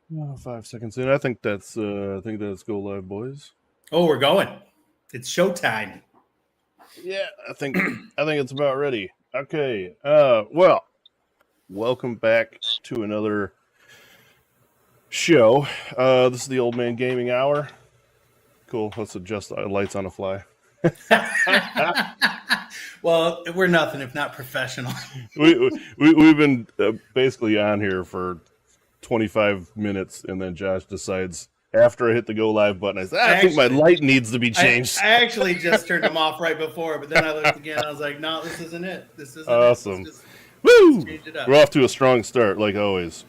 5 seconds in. I think that's go live, boys. Oh, we're going. It's showtime. Yeah, I think it's about ready. Okay. Well, welcome back to another show. This is the Old Man Gaming Hour. Cool. Let's adjust the lights on the fly. Well, we're nothing if not professional. We've been basically on here for 25 minutes, and then Josh decides after I hit the go live button, I think my light needs to be changed. I actually just turned them off right before, but then I looked again. I was like, no, this isn't it. This isn't awesome. It. Woo! Change it up. We're off to a strong start, like always.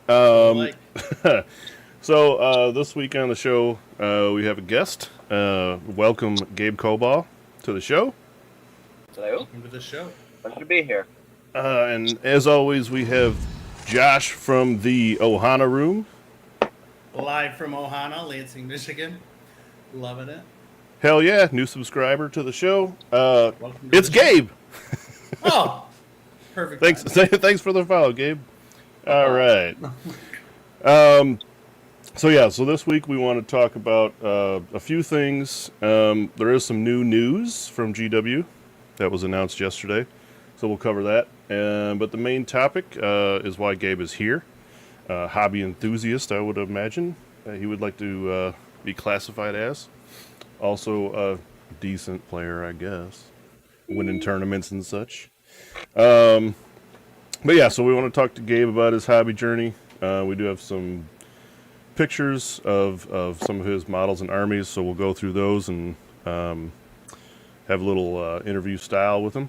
So this week on the show, we have a guest. Welcome Gabe Cobaugh to the show. Hello. Welcome to the show. Pleasure to be here. And as always, we have Josh from the Ohana Room. Live from Ohana, Lansing, Michigan. Loving it. Hell yeah, new subscriber to the show. It's Gabe. Oh, perfect. Thanks for the follow, Gabe. All right. So this week we want to talk about a few things. There is some new news from GW that was announced yesterday, so we'll cover that. But the main topic is why Gabe is here. Hobby enthusiast, I would imagine. He would like to be classified as. Also a decent player, I guess. Winning tournaments and such. But yeah, so we want to talk to Gabe about his hobby journey. We do have some pictures of some of his models and armies, so we'll go through those and have a little interview style with him.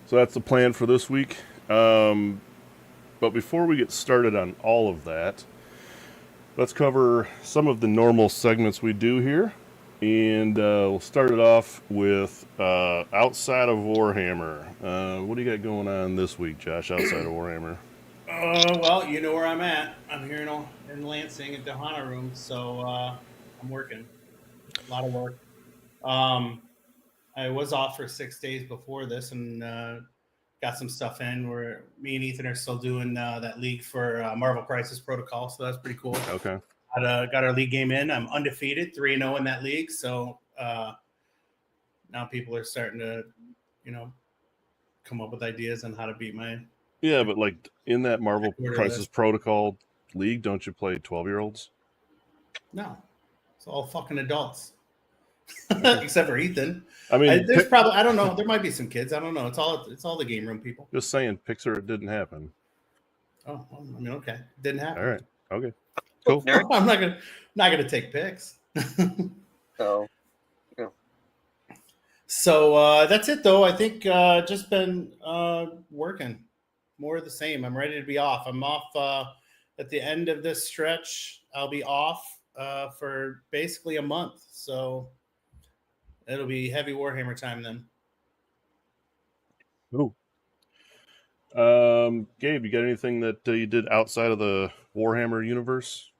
So that's the plan for this week. But before we get started on all of that, let's cover some of the normal segments we do here. And we'll start it off with outside of Warhammer. What do you got going on this week, Josh, outside of Warhammer? Well, you know where I'm at. I'm here in Lansing at the Ohana Room, so I'm working. A lot of work. I was off for 6 days before this and got some stuff in where me and Ethan are still doing that league for Marvel Crisis Protocol, so that's pretty cool. Okay. Got our league game in. I'm undefeated, 3-0 in that league, so now people are starting to, come up with ideas on how to beat my... Yeah, but like in that Marvel Crisis Protocol league, don't you play 12-year-olds? No. It's all fucking adults. Except for Ethan. I mean, there's probably, I don't know, there might be some kids. I don't know. It's all the game room people. Just saying, Pixar, it didn't happen. Oh, well, I mean, okay. Didn't happen. All right. Okay. Cool. I'm not gonna take pics. So that's it though. I think just been working. More of the same. I'm ready to be off. I'm off at the end of this stretch. I'll be off for basically a month. So it'll be heavy Warhammer time then. Ooh. Gabe, you got anything that you did outside of the Warhammer universe?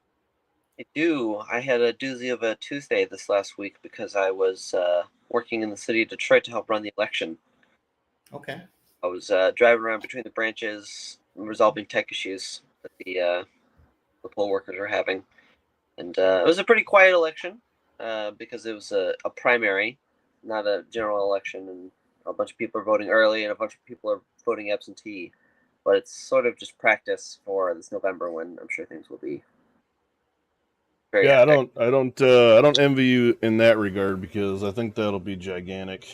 I do. I had a doozy of a Tuesday this last week because I was working in the city of Detroit to help run the election. Okay. I was driving around between the branches and resolving tech issues that the poll workers are having. And it was a pretty quiet election because it was a primary, not a general election. And a bunch of people are voting early and a bunch of people are voting absentee. But it's sort of just practice for this November when I'm sure things will be very epic. I don't envy you in that regard because I think that'll be gigantic.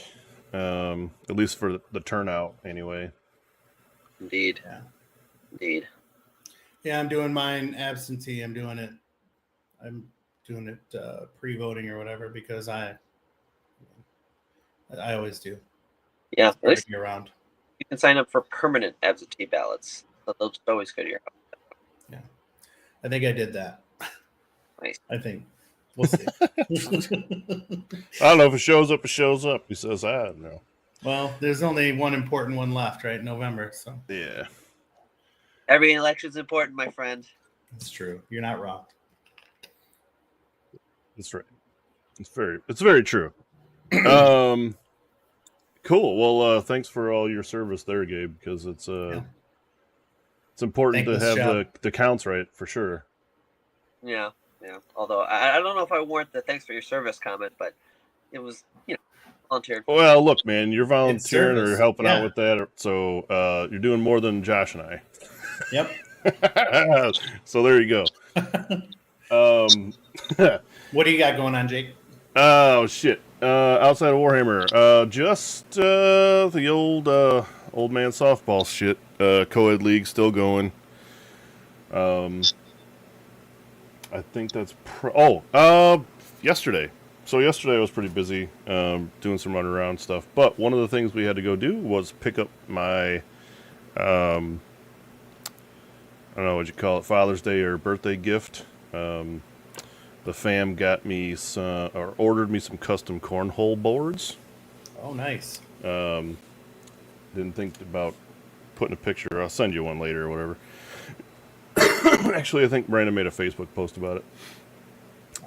At least for the turnout, anyway. Indeed. Yeah. Indeed. Yeah, I'm doing mine absentee. I'm doing it pre-voting or whatever because I always do. Yeah, at least around. You can sign up for permanent absentee ballots. So they'll just always go to your house. Yeah, I think I did that. Nice. I think. We'll see. I don't know if it shows up, it shows up. He says, I don't know. Well, there's only one important one left, right? November. So yeah. Every election's important, my friend. It's true. You're not wrong. That's right. It's very true. Cool. Well, thanks for all your service there, Gabe, because it's It's important to Thankless have job. the counts right for sure. Yeah. Although I don't know if I warrant the thanks for your service comment, but it was volunteered. Well, look, man, you're It's volunteering or service. helping out Yeah. with that, so you're doing more than Josh and I. Yep. So there you go. What do you got going on, Jake? Oh shit! Outside of Warhammer, just the old man softball shit. Co-ed league still going. I think that's yesterday. So yesterday I was pretty busy doing some run around stuff. But one of the things we had to go do was pick up my I don't know what you call it, Father's Day or birthday gift. The fam got me or ordered me some custom cornhole boards. Oh, nice. Didn't think about putting a picture. I'll send you one later or whatever. Actually, I think Brandon made a Facebook post about it.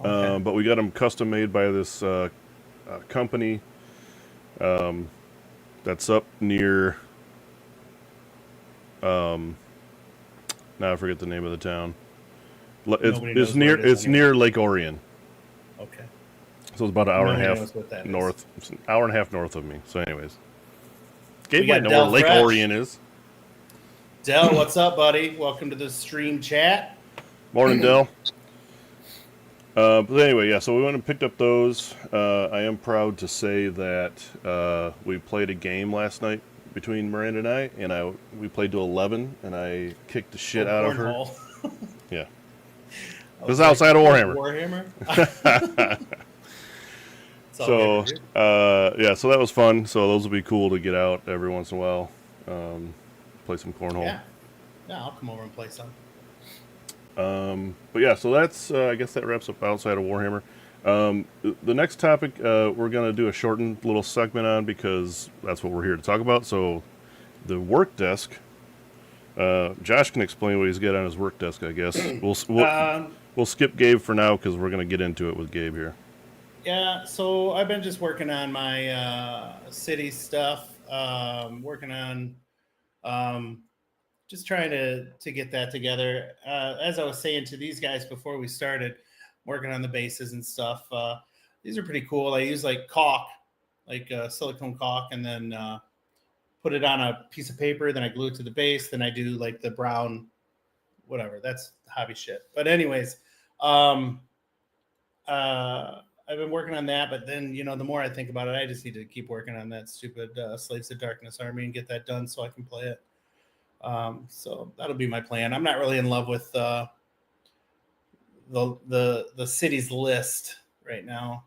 Okay. But we got them custom made by this company that's up near. Now I forget the name of the town. It's near Lake Orion. Okay. So it's about an hour and a half north. It's an hour and a half north of me. So, anyways, Gabe got might know Del where Lake Fresh. Orion is. Del, what's up, buddy? Welcome to the stream chat. Morning, Del. But anyway, yeah. So we went and picked up those. I am proud to say that we played a game last night between Miranda and I, we played to 11, and I kicked the shit out of her. Yeah. This is outside of Warhammer. So, yeah, so that was fun. So those will be cool to get out every once in a while. Play some cornhole. Yeah, I'll come over and play some. But yeah, so that's, I guess that wraps up outside of Warhammer. The next topic we're going to do a shortened little segment on because that's what we're here to talk about. So the work desk, Josh can explain what he's got on his work desk, I guess. We'll skip Gabe for now because we're going to get into it with Gabe here. Yeah, so I've been just working on my city stuff, working on just trying to get that together. As I was saying to these guys before we started, working on the bases and stuff. These are pretty cool. I use like caulk, like silicone caulk, and then put it on a piece of paper. Then I glue it to the base. Then I do like the brown, whatever. That's hobby shit. But anyways, I've been working on that. But then, the more I think about it, I just need to keep working on that stupid Slaves to Darkness army and get that done so I can play it. So that'll be my plan. I'm not really in love with the city's list right now.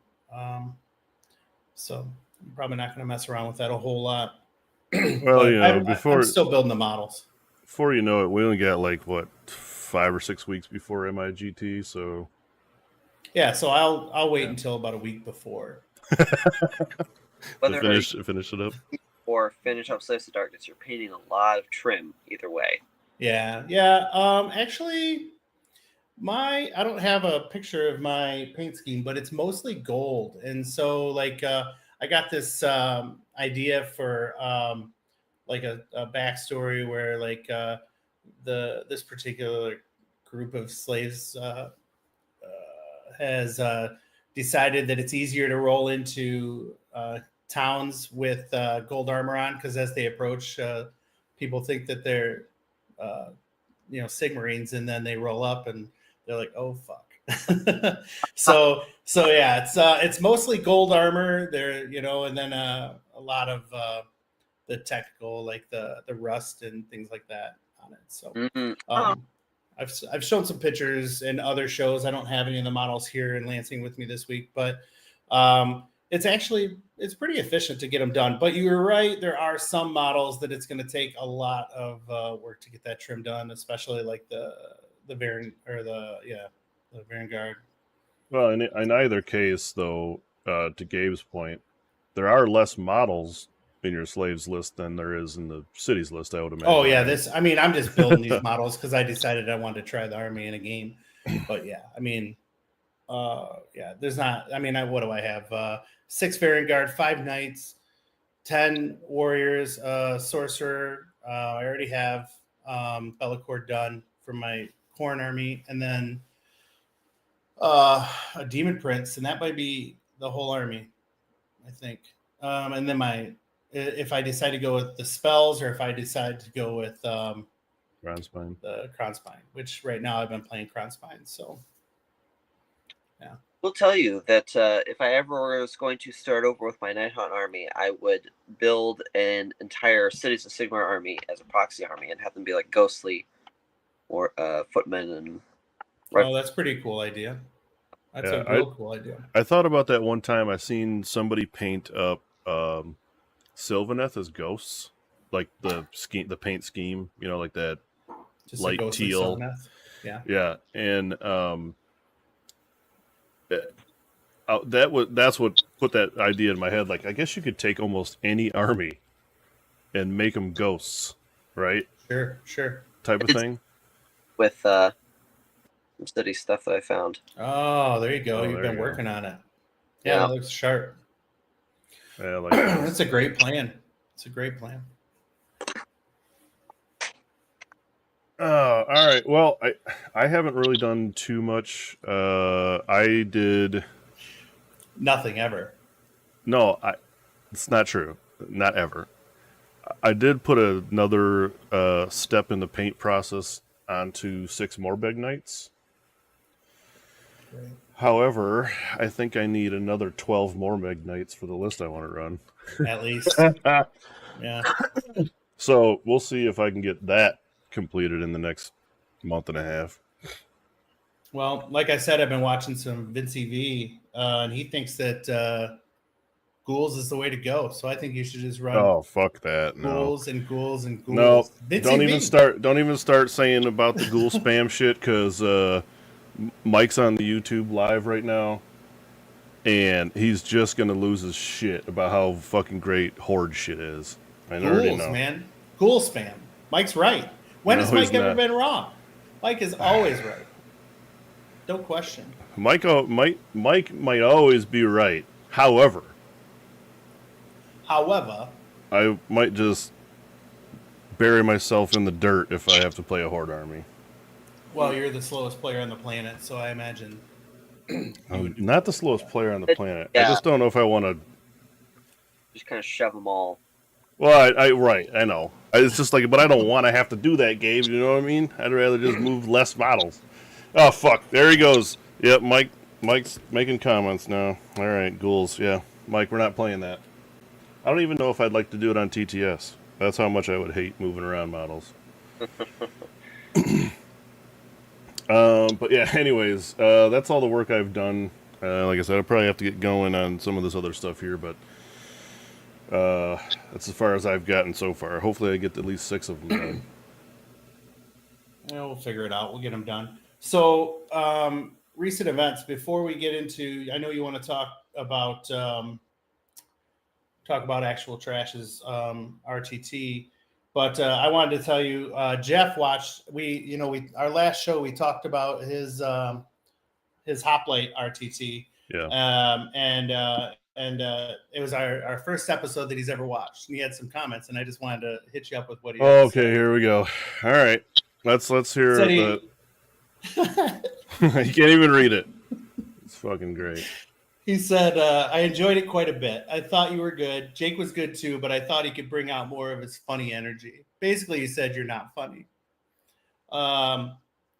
So I'm probably not going to mess around with that a whole lot. Well, I'm still building the models. Before you know it, we only got 5 or 6 weeks before MIGT. So yeah, so I'll wait until about a week before. finish it up. Or finish up Slaves to Darkness, you're painting a lot of trim either way. Yeah. Actually, I don't have a picture of my paint scheme, but it's mostly gold. And so I got this idea for a backstory where this particular group of slaves has decided that it's easier to roll into towns with gold armor on, because as they approach, people think that they're Sigmarines, and then they roll up and they're like, oh fuck. so yeah, it's mostly gold armor there, and then a lot of the technical, like the rust and things like that on it. So I've shown some pictures in other shows. I don't have any of the models here in Lansing with me this week, but it's pretty efficient to get them done. But you were right, there are some models that it's going to take a lot of work to get that trim done, especially like the Vanguard. Well, in either case, though, to Gabe's point, there are less models in your slaves list than there is in the cities list, I would imagine. Oh yeah, I'm just building these models because I decided I wanted to try the army in a game. But yeah, there's not. What do I have? 6 Vanguard, 5 Knights, 10 Warriors, Sorcerer. I already have Bellacore done for my Khorne army, and then a Demon Prince, and that might be the whole army, I think. And then if I decide to go with the spells, or if I decide to go with Grandspine. the Kronspine, which right now I've been playing Kronspine. So, yeah. Will tell you that if I ever was going to start over with my Nighthaunt army, I would build an entire Cities of Sigmar army as a proxy army and have them be like ghostly or footmen and. Oh, that's a pretty cool idea. That's a real cool idea. I thought about that one time. I seen somebody paint up Sylvaneth as ghosts, like the paint scheme, like that. Just light teal. Yeah. Yeah, and that's what put that idea in my head. Like, I guess you could take almost any army and make them ghosts, right? Sure. Type of thing. With some study stuff that I found. Oh, there you go. You've been working on it. Yeah, that looks sharp. Yeah, like that's a great plan. It's a great plan. All right. Well, I haven't really done too much. I did nothing ever. No, it's not true. Not ever. I did put another step in the paint process onto 6 Morbeg Knights. Great. However, I think I need another 12 Morbeg Knights for the list I want to run. At least. Yeah. So we'll see if I can get that completed in the next month and a half. Well, like I said, I've been watching some Vincey V, and he thinks that ghouls is the way to go. So I think you should just run. Oh, fuck that! Ghouls and ghouls and ghouls. No, Vincey don't V. even start saying about the ghoul spam shit, because Mike's on the YouTube live right now, and he's just gonna lose his shit about how fucking great Horde shit is. I already know, man. Ghoul spam. Mike's right. When has Mike ever been wrong? Mike is always right. No question. Mike might always be right. However, I might just bury myself in the dirt if I have to play a Horde army. Well, you're the slowest player on the planet, so I imagine. I'm not the slowest player on the planet. Yeah. I just don't know if I want to. Just kind of shove them all. Well, I know. It's just like, but I don't want to have to do that, Gabe. You know what I mean? I'd rather just move less models. Oh, fuck. There he goes. Yep, Mike's making comments now. All right, ghouls. Yeah, Mike, we're not playing that. I don't even know if I'd like to do it on TTS. That's how much I would hate moving around models. But yeah, anyways, that's all the work I've done. Like I said, I'll probably have to get going on some of this other stuff here, but that's as far as I've gotten so far. Hopefully I get at least 6 of them done. Yeah, we'll figure it out. We'll get them done. So, recent events, before we get into, I know you want to talk about actual trash's RTT, but I wanted to tell you, Jeff watched. Our last show we talked about his Hoplite RTT. Yeah. And it was our first episode that he's ever watched. And he had some comments, and I just wanted to hit you up with what he. Okay, here we go. All right, let's hear it. You can't even read it. It's fucking great. He said, I enjoyed it quite a bit. I thought you were good. Jake was good too, but I thought he could bring out more of his funny energy. Basically, he said you're not funny.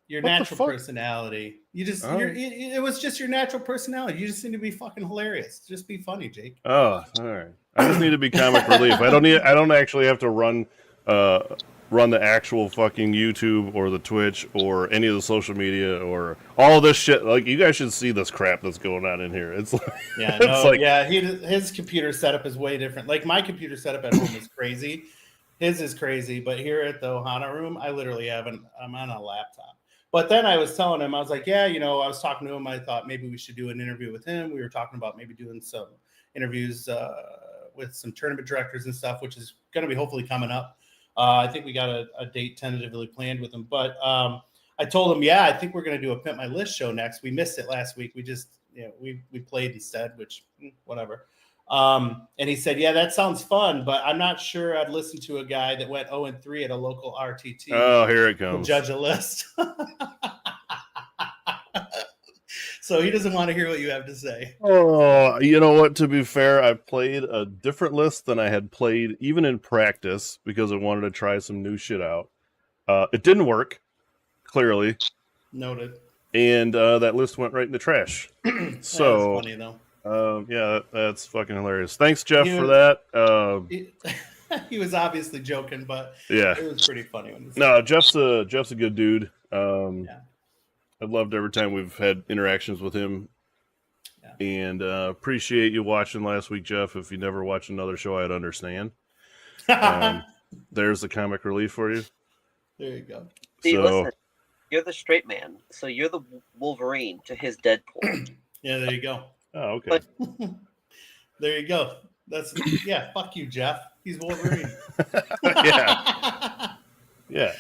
Your natural personality. It was just your natural personality. You just seem to be fucking hilarious. Just be funny, Jake. Oh, all right. I just need to be comic relief. I don't actually have to run the actual fucking YouTube or the Twitch or any of the social media or all this shit. Like, you guys should see this crap that's going on in here. It's like, his computer setup is way different. Like, my computer setup at home is crazy. His is crazy, but here at the Ohana room, I literally I'm on a laptop. But then I was telling him, I was like, I was talking to him. I thought maybe we should do an interview with him. We were talking about maybe doing some interviews with some tournament directors and stuff, which is going to be hopefully coming up. I think we got a date tentatively planned with him. But I told him, I think we're going to do a Pimp My List show next. We missed it last week. We just, we played instead, which whatever. And he said, "Yeah, that sounds fun, but I'm not sure I'd listen to a guy that went 0-3 at a local RTT Oh, here it to comes. judge a list." So he doesn't want to hear what you have to say. Oh, you know what? To be fair, I played a different list than I had played even in practice because I wanted to try some new shit out. It didn't work, clearly, Noted. and that list went right in the trash. So, That's funny though. Yeah, that's fucking hilarious. Thanks, Jeff, He for was- that. He was obviously joking, but Yeah, it was pretty funny when he said no, Jeff's a good dude. Yeah. I've loved every time we've had interactions with him. Yeah. And appreciate you watching last week, Jeff. If you never watch another show, I'd understand. There's the comic relief for you. There you go. See, So, listen, you're the straight man, so you're the Wolverine to his Deadpool. Yeah, there you go. oh, okay. But- There you go. Yeah, fuck you, Jeff. He's Wolverine. Yeah. Yeah.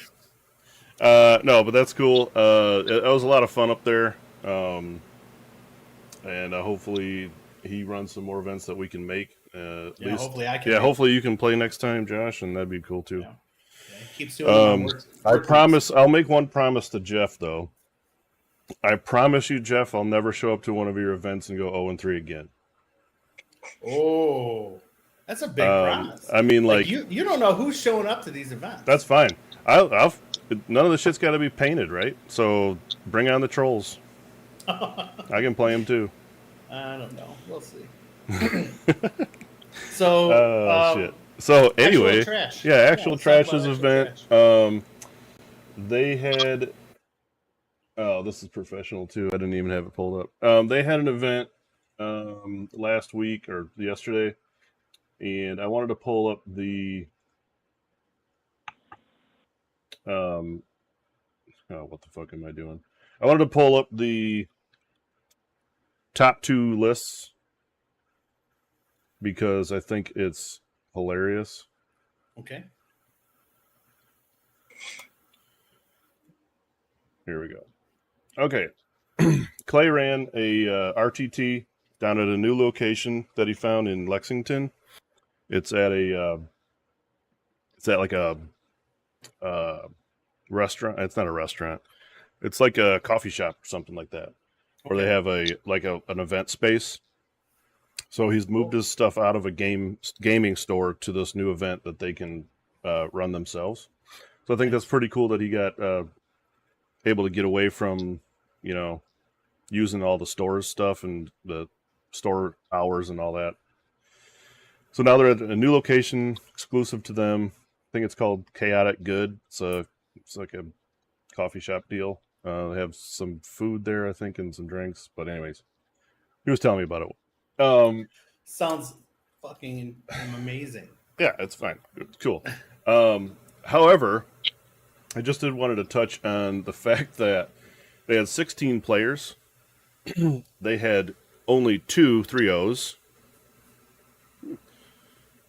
No, but that's cool. It was a lot of fun up there. And hopefully he runs some more events that we can make. At least, hopefully I can. yeah, hopefully you can play next time, Josh, and that'd be cool too. Yeah. He keeps doing I promise. I'll make one promise to Jeff, though. I promise you, Jeff, I'll never show up to one of your events and go 0-3 again. Oh, that's a big promise. I mean, like you don't know who's showing up to these events. that's fine. I'll none of the shit's got to be painted, right? So bring on the trolls. I can play them too. I don't know. We'll see. So, Shit. So anyway, actual trash. yeah, actual let's talk about trash's actual event. trash. They had. Oh, this is professional too. I didn't even have it pulled up. They had an event last week or yesterday, and I wanted to pull up the. Oh, what the fuck am I doing? I wanted to pull up the top 2 lists because I think it's hilarious. Okay. Here we go. Okay. Clay ran a RTT down at a new location that he found in Lexington. It's at like a restaurant. It's not a restaurant. It's like a coffee shop or something like that, where they have an event space. So he's moved his stuff out of a gaming store to this new event that they can run themselves. So I think that's pretty cool that he got able to get away from, using all the store's stuff and the store hours and all that. So now they're at a new location exclusive to them. I think it's called Chaotic Good. It's like a coffee shop deal. They have some food there, I think, and some drinks. But anyways, he was telling me about it. Sounds fucking amazing. Yeah, it's fine. It's cool. However, I just wanted to touch on the fact that they had 16 players. They had only 2 3-0s.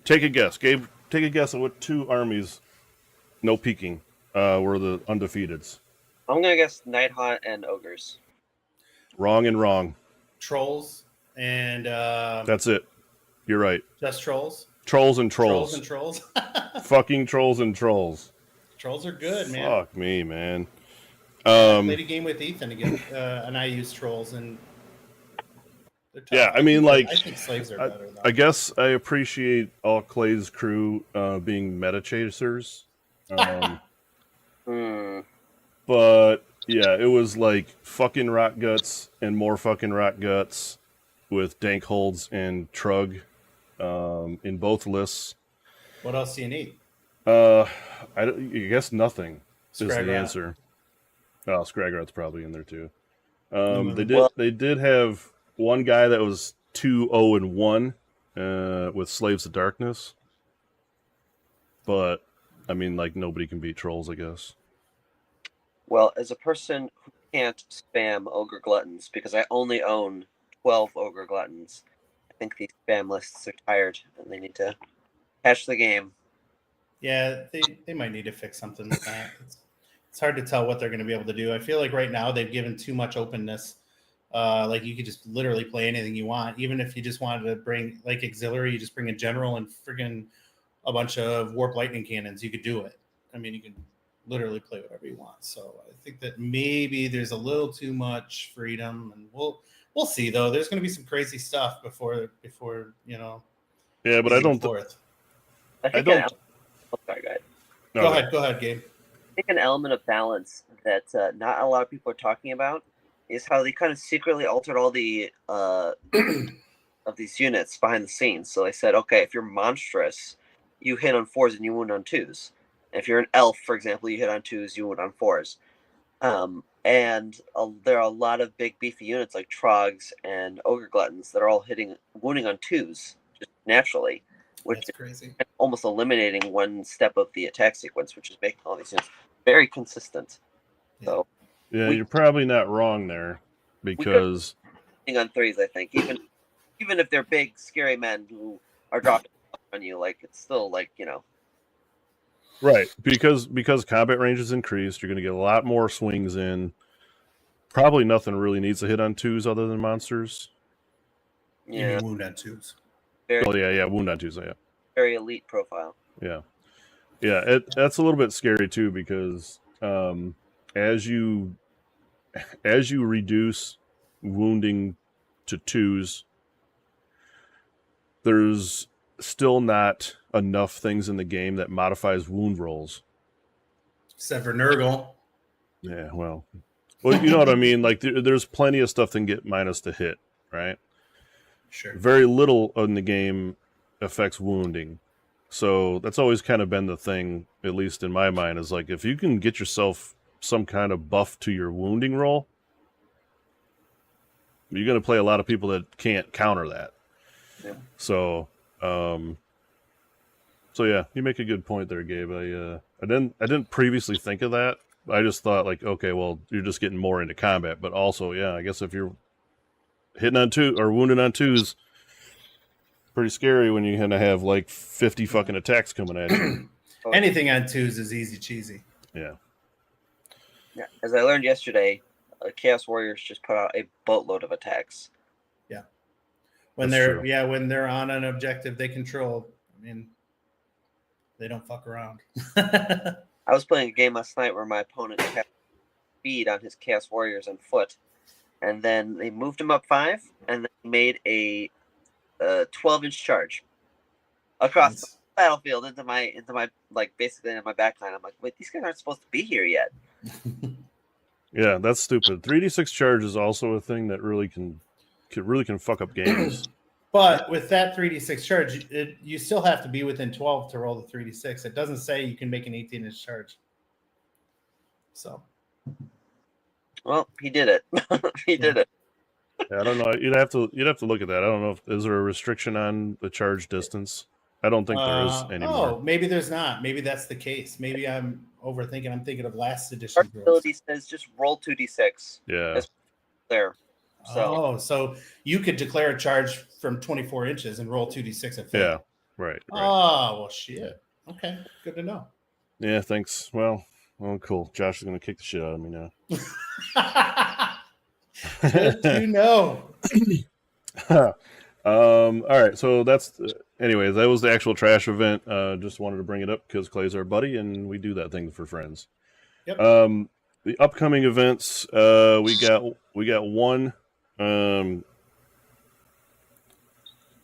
Take a guess, Gabe. Take a guess at what 2 armies, no peeking, were the undefeateds. I'm gonna guess Nighthawk and Ogres. Wrong and wrong. Trolls and That's it. You're right. just trolls. Trolls and trolls. Trolls and trolls. Fucking trolls and trolls. Trolls are good, man. Fuck me, man. I played a game with Ethan again, and I used trolls, and they're tough. Yeah, I mean, like, I think slaves are better. Though. I guess I appreciate all Clay's crew being meta chasers. But yeah, it was like fucking rock guts and more fucking rock guts with dank holds and trug in both lists. What else do you need? I guess nothing is the Scragrat. answer. Oh, Scragrat's probably in there too. Mm-hmm. They did have one guy that was 2-0-1 with Slaves of Darkness. But I mean, like, nobody can beat trolls, I guess. Well, as a person who can't spam Ogre Gluttons, because I only own 12 Ogre Gluttons, I think these spam lists are tired and they need to catch the game. Yeah, they might need to fix something with that. It's hard to tell what they're going to be able to do. I feel like right now they've given too much openness Like you could just literally play anything you want. Even if you just wanted to bring like auxiliary, you just bring a general and friggin' a bunch of warp lightning cannons. You could do it. I mean, you can literally play whatever you want. So I think that maybe there's a little too much freedom, and we'll see though. There's going to be some crazy stuff before you know. Yeah, but I don't. I don't. Oh, sorry, guys. Go ahead, Gabe. I think an element of balance that not a lot of people are talking about is how they kind of secretly altered all the of these units behind the scenes. So they said, okay, if you're monstrous, you hit on 4s and you wound on 2s. If you're an elf, for example, you hit on 2s, you wound on 4s. And there are a lot of big beefy units like Trogs and Ogre Gluttons that are all wounding on 2s just naturally, which That's crazy. is almost eliminating one step of the attack sequence, which is making all these units very consistent. Yeah. So yeah, you're probably not wrong there, because on 3s, I think, even if they're big, scary men who are dropping on you, like it's still like, you know. Right, because combat range is increased, you're going to get a lot more swings in. Probably nothing really needs to hit on 2s other than monsters. Yeah, you mean wound on 2s. Wound on 2s, yeah. Very elite profile. Yeah. That's a little bit scary too, because as you reduce wounding to 2s, there's still not enough things in the game that modifies wound rolls. Except for Nurgle. Yeah, well, you know what I mean? Like, there's plenty of stuff that can get minus to hit, right? Sure. Very little in the game affects wounding. So that's always kind of been the thing, at least in my mind, is like, if you can get yourself some kind of buff to your wounding roll, you're going to play a lot of people that can't counter that. Yeah. So yeah, you make a good point there, Gabe. I didn't previously think of that. I just thought, like, okay, well, you're just getting more into combat, but also, yeah, I guess if you're hitting on 2 or wounded on 2s, pretty scary when you're gonna have like 50 fucking attacks coming at you. Anything on 2s is easy cheesy. Yeah. Yeah. As I learned yesterday, Chaos Warriors just put out a boatload of attacks. Yeah. When That's when they're on an objective they control, I mean, they don't fuck around. I was playing a game last night where my opponent kept speed on his Chaos Warriors on foot, and then they moved him up 5, and then made a 12-inch charge across the battlefield into my like basically in my backline. I'm like, wait, these guys aren't supposed to be here yet. Yeah, that's stupid. 3d6 charge is also a thing that really can fuck up games. But with that 3d6 charge, you still have to be within 12 to roll the 3d6. It doesn't say you can make an 18-inch charge. So, well, he did it. He did it. Yeah, I don't know. You'd have to look at that. I don't know is there a restriction on the charge distance? I don't think there is anymore. Oh, maybe there's not. Maybe that's the case. Maybe I'm overthinking. I'm thinking of last edition. Our ability says just roll 2d6. Yeah. That's there. So you could declare a charge from 24 inches and roll 2d6 at 50. Yeah, right. Oh, well, shit. Okay, good to know. Yeah, thanks. Well, cool. Josh is going to kick the shit out of me now. Good to know. All right, so that's anyways, that was the actual trash event. Just wanted to bring it up because Clay's our buddy and we do that thing for friends. Yep. The upcoming events, we got one,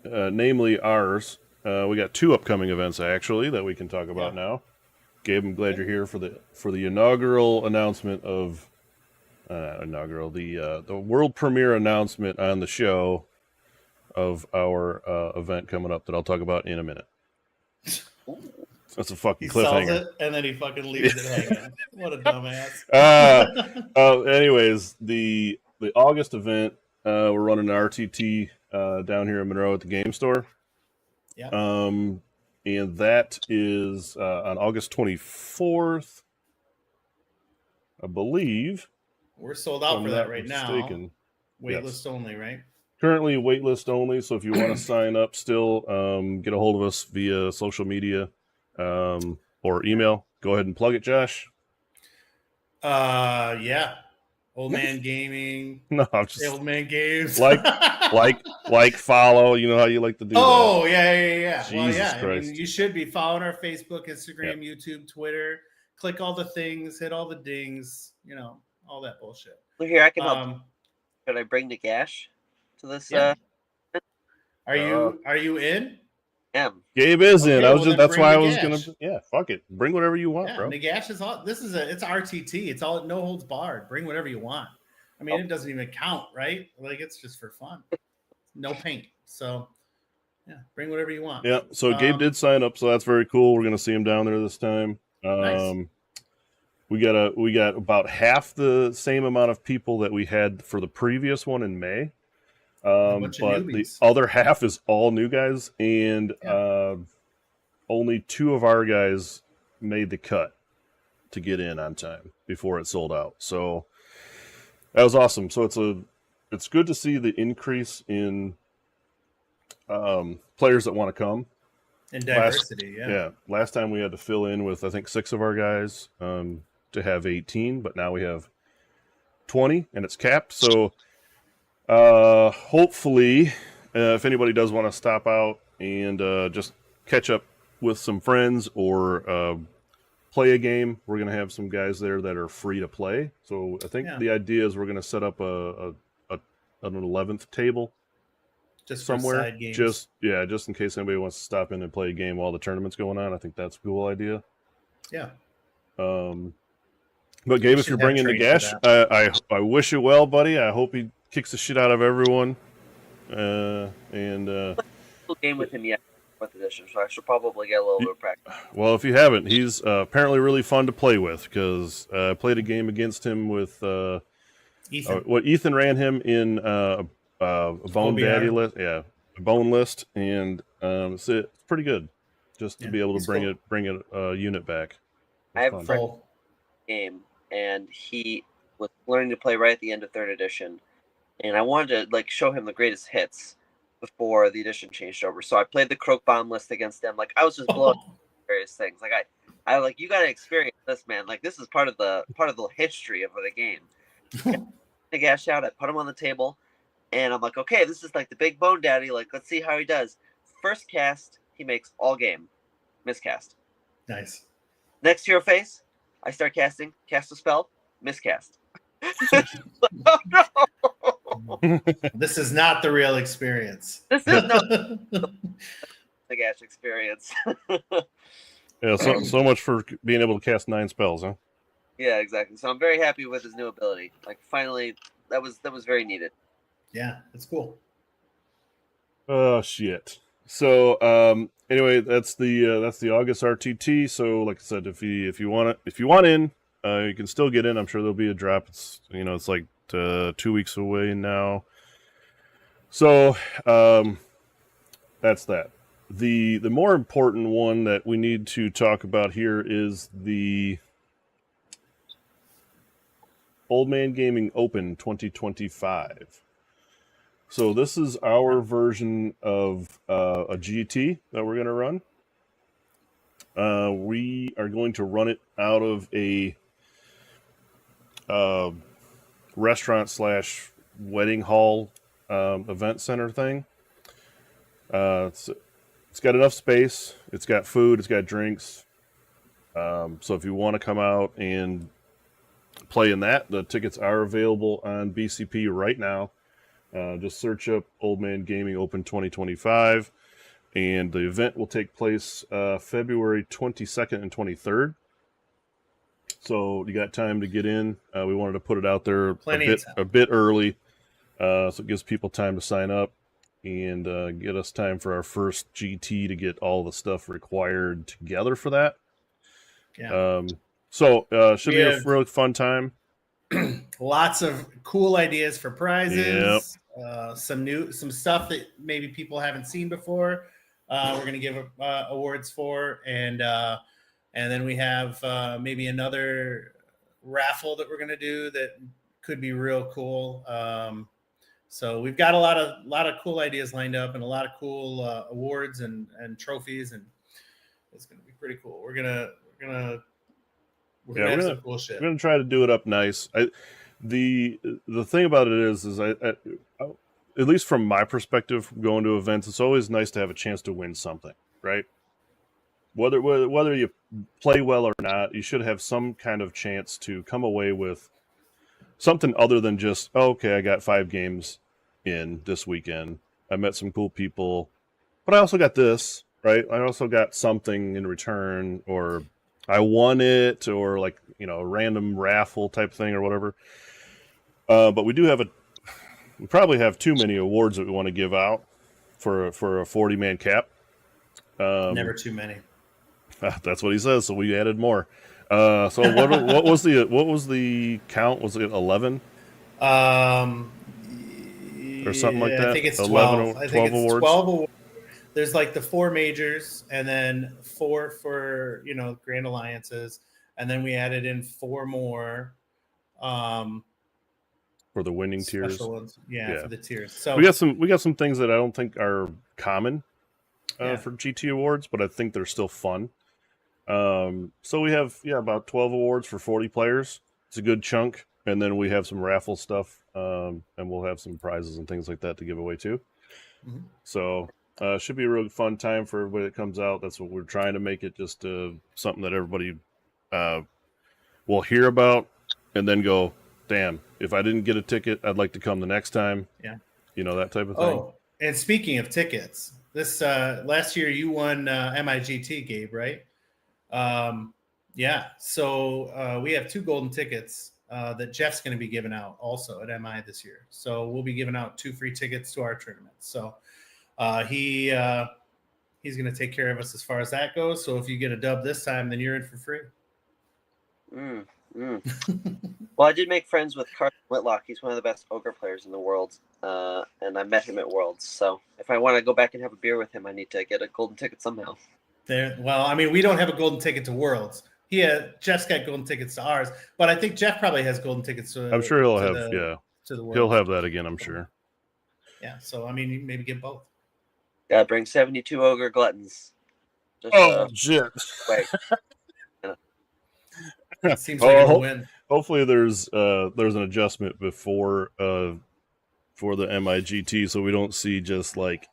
namely ours. We got 2 upcoming events actually that we can talk about now. Gabe, I'm glad you're here for the inaugural announcement of the world premiere announcement on the show of our event coming up that I'll talk about in a minute. That's a fucking cliffhanger. He sells it and then he fucking leaves it hanging. What a dumbass. Anyways, the August event, we're running an RTT down here in Monroe at the game store. Yeah. And that is on August 24th, I believe. We're sold out for that right now. Waitlist only, right? Currently waitlist only, so if you want to sign up still, get a hold of us via social media or email. Go ahead and plug it, Josh. Yeah. Old Man Gaming, No, I'm just Old Man Games. like, follow. You know how you like to do that. Oh, yeah. Jesus Well, yeah. Christ. I mean, you should be following our Facebook, Instagram, YouTube, Twitter. Click all the things, hit all the dings, all that bullshit. Well, here I can help. Should I bring Nagash to this? Yeah. Are you in? Gabe is in. That's why I was gonna. Nagash. Yeah, fuck it. Bring whatever you want, bro. Nagash is all. It's RTT. It's all no holds barred. Bring whatever you want. I mean, it doesn't even count, right? Like, it's just for fun. No paint. So, yeah, bring whatever you want. Yeah. So Gabe did sign up, so that's very cool. We're gonna see him down there this time. Nice. We got about half the same amount of people that we had for the previous one in May. But the other half is all new guys, and only 2 of our guys made the cut to get in on time before it sold out. So that was awesome. So it's good to see the increase in players that want to come. And diversity, Last time we had to fill in with, I think, 6 of our guys to have 18, but now we have 20, and it's capped. So hopefully, if anybody does want to stop out and just catch up with some friends or play a game, we're going to have some guys there that are free to play. So I think the idea is we're going to set up an 11th table just somewhere, side games. just in case anybody wants to stop in and play a game while the tournament's going on. I think that's a cool idea. Yeah. But Gabe, if you're bringing Nagash, I wish you well, buddy. I hope he kicks the shit out of everyone. Game with him yet, 4th edition, so I should probably get a little bit of practice. Well, if you haven't, he's apparently really fun to play with, because I played a game against him with Ethan. Ethan ran him in a Bone Daddy list, a Bone list, and it's pretty good just to be able to bring a unit back. I have a friend game, and he was learning to play right at the end of 3rd edition, and I wanted to show him the greatest hits before the edition changed over. So I played the Croak Bomb list against them. I was just blowing various things. I you got to experience this, man. This is part of the history of the game. Nagash out. I put him on the table, and I'm like, okay, this is the big Bone Daddy. Let's see how he does. First cast, he makes all game. Miscast. Nice. Next hero phase, I start casting. Cast a spell. Miscast. Oh, no. This is not the real experience. This is not the Nagash experience. Yeah, so much for being able to cast 9 spells, huh? Yeah, exactly. So I'm very happy with his new ability. Finally, that was very needed. Yeah, it's cool. Oh shit. So anyway, that's the August RTT. So like I said, if you want in, you can still get in. I'm sure there'll be a drop. It's it's 2 weeks away now. So that's that. The more important one that we need to talk about here is the Old Man Gaming Open 2025. So this is our version of a GT that we're going to run. We are going to run it out of a restaurant / wedding hall event center thing. It's got enough space. It's got food. It's got drinks. So if you want to come out and play in that, the tickets are available on BCP right now. Just search up Old Man Gaming Open 2025, and the event will take place February 22nd and 23rd. So you got time to get in. We wanted to put it out there a bit early, so it gives people time to sign up and get us time for our first GT to get all the stuff required together for that. Yeah. So should be a really fun time. Lots of cool ideas for prizes. Yep. Some stuff that maybe people haven't seen before. We're going to give awards for, and then we have maybe another raffle that we're going to do that could be real cool. So we've got a lot of cool ideas lined up and a lot of cool awards and trophies, and it's going to be pretty cool. We're gonna have some cool shit. We're gonna try to do it up nice. The thing about it is at least from my perspective, going to events, it's always nice to have a chance to win something, right? Whether you play well or not, you should have some kind of chance to come away with something other than just, oh, okay, I got 5 games in this weekend. I met some cool people, but I also got this, right? I also got something in return, or I won it, or like, a random raffle type thing or whatever. But we probably have too many awards that we want to give out for a 40-man cap. Never too many. That's what he says. So we added more. So what was the count? Was it 11? Or something like that? I think it's 11, 12. I 12 think it's awards. 12 awards. There's like the 4 majors, and then 4 for Grand Alliances, and then we added in 4 more for the winning special tiers. ones. Yeah, for the tiers. So we got some things that I don't think are common for GT awards, but I think they're still fun. So we have about 12 awards for 40 players. It's a good chunk, and then we have some raffle stuff, and we'll have some prizes and things like that to give away too. Mm-hmm. So should be a really fun time for everybody that comes out. That's what we're trying to make it, just something that everybody will hear about and then go, damn, if I didn't get a ticket, I'd like to come the next time. Yeah. That type of thing. Oh, and speaking of tickets, this last year you won MIGT, Gabe, right? So we have 2 golden tickets that Jeff's going to be giving out also at MI this year. So we'll be giving out 2 free tickets to our tournament. So he's going to take care of us as far as that goes. So if you get a dub this time, then you're in for free. Well, I did make friends with Carson Whitlock. He's one of the best ogre players in the world, and I met him at Worlds. So if I want to go back and have a beer with him, I need to get a golden ticket somehow. Well, I mean, we don't have a golden ticket to Worlds. Jeff's got golden tickets to ours, but I think Jeff probably has golden tickets to. I'm sure he'll have to the Worlds. He'll have that again, I'm sure. Yeah, so I mean, you maybe get both. Gotta bring 72 ogre gluttons. Shit! Wait. It seems like a win. Hopefully, there's an adjustment before for the MIGT, so we don't see just like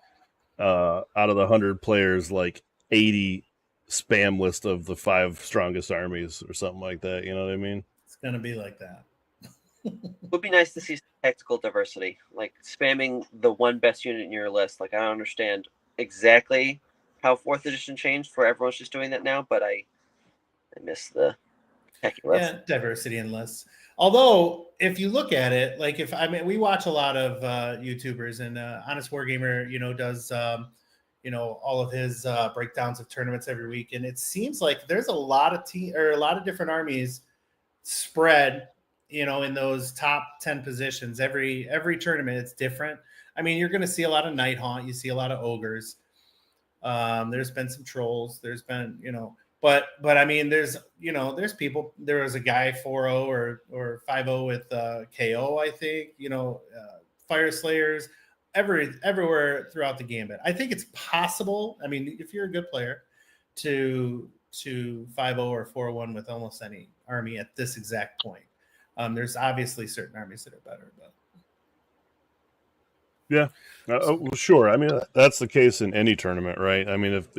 out of the 100 players, like 80 spam list of the 5 strongest armies or something like that. You know what I mean? It's gonna be like that. It would be nice to see some tactical diversity, like spamming the 1 best unit in your list. Like, I don't understand exactly how 4th edition changed for everyone's just doing that now, but I miss the diversity in lists. Although, if you look at it, like we watch a lot of YouTubers, and Honest Wargamer, does all of his breakdowns of tournaments every week, and it seems like there's a lot of a lot of different armies spread, in those top 10 positions. Every tournament, it's different. I mean, you're going to see a lot of Nighthaunt, you see a lot of ogres. There's been some trolls. There's been, But I mean, there's people. There was a guy 4-0 or 5-0 with KO, I think. Fire Slayers, everywhere throughout the gambit. I think it's possible. I mean, if you're a good player, to 5-0 or 4-1 with almost any army at this exact point. There's obviously certain armies that are better, but yeah, sure. I mean, that's the case in any tournament, right? I mean, if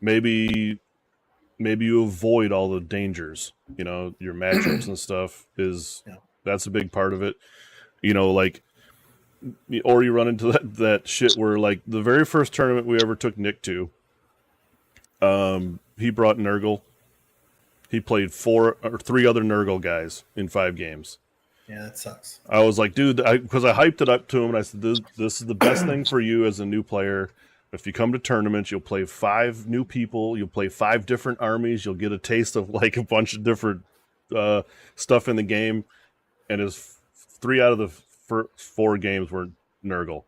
maybe you avoid all the dangers, your matchups and stuff that's a big part of it, like, or you run into that shit where, like, the very first tournament we ever took Nick to, he brought Nurgle. He played 4 or 3 other Nurgle guys in 5 games. Yeah, that sucks. I was like, dude, because I hyped it up to him, and I said, this is the best thing for you as a new player. If you come to tournaments, you'll play 5 new people. You'll play 5 different armies. You'll get a taste of, like, a bunch of different stuff in the game. And his 3 out of the first 4 games were Nurgle.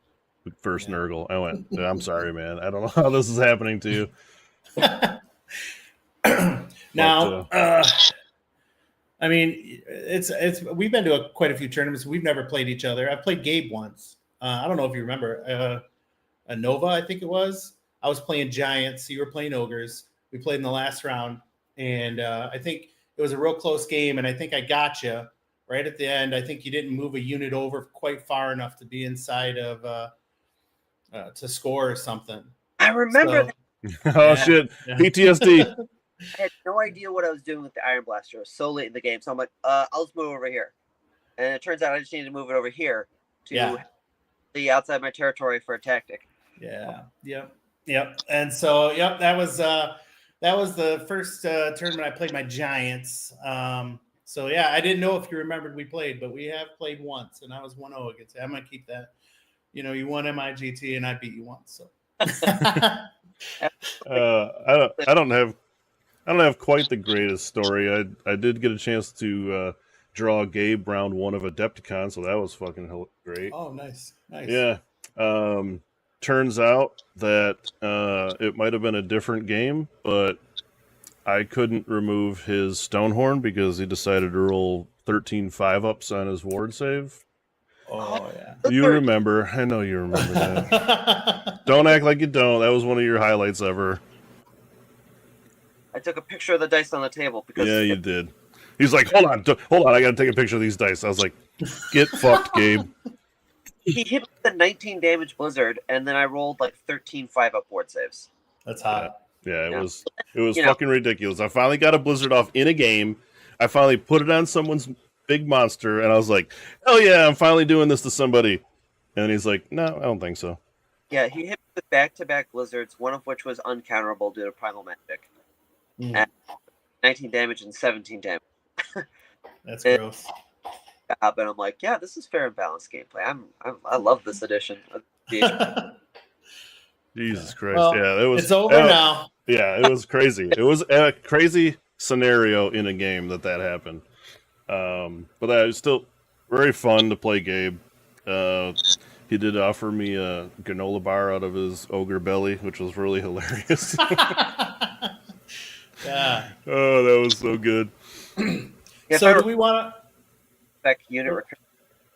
First Nurgle. I went, I'm sorry, man. I don't know how this is happening to you. Now, I mean, it's we've been to quite a few tournaments. We've never played each other. I've played Gabe once. I don't know if you remember. A Nova, I think it was. I was playing Giants. So you were playing Ogres. We played in the last round, and I think it was a real close game. And I think I got you, right at the end, I think you didn't move a unit over quite far enough to be inside of to score or something. I remember that. Oh shit, PTSD. I had no idea what I was doing with the Iron Blaster. It was so late in the game, so I'm like, I'll just move over here. And it turns out I just need to move it over here to be outside my territory for a tactic. Yeah. Yep. And so, that was the first tournament I played my Giants. So yeah, I didn't know if you remembered we played, but we have played once, and I was 1-0 against you. I'm gonna keep that. You won MIGT, and I beat you once. So I don't have quite the greatest story. I did get a chance to draw Gabe round 1 of Adepticon, so that was fucking great. Oh, nice. Yeah. Turns out that it might have been a different game, but I couldn't remove his Stonehorn because he decided to roll 13 5-ups on his ward save. Oh, yeah. You remember. I know you remember that. Don't act like you don't. That was one of your highlights ever. I took a picture of the dice on the table because you did. He's like, hold on, I gotta take a picture of these dice. I was like, get fucked, Gabe. He hit the 19 damage blizzard, and then I rolled like 13 5-up ward saves. That's hot. Yeah, it was fucking ridiculous. I finally got a blizzard off in a game. I finally put it on someone's big monster, and I was like, hell yeah, I'm finally doing this to somebody. And he's like, no, I don't think so. Yeah, he hit with back-to-back blizzards, one of which was uncounterable due to primal magic. At 19 damage and 17 damage. That's gross. But I'm like, yeah, this is fair and balanced gameplay. I love this edition of Jesus Christ! Well, it's over now. Yeah, it was crazy. It was a crazy scenario in a game that happened. But that was still very fun to play Gabe. He did offer me a granola bar out of his ogre belly, which was really hilarious. Yeah. Oh, that was so good. So do we want to... Spec unit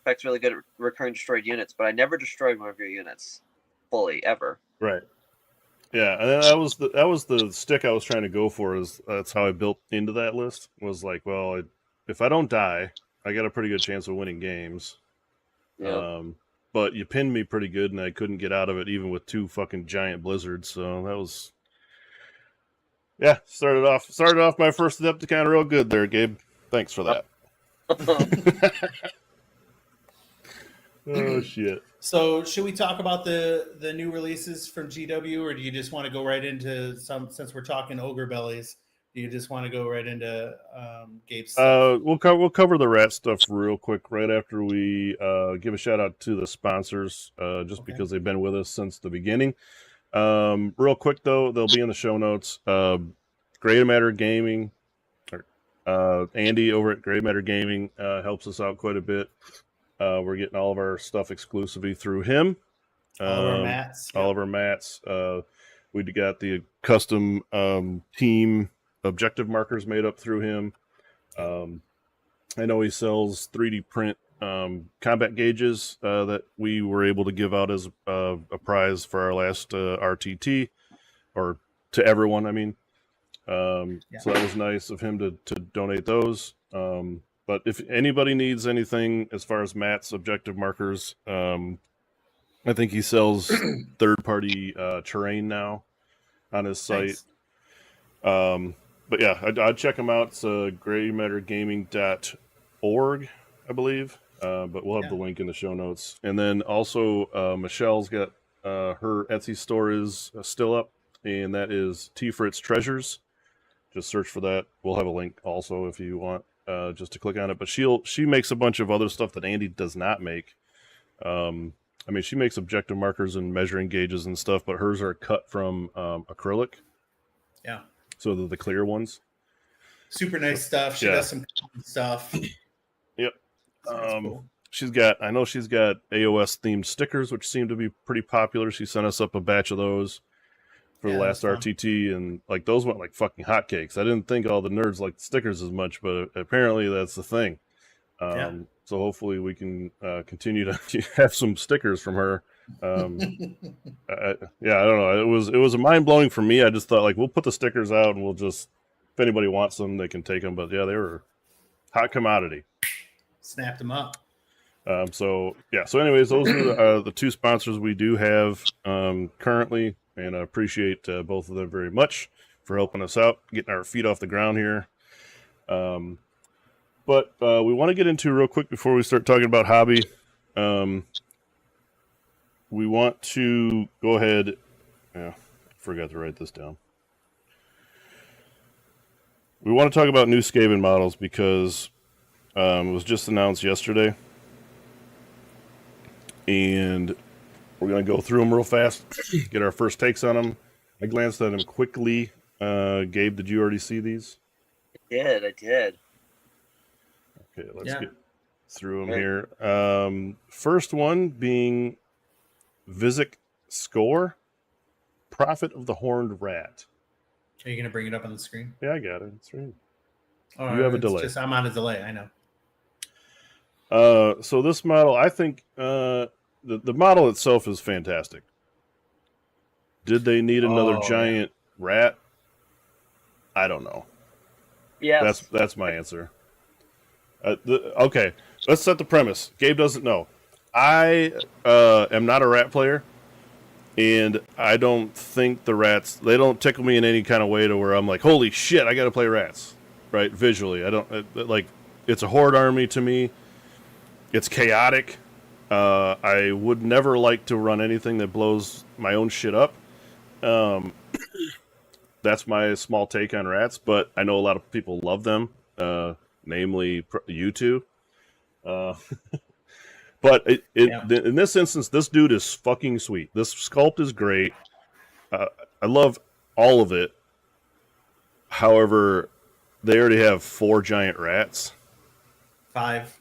Spec's really good at recurring destroyed units, but I never destroyed one of your units fully, ever. Right. Yeah, and that was the stick I was trying to go for. That's how I built into that list. Was like, well, if I don't die, I got a pretty good chance of winning games. Yeah. But you pinned me pretty good, and I couldn't get out of it even with 2 fucking giant blizzards. So that was... Yeah, started off my first Adepticon real good there, Gabe. Thanks for that. Oh, shit. So should we talk about the new releases from GW, or do you just want to go right into since we're talking ogre bellies, do you just want to go right into Gabe's stuff? We'll cover the rat stuff real quick right after we give a shout out to the sponsors, because they've been with us since the beginning. Real quick though, they'll be in the show notes. Great Matter Gaming, Andy over at Great Matter Gaming helps us out quite a bit. We're getting all of our stuff exclusively through him. All of our mats. All of our mats. We got the custom team objective markers made up through him. I know he sells 3D print combat gauges that we were able to give out as a prize for our last RTT, or to everyone, I mean. So that was nice of him to donate those. But if anybody needs anything as far as mats, objective markers, I think he sells third-party terrain now on his site. Nice. But yeah, I'd check him out. It's graymattergaming.org, I believe. But we'll have the link in the show notes. And then also Michelle's got her Etsy store is still up, and that is T Fritz Treasures. Just search for that. We'll have a link also if you want just to click on it. But she makes a bunch of other stuff that Andy does not make. I mean, she makes objective markers and measuring gauges and stuff, but hers are cut from acrylic. Yeah. So they're the clear ones. Super nice stuff. She does some stuff. Yep. Cool. I know she's got AoS themed stickers, which seem to be pretty popular. She sent us up a batch of those for the last RTT, and like those went like fucking hotcakes. I didn't think all the nerds liked stickers as much, but apparently that's the thing. So hopefully we can continue to have some stickers from her. I don't know. It was a mind blowing for me. I just thought like we'll put the stickers out and we'll just, if anybody wants them, they can take them. But yeah, they were hot commodity. snapped them up. So anyways, those are the two sponsors we do have currently, and I appreciate both of them very much for helping us out, getting our feet off the ground here. But we want to get into real quick before we start talking about hobby. We want to go ahead. Yeah, forgot to write this down. We want to talk about new Skaven models because it was just announced yesterday. And we're going to go through them real fast, get our first takes on them. I glanced at them quickly. Gabe, did you already see these? I did. Okay, let's get through them here. First one being Visic Score, Prophet of the Horned Rat. Are you going to bring it up on the screen? Yeah, I got it. It's right. Oh, You have a delay. I'm on a delay, I know. So this model, I think the model itself is fantastic. Did they need another giant rat? I don't know. Yeah, that's my answer. Okay, let's set the premise. Gabe doesn't know. I am not a rat player, and I don't think the rats, they don't tickle me in any kind of way to where I'm like, holy shit, I got to play rats, right? Visually, I don't like. It's a horde army to me. It's chaotic. I would never like to run anything that blows my own shit up. That's my small take on rats, but I know a lot of people love them, namely you two. But in this instance, this dude is fucking sweet. This sculpt is great. I love all of it. However, they already have 4 giant rats. 5.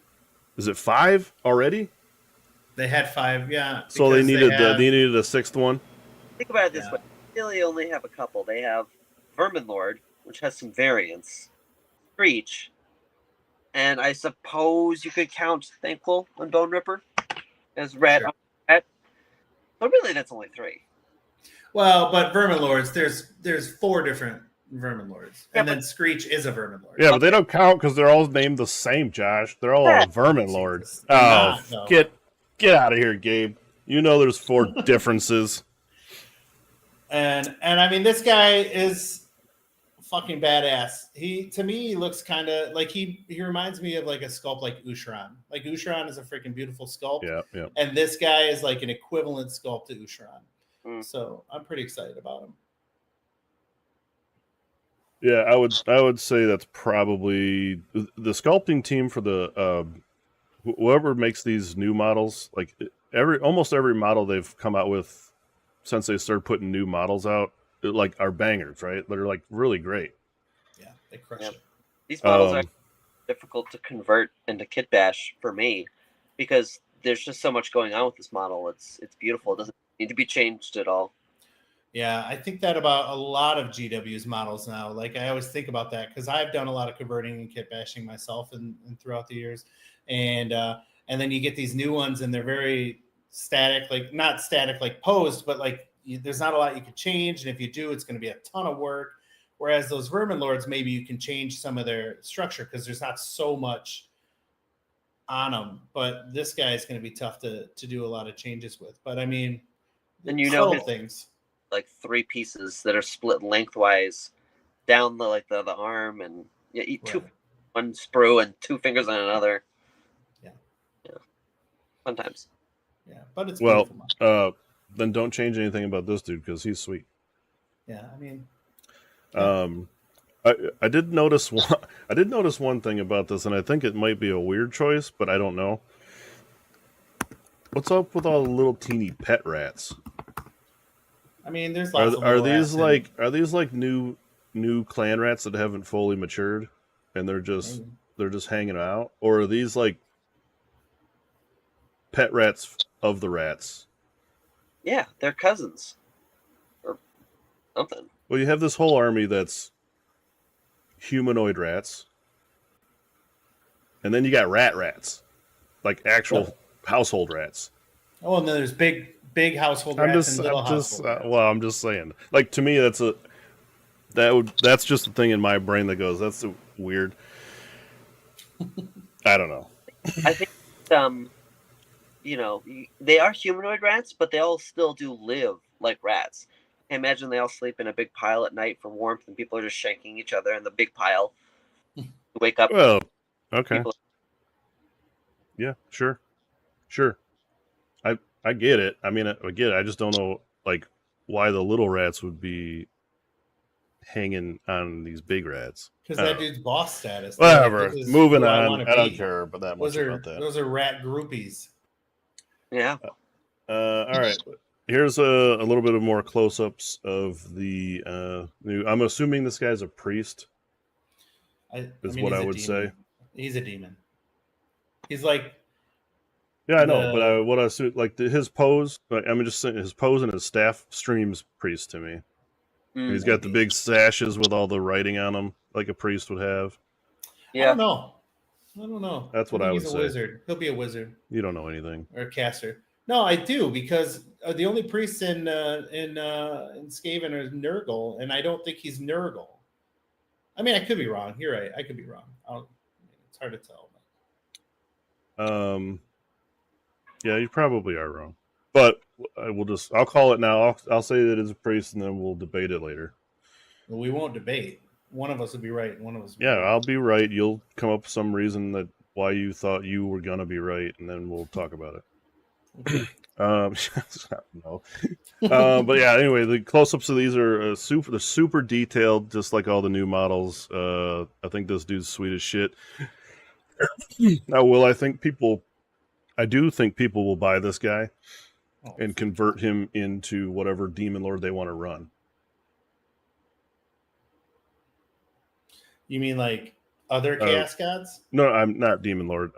Is it 5 already? They had 5, yeah. So they needed they needed a 6th one. Think about it this way: they really only have a couple. They have Vermin Lord, which has some variants, Screech, and I suppose you could count Thankful and Bone Ripper as rat. Sure. But really, that's only 3. Well, but Vermin Lords, there's 4 different Vermin Lords, and then Screech is a Vermin Lord. Yeah, but they don't count because they're all named the same, Josh. They're all a Vermin Lord. Oh, get out of here, Gabe. You know there's 4 differences. And I mean, this guy is fucking badass. To me, he looks kind of like he reminds me of like a sculpt like Usharan. Like Usharan is a freaking beautiful sculpt. Yeah. And this guy is like an equivalent sculpt to Usharan. Mm. So I'm pretty excited about him. Yeah, I would say that's probably the sculpting team for the whoever makes these new models. Like almost every model they've come out with since they started putting new models out, like are bangers, right? They're like really great. Yeah, they crush it. These models are difficult to convert into kit bash for me because there's just so much going on with this model. It's beautiful. It doesn't need to be changed at all. Yeah, I think that about a lot of GW's models now. Like I always think about that because I've done a lot of converting and kit bashing myself and throughout the years, and then you get these new ones and they're very static, like not static like posed, but like there's not a lot you can change, and if you do, it's going to be a ton of work. Whereas those Vermin Lords, maybe you can change some of their structure because there's not so much on them. But this guy is going to be tough to do a lot of changes with. But I mean, and you know things. Like 3 pieces that are split lengthwise down the arm, and one sprue and 2 fingers on another. Yeah. Sometimes. Yeah, but it's then don't change anything about this dude because he's sweet. Yeah, I mean, I did notice one. I did notice one thing about this, and I think it might be a weird choice, but I don't know. What's up with all the little teeny pet rats? I mean, there's lots of are these like new clan rats that haven't fully matured and they're just hanging out, or are these like pet rats of the rats? Yeah, they're cousins or something. Well, you have this whole army that's humanoid rats, and then you got rats, like actual household rats. Oh, and then there's big household rats and little household rats. Well, I'm just saying. Like to me, that's just a thing in my brain that goes, that's weird. I don't know. I think they are humanoid rats, but they all still do live like rats. I imagine they all sleep in a big pile at night for warmth, and people are just shanking each other in the big pile. Wake up. Well, okay. People. Yeah, sure. I get it. I mean, I get it. I just don't know like why the little rats would be hanging on these big rats. Because that dude's boss status. Whatever. This is Moving who on. wanna I don't be. care about that much about that. Those are rat groupies. Yeah. All right. Here's a little bit of more close-ups of the new. I'm assuming this guy's a priest. I would say. He's a demon. He's like. Yeah, I know, but what I assume, like his pose. Like, I'm just saying, his pose and his staff streams priest to me. He's got the big sashes with all the writing on them, like a priest would have. Yeah. I don't know. That's what I would say. He's a wizard. He'll be a wizard. You don't know anything. Or a caster. No, I do, because the only priests in Skaven are Nurgle, and I don't think he's Nurgle. I mean, I could be wrong. You're right. I could be wrong. It's hard to tell. Yeah, you probably are wrong. But I'll call it now. I'll say that it's a priest, and then we'll debate it later. Well, we won't debate. One of us will be right, and one of us will be wrong. right. I'll be right. You'll come up with some reason that why you thought you were gonna be right, and then we'll talk about it. No. But yeah, anyway, the close-ups of these are super detailed, just like all the new models. I think this dude's sweet as shit. Now, I do think people will buy this guy and convert him into whatever demon lord they want to run. You mean like other chaos gods? No, I'm not demon lord.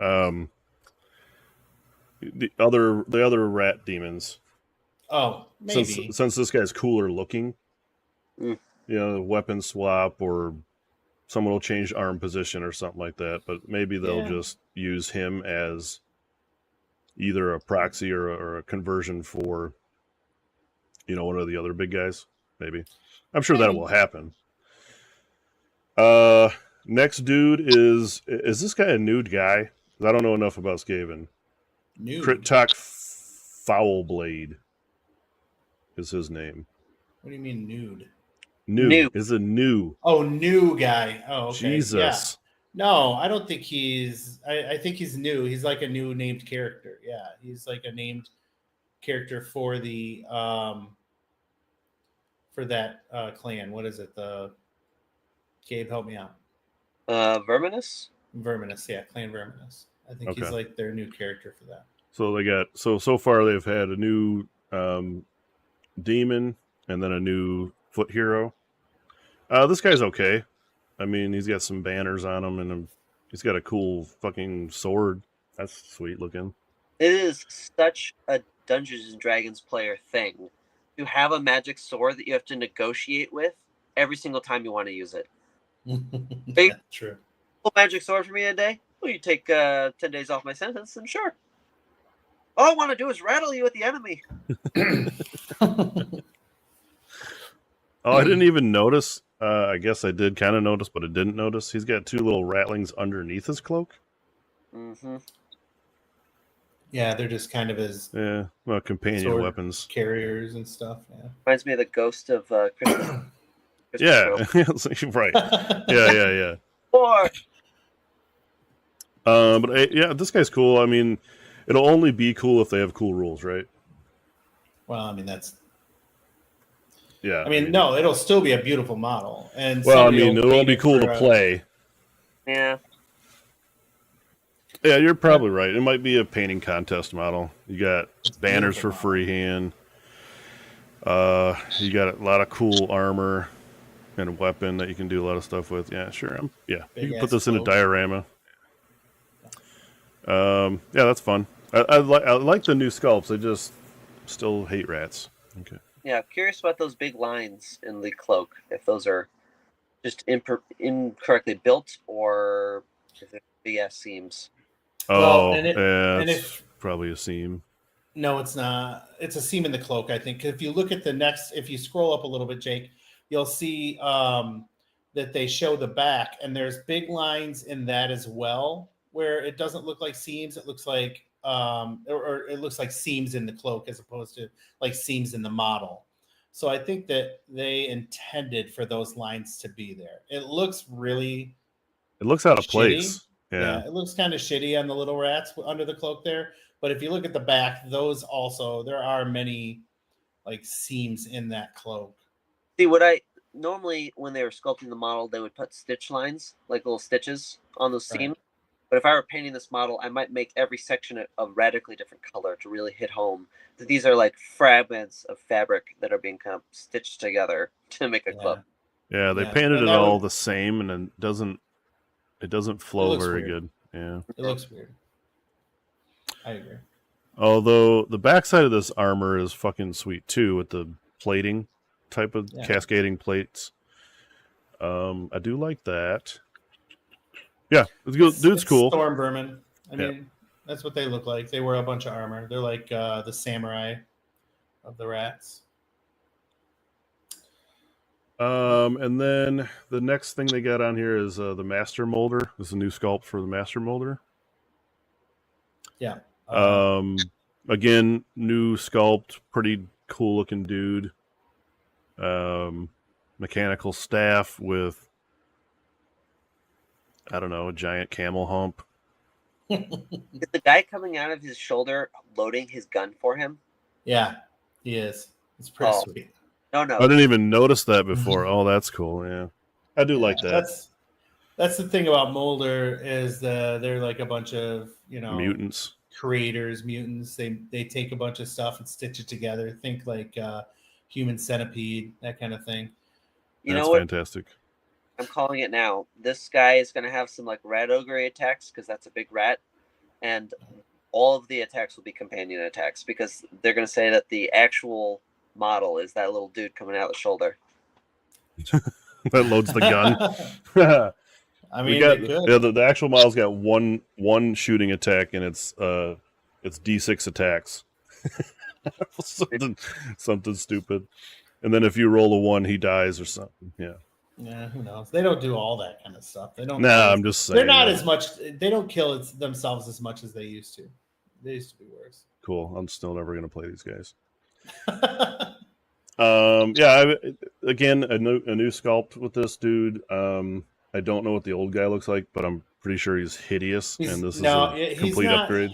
The other rat demons. Oh, maybe. Since this guy's cooler looking, weapon swap, or someone will change arm position or something like that. But maybe they'll just use him as either a proxy or a conversion for, one of the other big guys. Maybe. I'm sure that will happen. Next dude is this guy a nude guy? I don't know enough about Skaven. Nude. Kritok Foulblade is his name. What do you mean nude? New is a new. Oh, new guy. Oh, okay. Jesus. Yeah. No, I don't think he's. I think he's new. He's like a new named character. Yeah, he's like a named character for the for that clan. What is it? Gabe, help me out. Verminus. Verminus, yeah, Clan Verminus. I think he's like their new character for that. So they got so far they've had a new demon and then a new foot hero. This guy's okay. I mean, he's got some banners on him, and he's got a cool fucking sword. That's sweet looking. It is such a Dungeons and Dragons player thing to have a magic sword that you have to negotiate with every single time you want to use it. True. Magic sword for me a day? Well, you take 10 days off my sentence, and sure. All I want to do is rattle you at the enemy. I didn't even notice. I guess I did kind of notice, but I didn't notice. He's got two little rattlings underneath his cloak. Mm-hmm. Yeah, they're just kind of his companion weapons. Carriers and stuff. Yeah. Reminds me of the ghost of Christmas. Yeah, right. Yeah. Or... but this guy's cool. I mean, it'll only be cool if they have cool rules, right? Well, I mean, that's... Yeah. I mean, no, it'll still be a beautiful model. And well, I mean, it'll be cool to play. Yeah. Yeah, you're probably right. It might be a painting contest model. You got banners for freehand. You got a lot of cool armor and a weapon that you can do a lot of stuff with. Yeah, sure. You can put this in a diorama. Yeah, that's fun. I like the new sculpts. I just still hate rats. Okay. Yeah, curious about those big lines in the cloak. If those are just incorrectly built, or if they're big ass seams. Oh, it's probably a seam. No, it's not. It's a seam in the cloak, I think. If you look at if you scroll up a little bit, Jake, you'll see that they show the back, and there's big lines in that as well, where it doesn't look like seams. It looks like or it looks like seams in the cloak as opposed to like seams in the model. So I think that they intended for those lines to be there. It looks really It looks out of shitty. place. Yeah, it looks kind of shitty on the little rats under the cloak there. But if you look at the back, those also, there are many like seams in that cloak. See, what I normally, when they were sculpting the model, they would put stitch lines, like little stitches on those seams. Right. But if I were painting this model, I might make every section a radically different color to really hit home that these are like fragments of fabric that are being kind of stitched together to make a cloak. Yeah, they Yeah. painted And it that all would- the same, and it doesn't flow looks very weird. good. Yeah. It looks weird. I agree. Although the backside of this armor is fucking sweet too, with the plating type of cascading plates. I do like that. Yeah, it's cool. Storm vermin. I mean, that's what they look like. They wear a bunch of armor. They're like the samurai of the rats. And then the next thing they got on here is the Master Molder. This is a new sculpt for the Master Molder. Yeah. Again, new sculpt, pretty cool looking dude. Mechanical staff with, I don't know, a giant camel hump. Is the guy coming out of his shoulder loading his gun for him? Yeah, he is. It's pretty sweet. No. I didn't even notice that before. Oh, that's cool. Yeah, I do like that. That's the thing about Molder is they're like a bunch of mutants, creators, mutants. They take a bunch of stuff and stitch it together. Think like Human Centipede, that kind of thing. That's fantastic. I'm calling it now. This guy is going to have some like rat ogre attacks because that's a big rat, and all of the attacks will be companion attacks because they're going to say that the actual model is that little dude coming out the shoulder. That loads the gun. I mean, the actual model's got one shooting attack, and it's D6 attacks. something stupid, and then if you roll a 1, he dies or something. Yeah, who knows? They don't do all that kind of stuff. They don't. Nah, I'm just saying. They're not as much. They don't kill themselves as much as they used to. They used to be worse. Cool. I'm still never gonna play these guys. Again, a new sculpt with this dude. I don't know what the old guy looks like, but I'm pretty sure he's hideous, and this is a complete upgrade.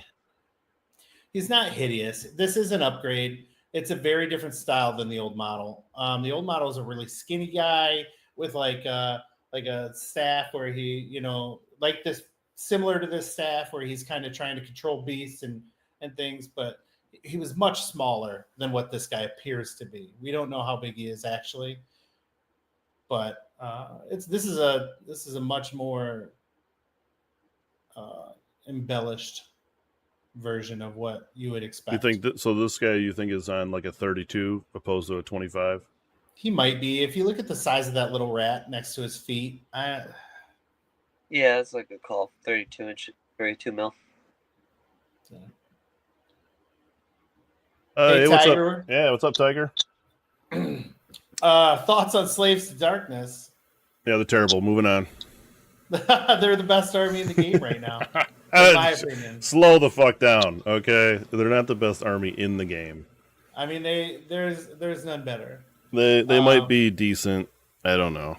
He's not hideous. This is an upgrade. It's a very different style than the old model. The old model is a really skinny guy with like a staff where he, like this, similar to this staff where he's kind of trying to control beasts and things, but he was much smaller than what this guy appears to be. We don't know how big he is actually, but this is a much more embellished version of what you would expect. You think so? This guy you think is on like a 32 opposed to a 25? He might be. If you look at the size of that little rat next to his feet, yeah, it's like a call. 32 mil. So. Hey, what's Tiger. up? Yeah, what's up, Tiger? Thoughts on Slaves to Darkness? Yeah, they're terrible. Moving on. They're the best army in the game right now, in my opinion. Slow the fuck down, okay? They're not the best army in the game. I mean, there's none better. They might be decent. I don't know.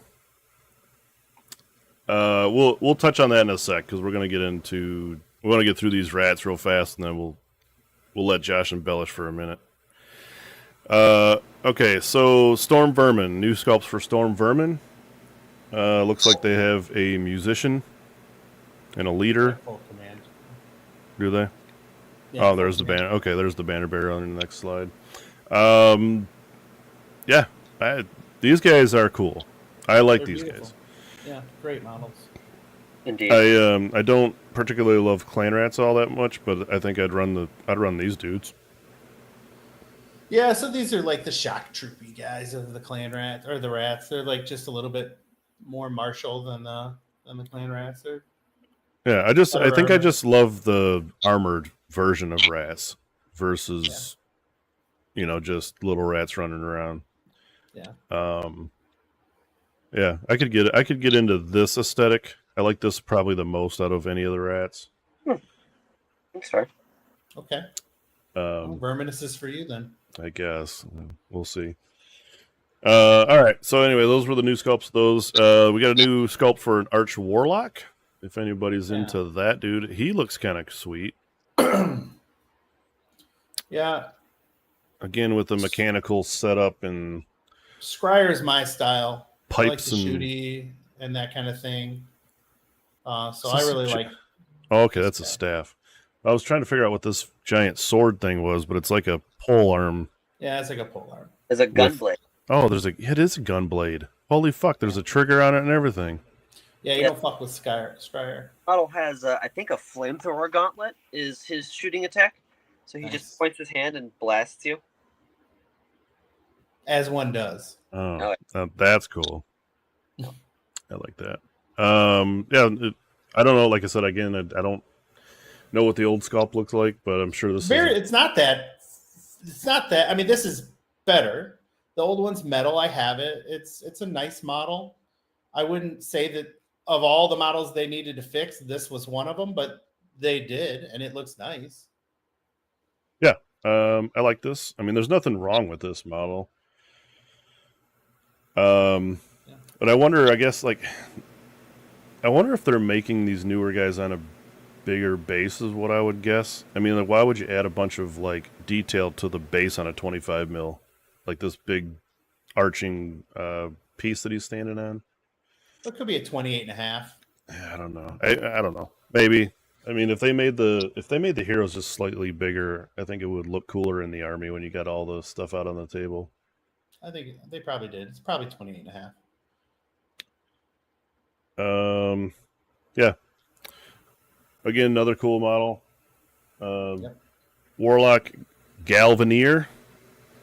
We'll touch on that in a sec because we want to get through these rats real fast, and then we'll let Josh embellish for a minute. Okay, so Storm Vermin, new sculpts for Storm Vermin. Looks like they have a musician and a leader. Full command. Do they? Yeah, oh, there's the banner. Okay, there's the banner bearer on the next slide. Yeah, these guys are cool. I like They're these beautiful. guys. Yeah, great models. Indeed. I don't particularly love clan rats all that much, but I think I'd run these dudes. Yeah, so these are like the shock troopy guys of the clan rats or the rats. They're like just a little bit more martial than the clan rats. Yeah, I think I just love the armored version of rats versus just little rats running around. Yeah. Yeah, I could get into this aesthetic. I like this probably the most out of any of the rats. That's fair. Okay. Well, Verminous is for you then. I guess we'll see. All right. So anyway, those were the new sculpts. We got a new sculpt for an Arch Warlock. If anybody's into that, dude, he looks kind of sweet. Yeah. Again, with the mechanical setup and Scryer is my style. pipes I like the and shooty and that kind of thing. So I really like. Oh, okay, that's a staff. I was trying to figure out what this giant sword thing was, but it's like a pole arm. Yeah, it's like a pole arm. There's a gun blade. Oh, it is a gun blade. Holy fuck! There's a trigger on it and everything. Yeah, you don't fuck with Scryer. Model has, I think, a flamethrower gauntlet is his shooting attack. So he just points his hand and blasts you. As one does. Oh, that's cool. I like that. Yeah, I don't know. Like I said, again, I don't know what the old sculpt looks like, but I'm sure this It's not that. It's not that. I mean, this is better. The old one's metal. I have it. It's a nice model. I wouldn't say that of all the models they needed to fix, this was one of them, but they did, and it looks nice. Yeah, I like this. I mean, there's nothing wrong with this model. But I wonder, I guess, I wonder if they're making these newer guys on a bigger base is what I would guess. I mean, why would you add a bunch of, detail to the base on a 25 mil? Like this big arching piece that he's standing on? It could be a 28.5. I don't know. I don't know. Maybe. I mean, if they made the heroes just slightly bigger, I think it would look cooler in the army when you got all the stuff out on the table. I think they probably did. It's probably 28.5. Yeah. Again, another cool model. Warlock Galvanier.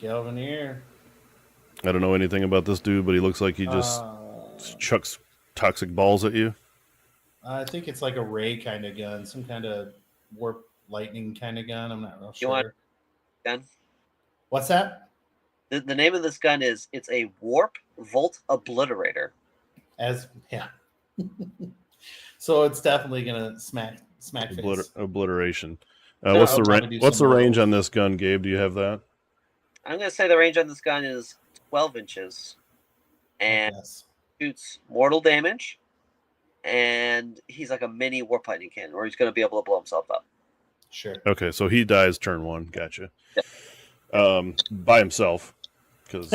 I don't know anything about this dude, but he looks like he just chucks toxic balls at you. I think it's like a ray kind of gun, some kind of warp lightning kind of gun. I'm not real sure. You want gun? What's that? The name of this gun is a Warp Volt Obliterator. So it's definitely gonna smack face. Obliteration. What's the range on this gun, Gabe? Do you have that? I'm gonna say the range on this gun is 12 inches, and shoots mortal damage. And he's like a mini warp lightning cannon, or he's gonna be able to blow himself up. Sure. Okay, so he dies turn 1. Gotcha. Yep. By himself, because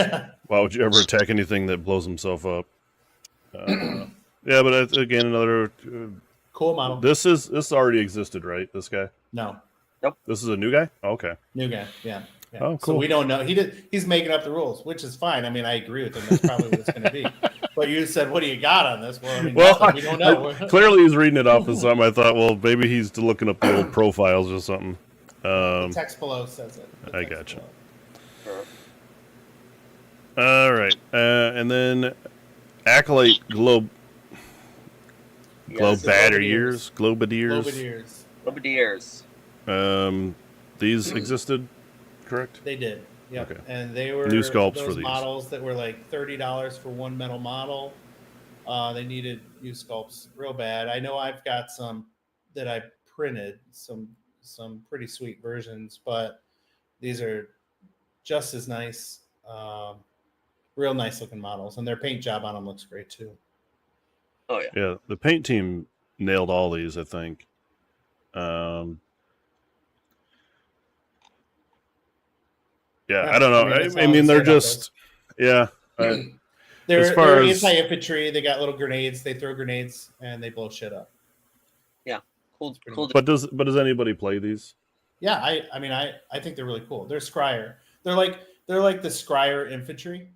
why would you ever attack anything that blows himself up? Yeah, but again, another cool model. This already existed, right? This guy? No. Nope. This is a new guy? Oh, okay. New guy. Yeah. Oh, cool. So we don't know. He's making up the rules, which is fine. I mean, I agree with him. That's probably what it's going to be. But you said, "What do you got on this?" Well, I mean, we don't know. Clearly, he's reading it off of something. I thought, well, maybe he's looking up the old profiles or something. The text below says it. I gotcha. All right, and then Acolyte Globadiers. These existed, correct? They did. Yeah, okay. And they were new sculpts those for these models that were like $30 for one metal model. They needed new sculpts real bad. I know I've got some that I printed, some pretty sweet versions, but these are just as nice, real nice looking models, and their paint job on them looks great too. Oh yeah. Yeah, the paint team nailed all these, I think. Yeah, I don't know. I mean they're just, they're anti-infantry. They got little grenades. They throw grenades and they blow shit up. Yeah, cool. But does anybody play these? Yeah, I think they're really cool. They're Scryer. They're like the Scryer infantry.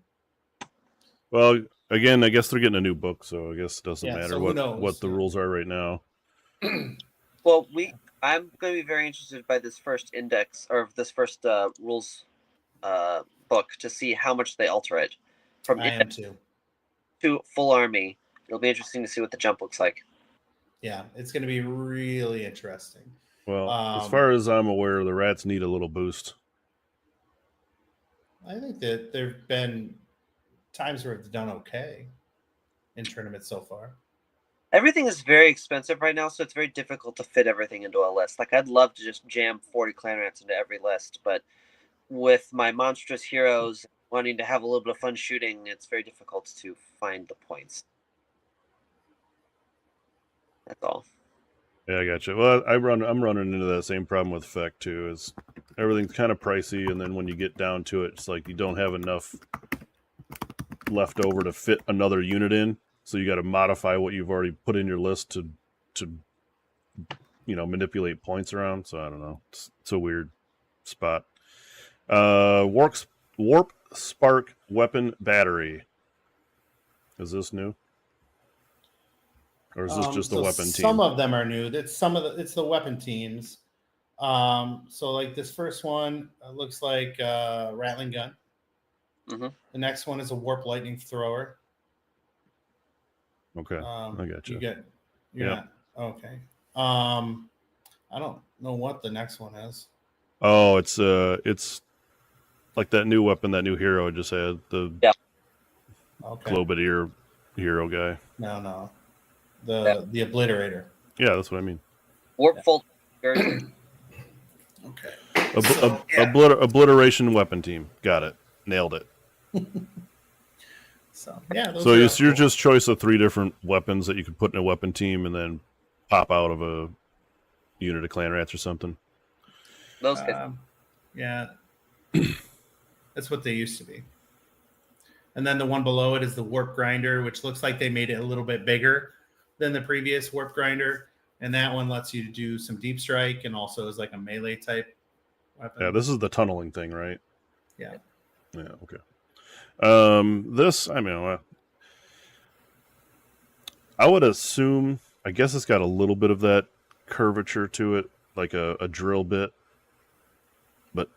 Well, again, I guess they're getting a new book, so I guess it doesn't matter so what the rules are right now. Well, I'm going to be very interested by this first index or this first rules book to see how much they alter it from index to full army. It'll be interesting to see what the jump looks like. Yeah, it's going to be really interesting. Well, as far as I'm aware, the rats need a little boost. I think that there have been times where it's done okay in tournaments so far. Everything is very expensive right now, so it's very difficult to fit everything into a list. Like, I'd love to just jam 40 clan rats into every list, but with my monstrous heroes wanting to have a little bit of fun shooting, it's very difficult to find the points. That's all. Yeah, I got you. Well, I'm running into that same problem with Feck too. Is everything's kind of pricey, and then when you get down to it, it's like you don't have enough left over to fit another unit in. So you got to modify what you've already put in your list to manipulate points around. So I don't know. It's a weird spot. Warp Spark Weapon Battery. Is this new? Or is this just the weapon team? Some of them are new. It's the weapon teams. So like this first one looks like a rattling gun. Mm-hmm. The next one is a warp lightning thrower. Okay, I got you. Okay. I don't know what the next one is. Oh, it's like that new weapon, that new hero I just had, the Globadier hero guy. No. The Obliterator. Yeah, that's what I mean. Warp Bolt. Very good. Okay. Obliteration weapon team. Got it. Nailed it. So yeah. So it's your just choice of 3 different weapons that you could put in a weapon team and then pop out of a unit of clan rats or something. Those guys. Yeah. That's what they used to be. And then the one below it is the Warp Grinder, which looks like they made it a little bit bigger than the previous Warp Grinder. And that one lets you do some deep strike and also is like a melee type weapon. Yeah, this is the tunneling thing, right? Yeah. Yeah, okay. I would assume, I guess it's got a little bit of that curvature to it, like a drill bit, but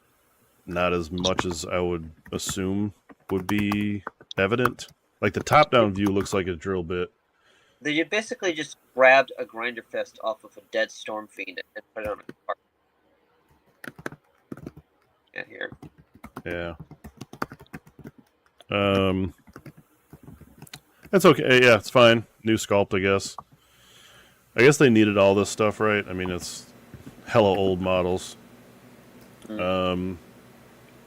not as much as I would assume would be evident. Like the top-down view looks like a drill bit. You basically just grabbed a grinder fist off of a dead storm fiend and put it on a cart. Yeah, here. Yeah. That's okay. Yeah, it's fine. New sculpt, I guess. I guess they needed all this stuff, right? I mean, it's hella old models. The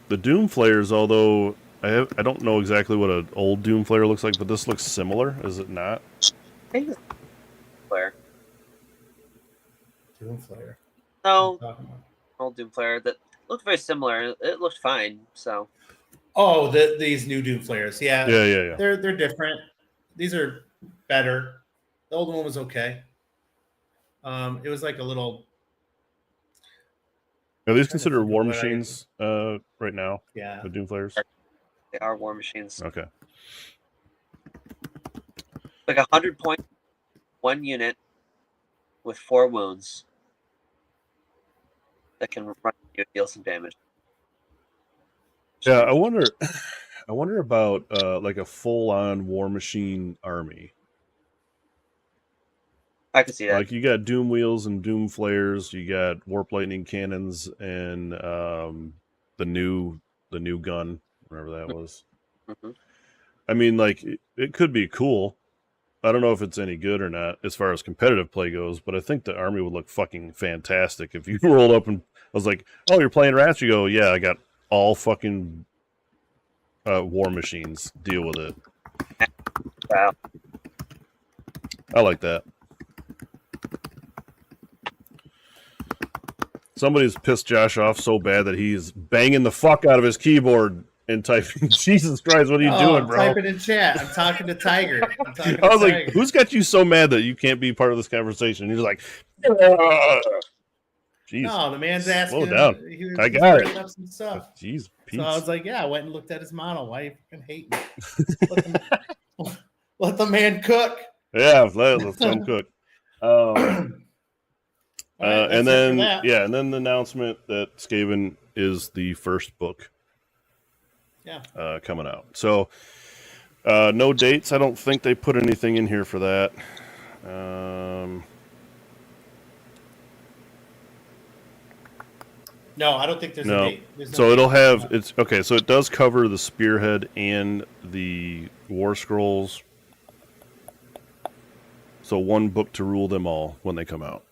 Doom Flayers, although I don't know exactly what an old Doom Flayer looks like, but this looks similar, is it not? I think it's Flare. Doom Flayer. No, old Doom Flayer that looked very similar. It looked fine. So. Oh, these new Doom Flayers. Yeah. They're different. These are better. The old one was okay. It was like a little. Are these considered war machines right now? Yeah. The Doom Flayers? They are war machines. Okay. Like 100 points, 1 unit with 4 wounds that can run you and deal some damage. Yeah, I wonder about like a full-on war machine army. I can see that. Like you got Doom Wheels and Doom Flayers, you got Warp Lightning Cannons, and the new gun, whatever that was. Mm-hmm. I mean, like it could be cool. I don't know if it's any good or not as far as competitive play goes, but I think the army would look fucking fantastic if you rolled up and I was like, "Oh, you're playing rats?" You go, "Yeah, I got all fucking war machines. Deal with it." Wow. I like that. Somebody's pissed Josh off so bad that he's banging the fuck out of his keyboard and typing. Jesus Christ, what are you doing, bro? I'm typing in chat. I'm talking to Tiger. I was like, who's got you so mad that you can't be part of this conversation? He's like, jeez. No, the man's asking. Slow down. I got it. Up some stuff. Jeez, Pete. So I was like, yeah, I went and looked at his model. Why are you fucking hating? Let the man cook. Yeah, let's let him cook. And then the announcement that Skaven is the first book. Yeah. Coming out. So no dates. I don't think they put anything in here for that. No, I don't think there's a date. So it'll have it's okay. So it does cover the spearhead and the war scrolls. So one book to rule them all when they come out.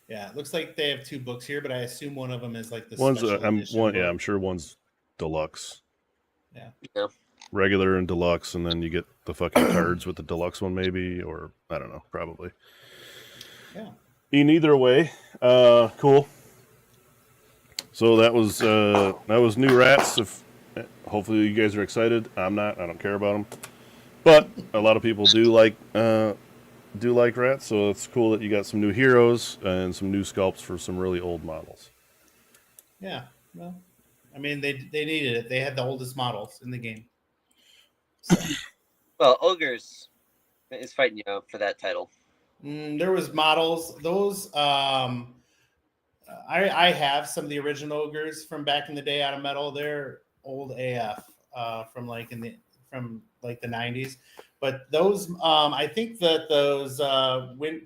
Yeah, it looks like they have 2 books here, but I assume one of them is like the One's special I'm edition one, book. yeah, I'm sure one's deluxe, Yeah. Yeah. regular and deluxe, and then you get the fucking cards with the deluxe one, maybe, or I don't know, probably. Yeah. In either way, cool. So that was new rats. If hopefully you guys are excited, I'm not. I don't care about them, but a lot of people do like rats. So it's cool that you got some new heroes and some new sculpts for some really old models. Yeah. Well, I mean, they needed it. They had the oldest models in the game. So. Well, Ogres is fighting you out for that title. There was models. Those I have some of the original ogres from back in the day out of metal. They're old AF from like the 90s. But those I think that those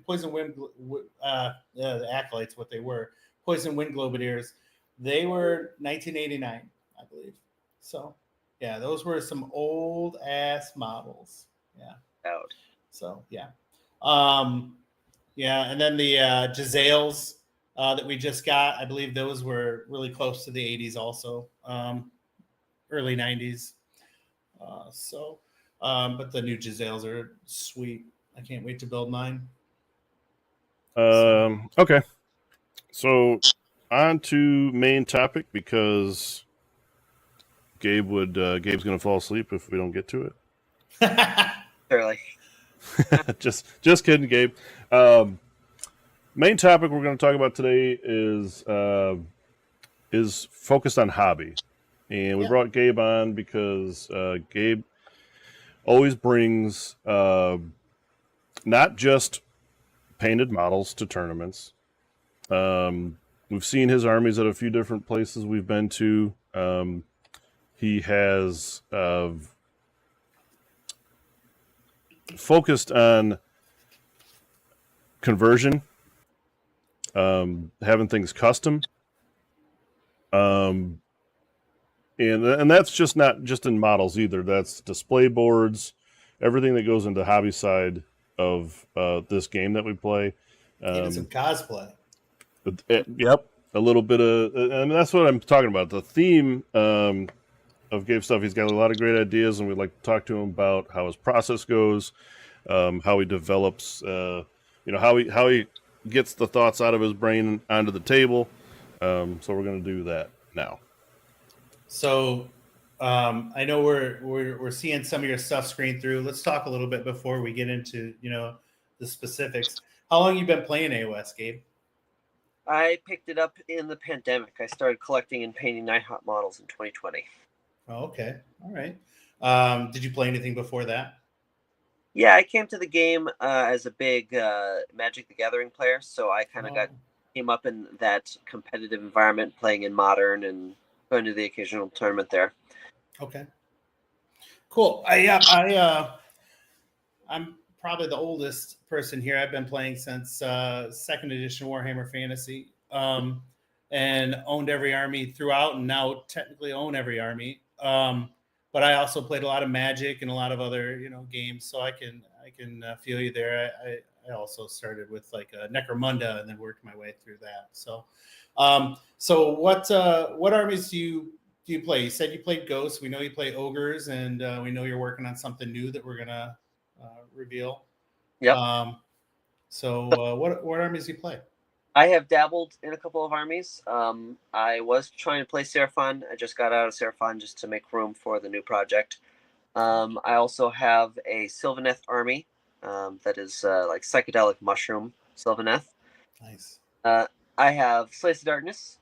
poison wind the acolytes, what they were, poison wind globadeers, they were 1989, I believe. So yeah, those were some old ass models. Yeah. Out. So yeah. Yeah, and then the Giselles that we just got, I believe those were really close to the 80s also, early 90s. But the new Giselles are sweet. I can't wait to build mine. Okay, so on to main topic because Gabe's gonna fall asleep if we don't get to it. Surely. just kidding, Gabe. Main topic we're going to talk about today is focused on hobby, and we brought Gabe on because Gabe always brings not just painted models to tournaments. We've seen his armies at a few different places we've been to. He has focused on conversion, having things custom, and that's just not just in models either. That's display boards, everything that goes into hobby side of this game that we play. Even some cosplay. Yep, a little bit of, and that's what I'm talking about. The theme of Gabe stuff. He's got a lot of great ideas, and we'd like to talk to him about how his process goes, how he develops, how he gets the thoughts out of his brain onto the table. So we're going to do that now. So I know we're seeing some of your stuff screen through. Let's talk a little bit before we get into the specifics. How long you been playing AoS, Gabe? I picked it up in the pandemic. I started collecting and painting Nighthawk models in 2020. Oh, okay. All right. Did you play anything before that? Yeah, I came to the game as a big Magic the Gathering player, so I kind of came up in that competitive environment, playing in Modern and going to the occasional tournament there. Okay. Cool. I'm probably the oldest person here. I've been playing since second edition Warhammer Fantasy, and owned every army throughout, and now technically own every army. But I also played a lot of Magic and a lot of other games, so I can feel you there. I also started with like a Necromunda and then worked my way through that. So what armies do you play? You said you played Ghosts. We know you play Ogres, and we know you're working on something new that we're gonna reveal. Yep. What armies do you play? I have dabbled in a couple of armies. I was trying to play Seraphon. I just got out of Seraphon just to make room for the new project. I also have a Sylvaneth army that is like psychedelic mushroom Sylvaneth. Nice. I have Slaves of Darkness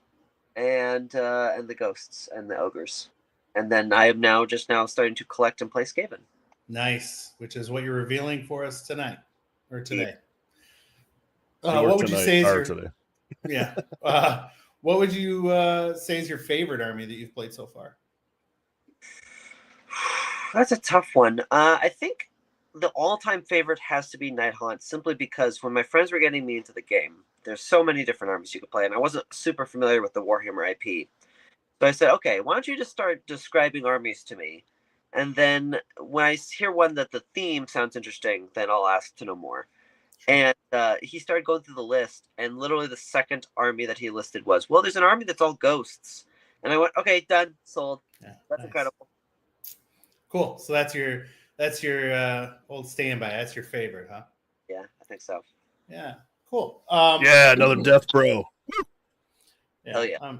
and the Ghosts and the Ogres. And then I am now starting to collect and play Skaven. Nice, which is what you're revealing for us tonight or today. What would you say is today? Yeah. What would you say is your favorite army that you've played so far? That's a tough one. I think the all-time favorite has to be Nighthaunt, simply because when my friends were getting me into the game, there's so many different armies you could play, and I wasn't super familiar with the Warhammer IP. So I said, okay, why don't you just start describing armies to me? And then when I hear one that the theme sounds interesting, then I'll ask to know more. And he started going through the list, and literally the second army that he listed was, well, there's an army that's all ghosts. And I went, okay, done, sold. Yeah, That's nice. incredible. Cool. So that's your old standby. That's your favorite, huh? Yeah, I think so. Yeah. Cool. Yeah, another Death Bro. Yeah. Hell yeah.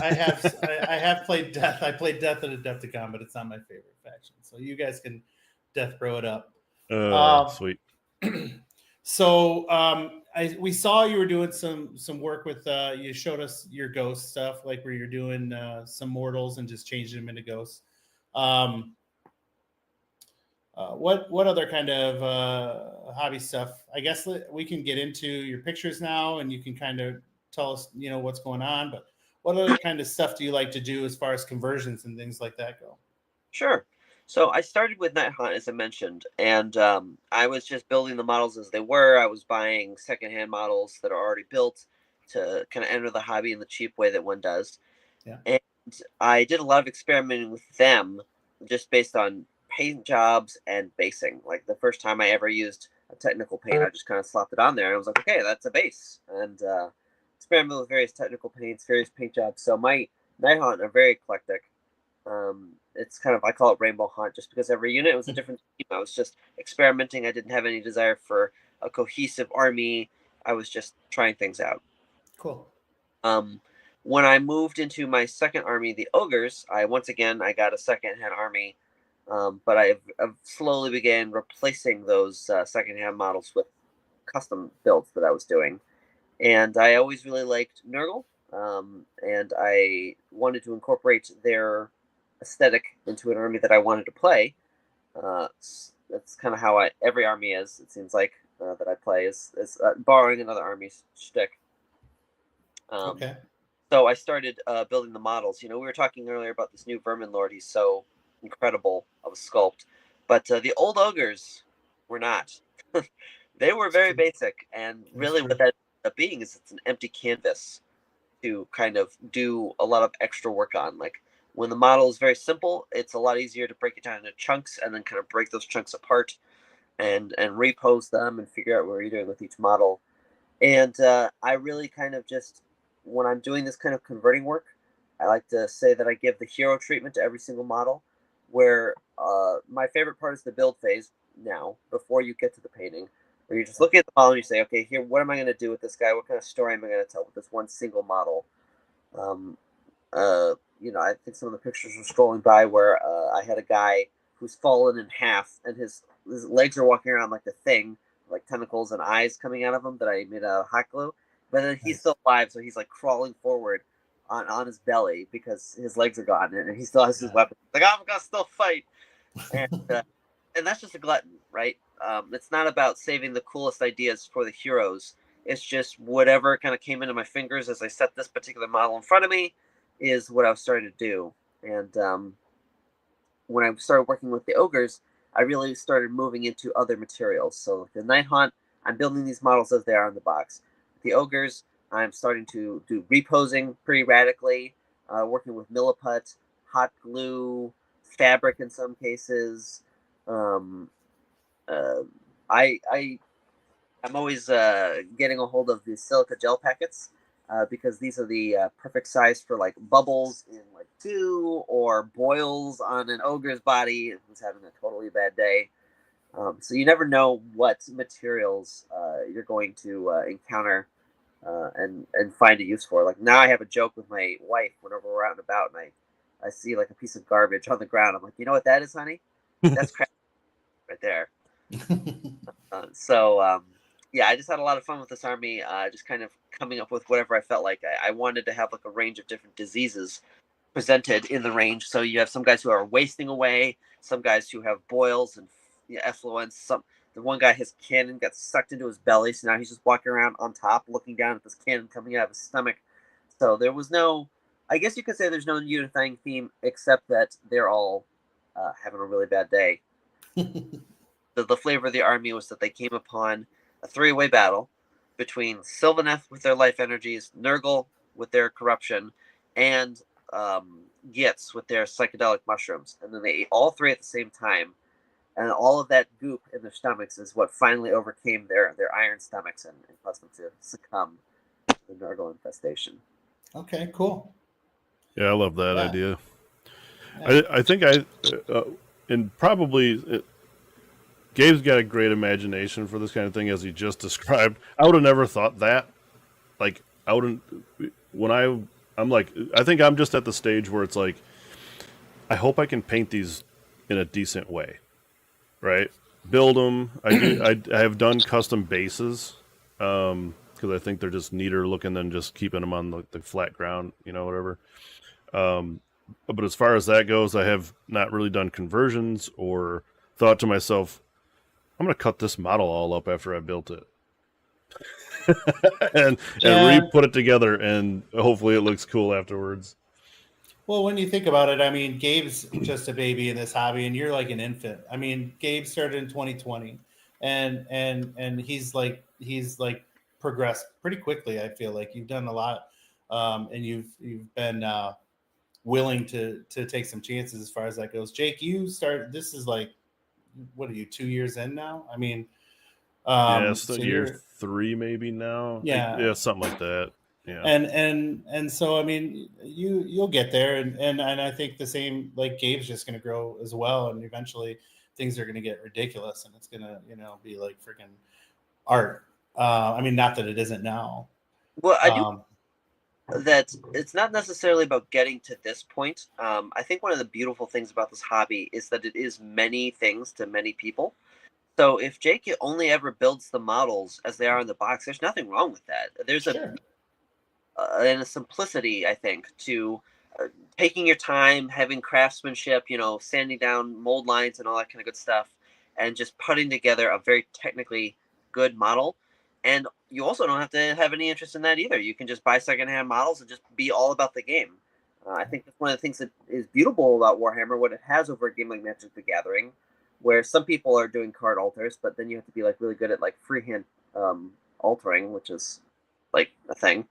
I have played Death. I played Death at Adepticon, but it's not my favorite faction. So you guys can Death Bro it up. Sweet. So we saw you were doing some work with you showed us your ghost stuff, like where you're doing some mortals and just changing them into ghosts. What other kind of hobby stuff? I guess we can get into your pictures now, and you can kind of tell us, what's going on. But what other kind of stuff do you like to do as far as conversions and things like that go? Sure. So I started with Night Hunt, as I mentioned, and I was just building the models as they were. I was buying secondhand models that are already built to kind of enter the hobby in the cheap way that one does. Yeah. And I did a lot of experimenting with them just based on paint jobs and basing. Like the first time I ever used a technical paint, I just kind of slapped it on there and I was like, okay, that's a base. And experiment with various technical paints, various paint jobs. So my Night Hunt are very eclectic. It's kind of, I call it Rainbow Hunt, just because every unit was a different team. I was just experimenting. I didn't have any desire for a cohesive army. I was just trying things out. Cool. When I moved into my second army, the Ogres, I got a second-hand army, but I've slowly began replacing those second-hand models with custom builds that I was doing. And I always really liked Nurgle, and I wanted to incorporate their aesthetic into an army that I wanted to play. That's kind of how every army is, it seems like, that I play, is borrowing another army's shtick. Okay. So I started building the models. We were talking earlier about this new Vermin Lord. He's so incredible of a sculpt. But the old Ogres were not. They were very basic. And really what that ended up being is it's an empty canvas to kind of do a lot of extra work on. Like when the model is very simple, it's a lot easier to break it down into chunks and then kind of break those chunks apart and repose them and figure out what you're doing with each model. And I really kind of just, when I'm doing this kind of converting work, I like to say that I give the hero treatment to every single model, where my favorite part is the build phase now, before you get to the painting, where you're just looking at the model and you say, okay, here, what am I going to do with this guy? What kind of story am I going to tell with this one single model? I think some of the pictures were scrolling by where I had a guy who's fallen in half, and his legs are walking around like the Thing, like tentacles and eyes coming out of him that I made out of hot glue. But then he's still alive, so he's like crawling forward on his belly because his legs are gone, and he still has his weapon. Like, I'm gonna still fight, and that's just a glutton, right? It's not about saving the coolest ideas for the heroes. It's just whatever kind of came into my fingers as I set this particular model in front of me is what I was starting to do. And when I started working with the Ogres, I really started moving into other materials. So the Night Hunt, I'm building these models as they are in the box. The Ogres, I'm starting to do reposing pretty radically, working with milliput, hot glue, fabric in some cases. I'm always getting a hold of the silica gel packets because these are the perfect size for like bubbles in like goo or boils on an ogre's body who's having a totally bad day. So you never know what materials you're going to encounter and find a use for. Like now I have a joke with my wife whenever we're out and about and I see like a piece of garbage on the ground. I'm like, you know what that is, honey? That's crap right there. Yeah, I just had a lot of fun with this army, just kind of coming up with whatever I felt like. I wanted to have like a range of different diseases presented in the range. So you have some guys who are wasting away, some guys who have boils and effluence. The one guy, his cannon got sucked into his belly, so now he's just walking around on top, looking down at this cannon coming out of his stomach. So there was no, I guess you could say there's no unifying theme, except that they're all having a really bad day. The flavor of the army was that they came upon a three-way battle between Sylvaneth with their life energies, Nurgle with their corruption, and Gitz with their psychedelic mushrooms. And then they ate all three at the same time. And all of that goop in their stomachs is what finally overcame their iron stomachs and caused them to succumb to the Nurgle infestation. Okay, cool. Yeah, I love that Yeah. idea. Yeah. I think and probably Gabe's got a great imagination for this kind of thing, as he just described. I would have never thought that. Like, I wouldn't. When I'm like, I think I'm just at the stage where it's like, I hope I can paint these in a decent way, right? Build them. I have done custom bases because I think they're just neater looking than just keeping them on the flat ground, whatever. But as far as that goes, I have not really done conversions or thought to myself, I'm going to cut this model all up after I built it. and re-put it together, and hopefully it looks cool afterwards. Well, when you think about it, I mean, Gabe's just a baby in this hobby, and you're like an infant. I mean, Gabe started in 2020, and he's like progressed pretty quickly. I feel like you've done a lot, and you've been willing to take some chances as far as that goes. Jake, you started. This is like, what are you, 2 years in now? I mean, so year 3 maybe now. Yeah, something like that. Yeah. And so I mean, you'll get there, and I think the same, like, Gabe's just going to grow as well, and eventually things are going to get ridiculous, and it's going to be like freaking art. I mean, not that it isn't now. Well, I do that it's not necessarily about getting to this point. I think one of the beautiful things about this hobby is that it is many things to many people. So if Jake only ever builds the models as they are in the box, there's nothing wrong with that. There's Sure. a simplicity, I think, to taking your time, having craftsmanship, sanding down mold lines and all that kind of good stuff, and just putting together a very technically good model. And you also don't have to have any interest in that either. You can just buy secondhand models and just be all about the game. I think that's one of the things that is beautiful about Warhammer, what it has over a game like Magic the Gathering, where some people are doing card alters, but then you have to be like really good at like freehand altering, which is like a thing.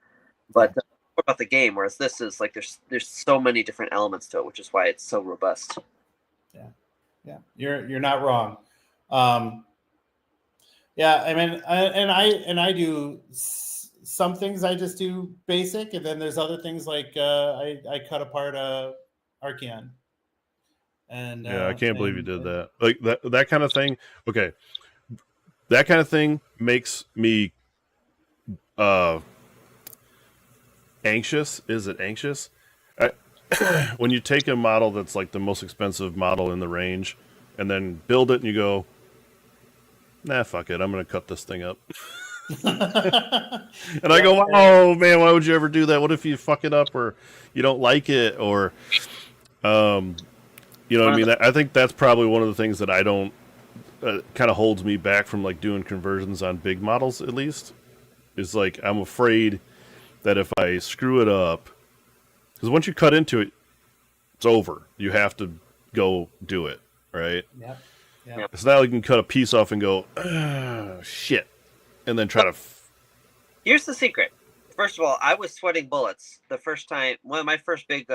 But what about the game? Whereas this is like there's so many different elements to it, which is why it's so robust. Yeah, you're not wrong. Yeah, I mean, I do some things. I just do basic, and then there's other things like I cut apart Archeon. And I can't believe you did that. Like that kind of thing. Okay, that kind of thing makes me anxious. Is it anxious? When you take a model that's like the most expensive model in the range, and then build it, and you go, nah, fuck it, I'm gonna cut this thing up. And I go, oh man, why would you ever do that? What if you fuck it up, or you don't like it, or what I mean? I think that's probably one of the things that I don't kind of holds me back from like doing conversions on big models. At least is like I'm afraid that if I screw it up, because once you cut into it, it's over. You have to go do it, right? Yeah. It's not like you can cut a piece off and go, shit, and then try to. Here's the secret. First of all, I was sweating bullets the first time. One of my first big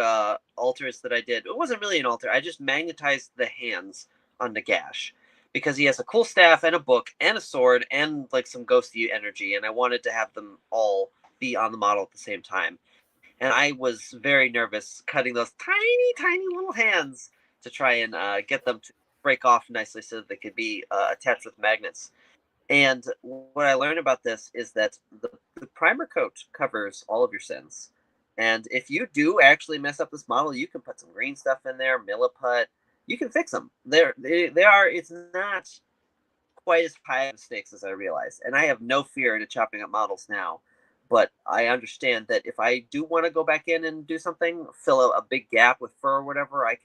alters that I did, it wasn't really an altar. I just magnetized the hands on Nagash because he has a cool staff and a book and a sword and like some ghosty energy, and I wanted to have them all be on the model at the same time. And I was very nervous cutting those tiny, tiny little hands to try and get them to break off nicely so that they could be attached with magnets. And what I learned about this is that the primer coat covers all of your sins. And if you do actually mess up this model, you can put some green stuff in there, milliput. You can fix them. They are. It's not quite as high of stakes as I realized. And I have no fear into chopping up models now. But I understand that if I do want to go back in and do something, fill a big gap with fur or whatever, I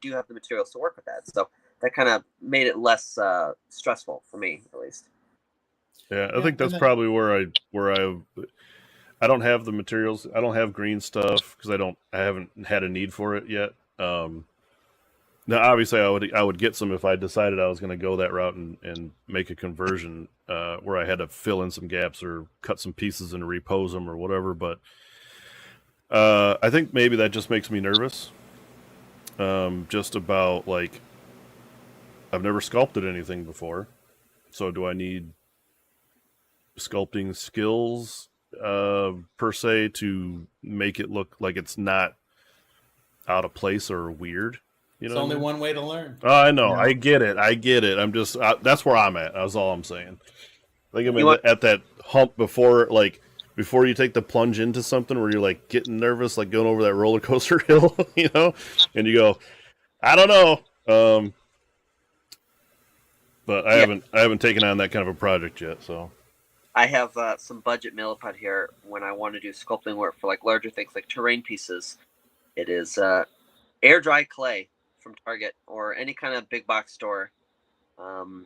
do have the materials to work with that. So that kind of made it less stressful for me, at least. Yeah, I think that's probably where I don't have the materials. I don't have green stuff because I haven't had a need for it yet. Now, obviously, I would get some if I decided I was going to go that route and make a conversion where I had to fill in some gaps or cut some pieces and repose them or whatever. But I think maybe that just makes me nervous, just about like I've never sculpted anything before, so do I need sculpting skills per se to make it look like it's not out of place or weird? You know, It's only what I mean? one way to learn. Oh, I know, You know? I get it. I'm just that's where I'm at. That's all I'm saying. I think I'm You want- at that hump before you take the plunge into something where you're like getting nervous, like going over that roller coaster hill, you know, and you go, I don't know. But I haven't taken on that kind of a project yet. So I have some budget milliput here when I want to do sculpting work for like larger things like terrain pieces. It is air dry clay from Target or any kind of big box store, and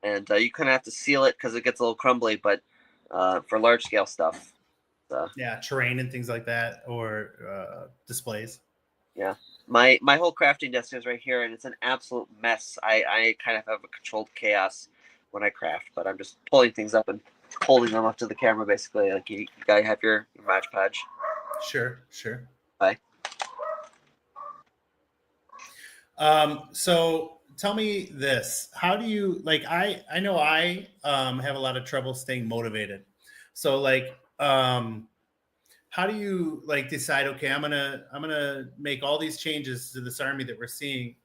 you kind of have to seal it because it gets a little crumbly. But for large scale stuff, Yeah, terrain and things like that, or displays. yeah. My whole crafting desk is right here, and it's an absolute mess. I kind of have a controlled chaos when I craft, but I'm just pulling things up and holding them up to the camera, basically. Like you gotta have your Mod Podge. Sure. Bye. So tell me this: how do you like? I know I have a lot of trouble staying motivated. So like, how do you like decide? Okay, I'm gonna make all these changes to this army that we're seeing,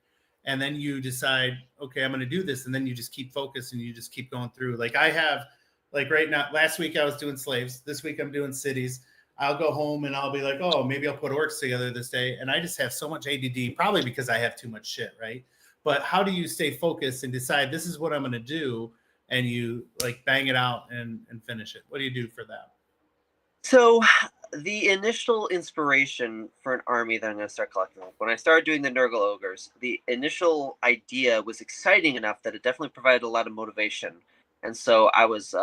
and then you decide, okay, I'm gonna do this, and then you just keep focused and you just keep going through. Like I have, like right now, last week I was doing slaves. This week I'm doing cities. I'll go home and I'll be like, oh, maybe I'll put orcs together this day. And I just have so much ADD, probably because I have too much shit, right? But how do you stay focused and decide this is what I'm going to do, and you like bang it out and finish it? What do you do for that? So the initial inspiration for an army that I'm going to start collecting, like when I started doing the Nurgle Ogres, the initial idea was exciting enough that it definitely provided a lot of motivation. And so I was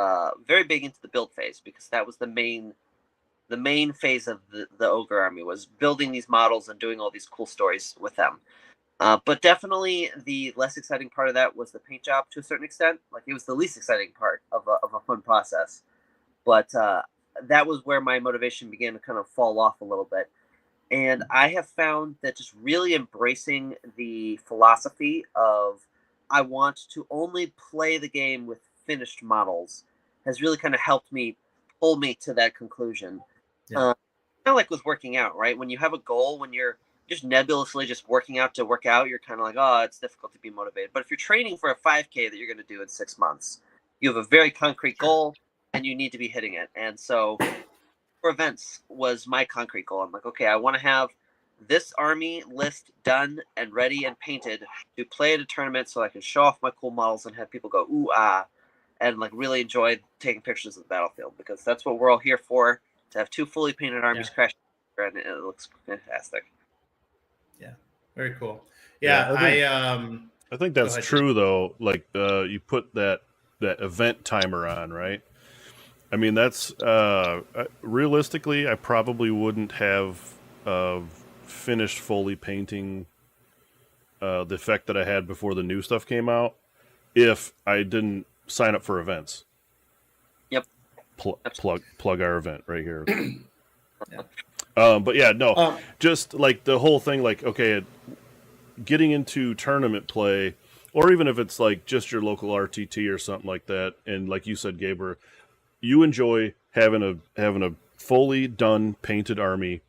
very big into the build phase because that was the main phase of the Ogre army, was building these models and doing all these cool stories with them. But definitely the less exciting part of that was the paint job to a certain extent. Like it was the least exciting part of a fun process. But that was where my motivation began to kind of fall off a little bit. And I have found that just really embracing the philosophy of I want to only play the game with finished models has really kind of helped me pull me to that conclusion. Yeah. Kind of like with working out, right? When you have a goal, when you're just nebulously just working out to work out, you're kind of like, oh, it's difficult to be motivated. But if you're training for a 5K that you're going to do in 6 months, you have a very concrete goal and you need to be hitting it. And so for events was my concrete goal. I'm like, okay, I want to have this army list done and ready and painted to play at a tournament so I can show off my cool models and have people go, ooh, ah, and like really enjoy taking pictures of the battlefield, because that's what we're all here for, to have 2 fully painted armies crash, and it looks fantastic. Yeah, very cool. Yeah, I think that's true though. Like you put that event timer on, right? I mean, that's realistically, I probably wouldn't have finished fully painting the effect that I had before the new stuff came out if I didn't sign up for events. Yep. Plug our event right here. Yeah. But yeah, no, just like the whole thing, like, okay, getting into tournament play, or even if it's like just your local RTT or something like that, and like you said, Gaber, you enjoy having a fully done painted army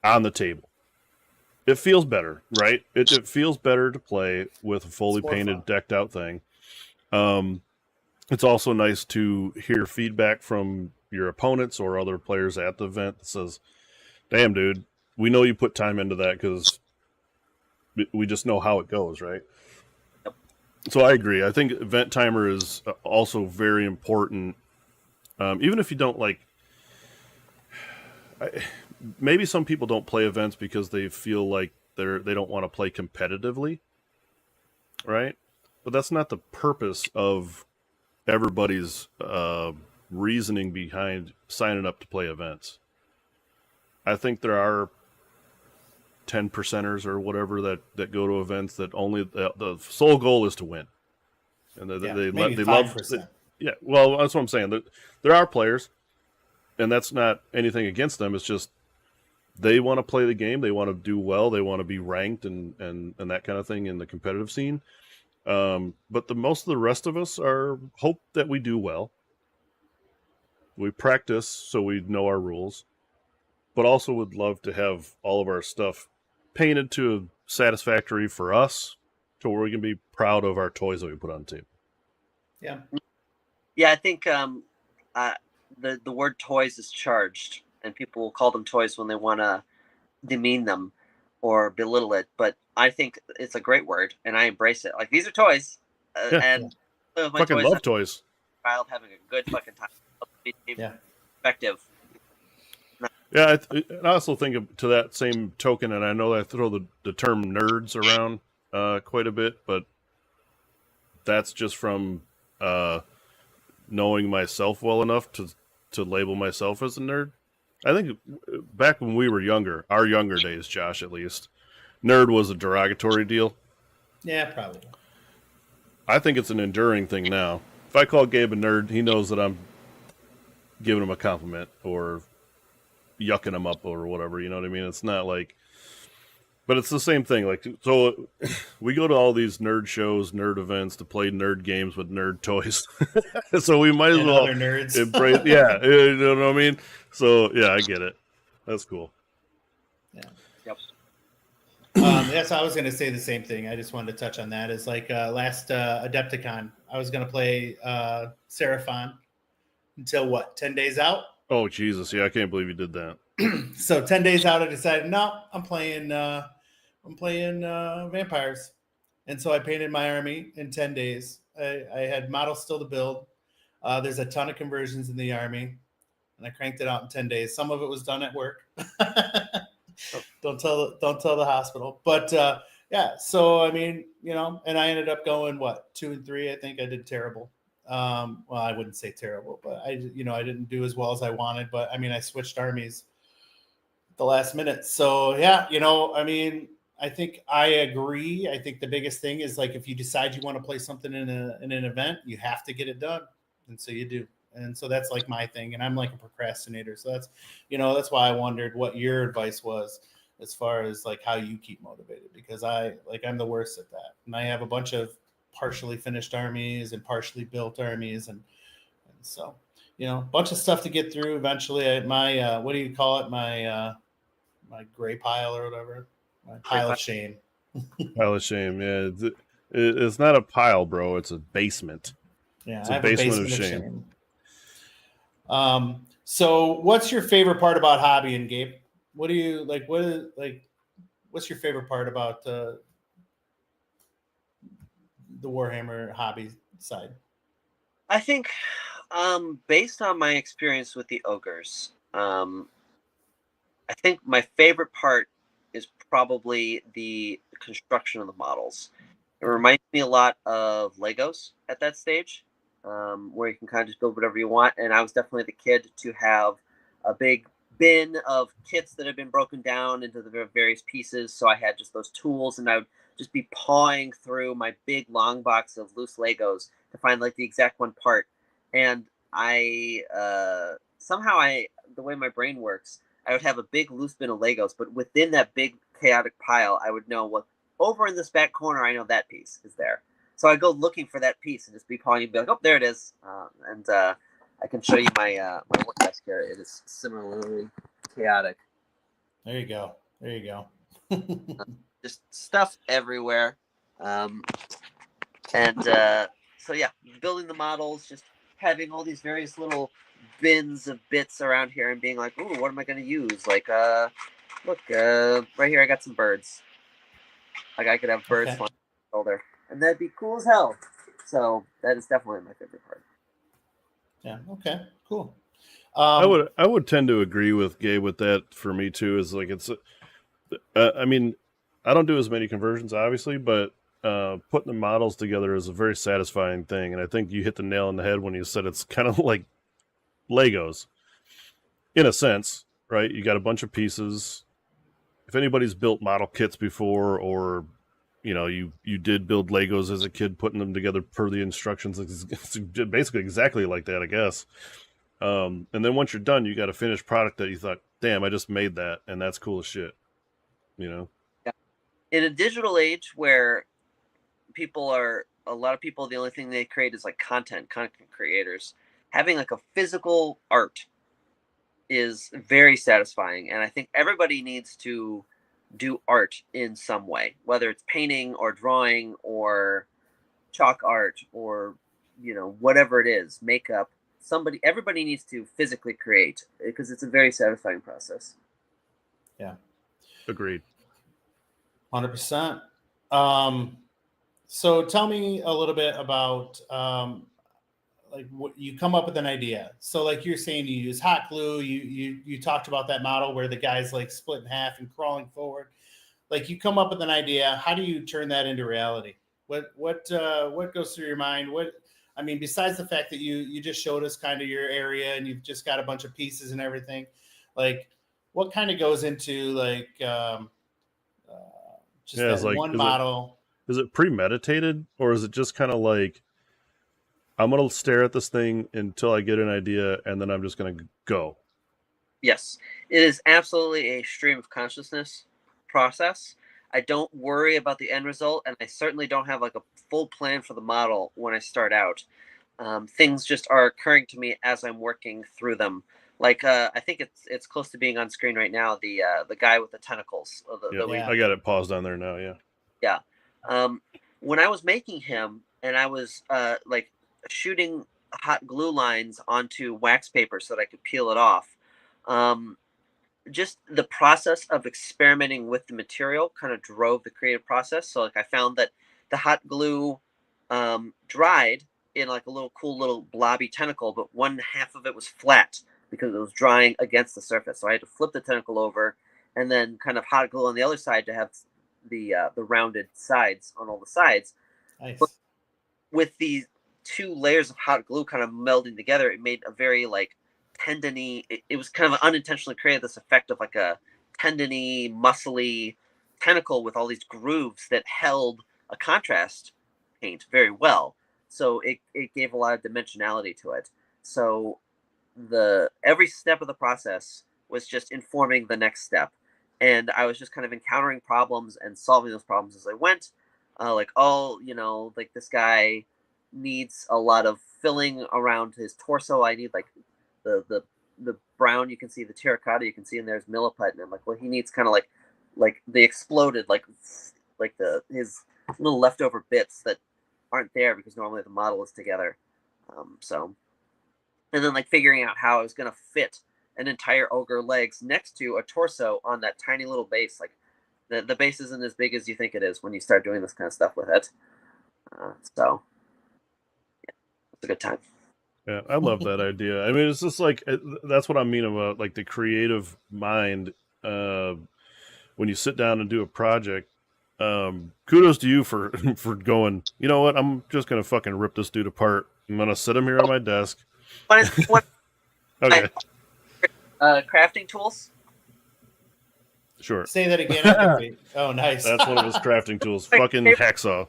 on the table. It feels better, right? It feels better to play with a fully painted, fun. decked out thing. It's also nice to hear feedback from your opponents or other players at the event that says, damn, dude, we know you put time into that because we just know how it goes, right? Yep. So I agree. I think event timer is also very important. Even if you don't like, maybe some people don't play events because they feel like they don't want to play competitively, right? But that's not the purpose of everybody's reasoning behind signing up to play events. I think there are 10%ers or whatever that go to events that only the sole goal is to win, and they love. Yeah, well, that's what I'm saying. There are players, and that's not anything against them. It's just they want to play the game. They want to do well. They want to be ranked and that kind of thing in the competitive scene. But most of the rest of us are hope that we do well. We practice so we know our rules, but also would love to have all of our stuff painted to satisfactory for us, to where we can be proud of our toys that we put on the table. Yeah. Yeah, I think the word toys is charged, and people will call them toys when they want to demean them or belittle it. But I think it's a great word, and I embrace it. Like, these are toys, Yeah. and with my Fucking toys, love I'm toys. a child having a good fucking time. Yeah. Effective. Yeah, I also think to that same token, and I know I throw the term nerds around quite a bit, but that's just from knowing myself well enough to label myself as a nerd. I think back when we were younger, our younger days, Josh at least, nerd was a derogatory deal. Yeah, probably. I think it's an enduring thing now. If I call Gabe a nerd, he knows that I'm giving him a compliment or yucking him up or whatever. You know what I mean? It's not like, but it's the same thing. Like, so we go to all these nerd shows, nerd events to play nerd games with nerd toys. So we might as And well other nerds. embrace. Yeah, you know what I mean. So yeah, I get it. That's cool. Yeah. Yep. Yes, I was going to say the same thing. I just wanted to touch on that. Is like last Adepticon, I was going to play Seraphon until 10 days out. Oh Jesus, yeah, I can't believe you did that. So 10 days out, I decided, no, I'm playing vampires. And so I painted my army in 10 days. I had models still to build. There's a ton of conversions in the army, and I cranked it out in 10 days. Some of it was done at work. Don't tell the hospital. But yeah, so I mean, and I ended up going 2 and 3. I think I did terrible. Well, I wouldn't say terrible, but I didn't do as well as I wanted. But I mean, I switched armies at the last minute. So yeah, I mean, I think I agree. I think the biggest thing is, like, if you decide you want to play something in an event, you have to get it done, and so you do. And so that's like my thing, and I'm like a procrastinator. So that's why I wondered what your advice was as far as like how you keep motivated, because I'm the worst at that, and I have a bunch of partially finished armies and partially built armies, and so a bunch of stuff to get through. Eventually, my what do you call it? My gray pile or whatever. My pile of shame. Pile of shame. Yeah, it's not a pile, bro. It's a basement. Yeah, it's I a have basement, a of shame. So what's your favorite part about hobbying, Gabe? What do you like? What's your favorite part about the Warhammer hobby side? I think, based on my experience with the ogres, I think my favorite part is probably the construction of the models. It reminds me a lot of Legos at that stage, where you can kind of just build whatever you want. And I was definitely the kid to have a big bin of kits that had been broken down into the various pieces. So I had just those tools, and I would just be pawing through my big long box of loose Legos to find like the exact one part. And I somehow the way my brain works, I would have a big loose bin of Legos, but within that big chaotic pile, I would know what over in this back corner, I know that piece is there. So I go looking for that piece and just be pawing and be like, oh, there it is. And I can show you my work desk here. It is similarly chaotic. There you go. Just stuff everywhere. So yeah, building the models, just having all these various little bins of bits around here and being like, ooh, what am I going to use? Like, look, right here I got some birds. Like, I could have birds flying over there, and that'd be cool as hell. So that is definitely my favorite part. Yeah. Okay. Cool. I would tend to agree with Gabe with that. For me too, is like I mean, I don't do as many conversions, obviously, but putting the models together is a very satisfying thing, and I think you hit the nail on the head when you said it's kind of like Legos, in a sense, right? You got a bunch of pieces. If anybody's built model kits before, or you did build Legos as a kid, putting them together per the instructions, it's basically exactly like that, I guess. And then once you're done, you got a finished product that you thought, damn, I just made that, and that's cool as shit. Yeah. In a digital age where people are a lot of people, the only thing they create is like content creators. Having like a physical art is very satisfying, and I think everybody needs to do art in some way, whether it's painting or drawing or chalk art or whatever it is, makeup. Everybody needs to physically create because it's a very satisfying process. Yeah, Agreed. 100%. So tell me a little bit about like what you come up with an idea. So like you're saying, you use hot glue. You talked about that model where the guy's like split in half and crawling forward. Like you come up with an idea. How do you turn that into reality? What goes through your mind? I mean, besides the fact that you just showed us kind of your area and you've just got a bunch of pieces and everything, like what kind of goes into like just Yeah, that it's like, one model? is it premeditated, or is it just kind of like, I'm going to stare at this thing until I get an idea, and then I'm just going to go? Yes, it is absolutely a stream of consciousness process. I don't worry about the end result, and I certainly don't have like a full plan for the model when I start out. Things just are occurring to me as I'm working through them. Like I think it's close to being on screen right now. The guy with the tentacles. Yeah, I got it paused on there now. Yeah. Yeah. When I was making him, and I was like shooting hot glue lines onto wax paper so that I could peel it off. Just the process of experimenting with the material kind of drove the creative process. So like I found that the hot glue dried in like a little cool little blobby tentacle, but one half of it was flat because it was drying against the surface. So I had to flip the tentacle over and then kind of hot glue on the other side to have the rounded sides on all the sides. Nice. But with these two layers of hot glue kind of melding together, it made a very like tendony. It was kind of unintentionally created this effect of like a tendony, muscly tentacle with all these grooves that held a contrast paint very well. So it gave a lot of dimensionality to it. So every step of the process was just informing the next step. And I was just kind of encountering problems and solving those problems as I went. Like, like this guy needs a lot of filling around his torso. I need like the brown, you can see the terracotta, you can see in there's milliput, and I'm like, well, he needs kind of like the exploded, like his little leftover bits that aren't there because normally the model is together. And then like figuring out how I was going to fit an entire ogre legs next to a torso on that tiny little base. Like the base isn't as big as you think it is when you start doing this kind of stuff with it. So yeah, it's a good time. Yeah, I love that idea. I mean, it's just like, that's what I mean about like the creative mind. When you sit down and do a project, kudos to you for for going, you know what, I'm just gonna fucking rip this dude apart. I'm gonna sit him here on my desk. Okay. Crafting tools. Sure. Say that again. Oh, nice. That's one of his crafting tools. Fucking hacksaw.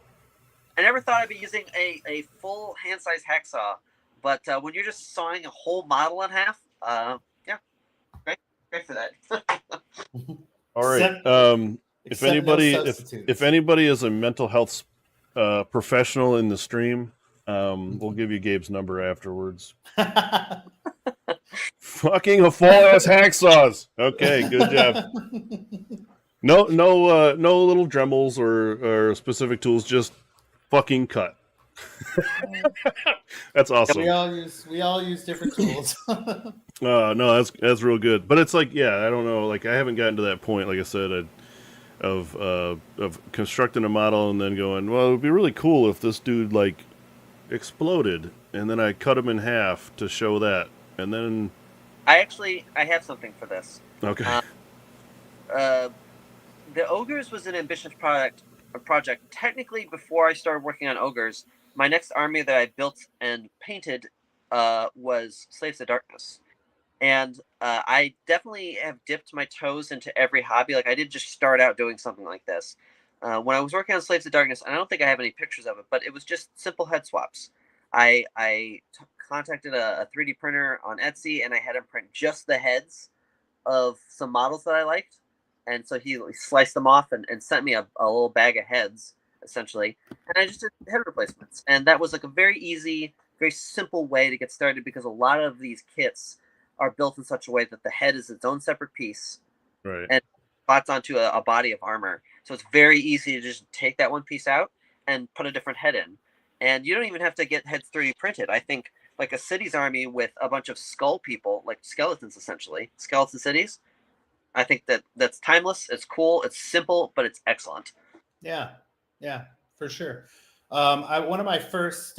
I never thought I'd be using a full hand-sized hacksaw, but when you're just sawing a whole model in half, yeah, great for that. All right. If anybody is a mental health professional in the stream, we'll give you Gabe's number afterwards. Fucking a full ass hacksaws. Okay, good job. No little Dremels or specific tools. Just fucking cut. That's awesome. We all use different tools. No, that's real good. But it's like, yeah, I don't know. Like I haven't gotten to that point. Like I said, of constructing a model and then going, well, it would be really cool if this dude like exploded, and then I cut him in half to show that, and then I have something for this. Okay. The Ogres was an ambitious project. Technically, before I started working on Ogres, my next army that I built and painted was Slaves of Darkness. And I definitely have dipped my toes into every hobby. Like I did just start out doing something like this. When I was working on Slaves of Darkness, and I don't think I have any pictures of it, but it was just simple head swaps. I contacted a 3D printer on Etsy, and I had him print just the heads of some models that I liked. And so he sliced them off and sent me a little bag of heads. essentially, and I just did head replacements, and that was like a very easy, very simple way to get started because a lot of these kits are built in such a way that the head is its own separate piece Right. and spots onto a body of armor. So it's very easy to just take that one piece out and put a different head in. And you don't even have to get heads 3D printed. I think like a cities army with a bunch of skull people, like skeletons essentially, skeleton cities. I think that's timeless. It's cool. It's simple, but it's excellent. Yeah, for sure. One of my first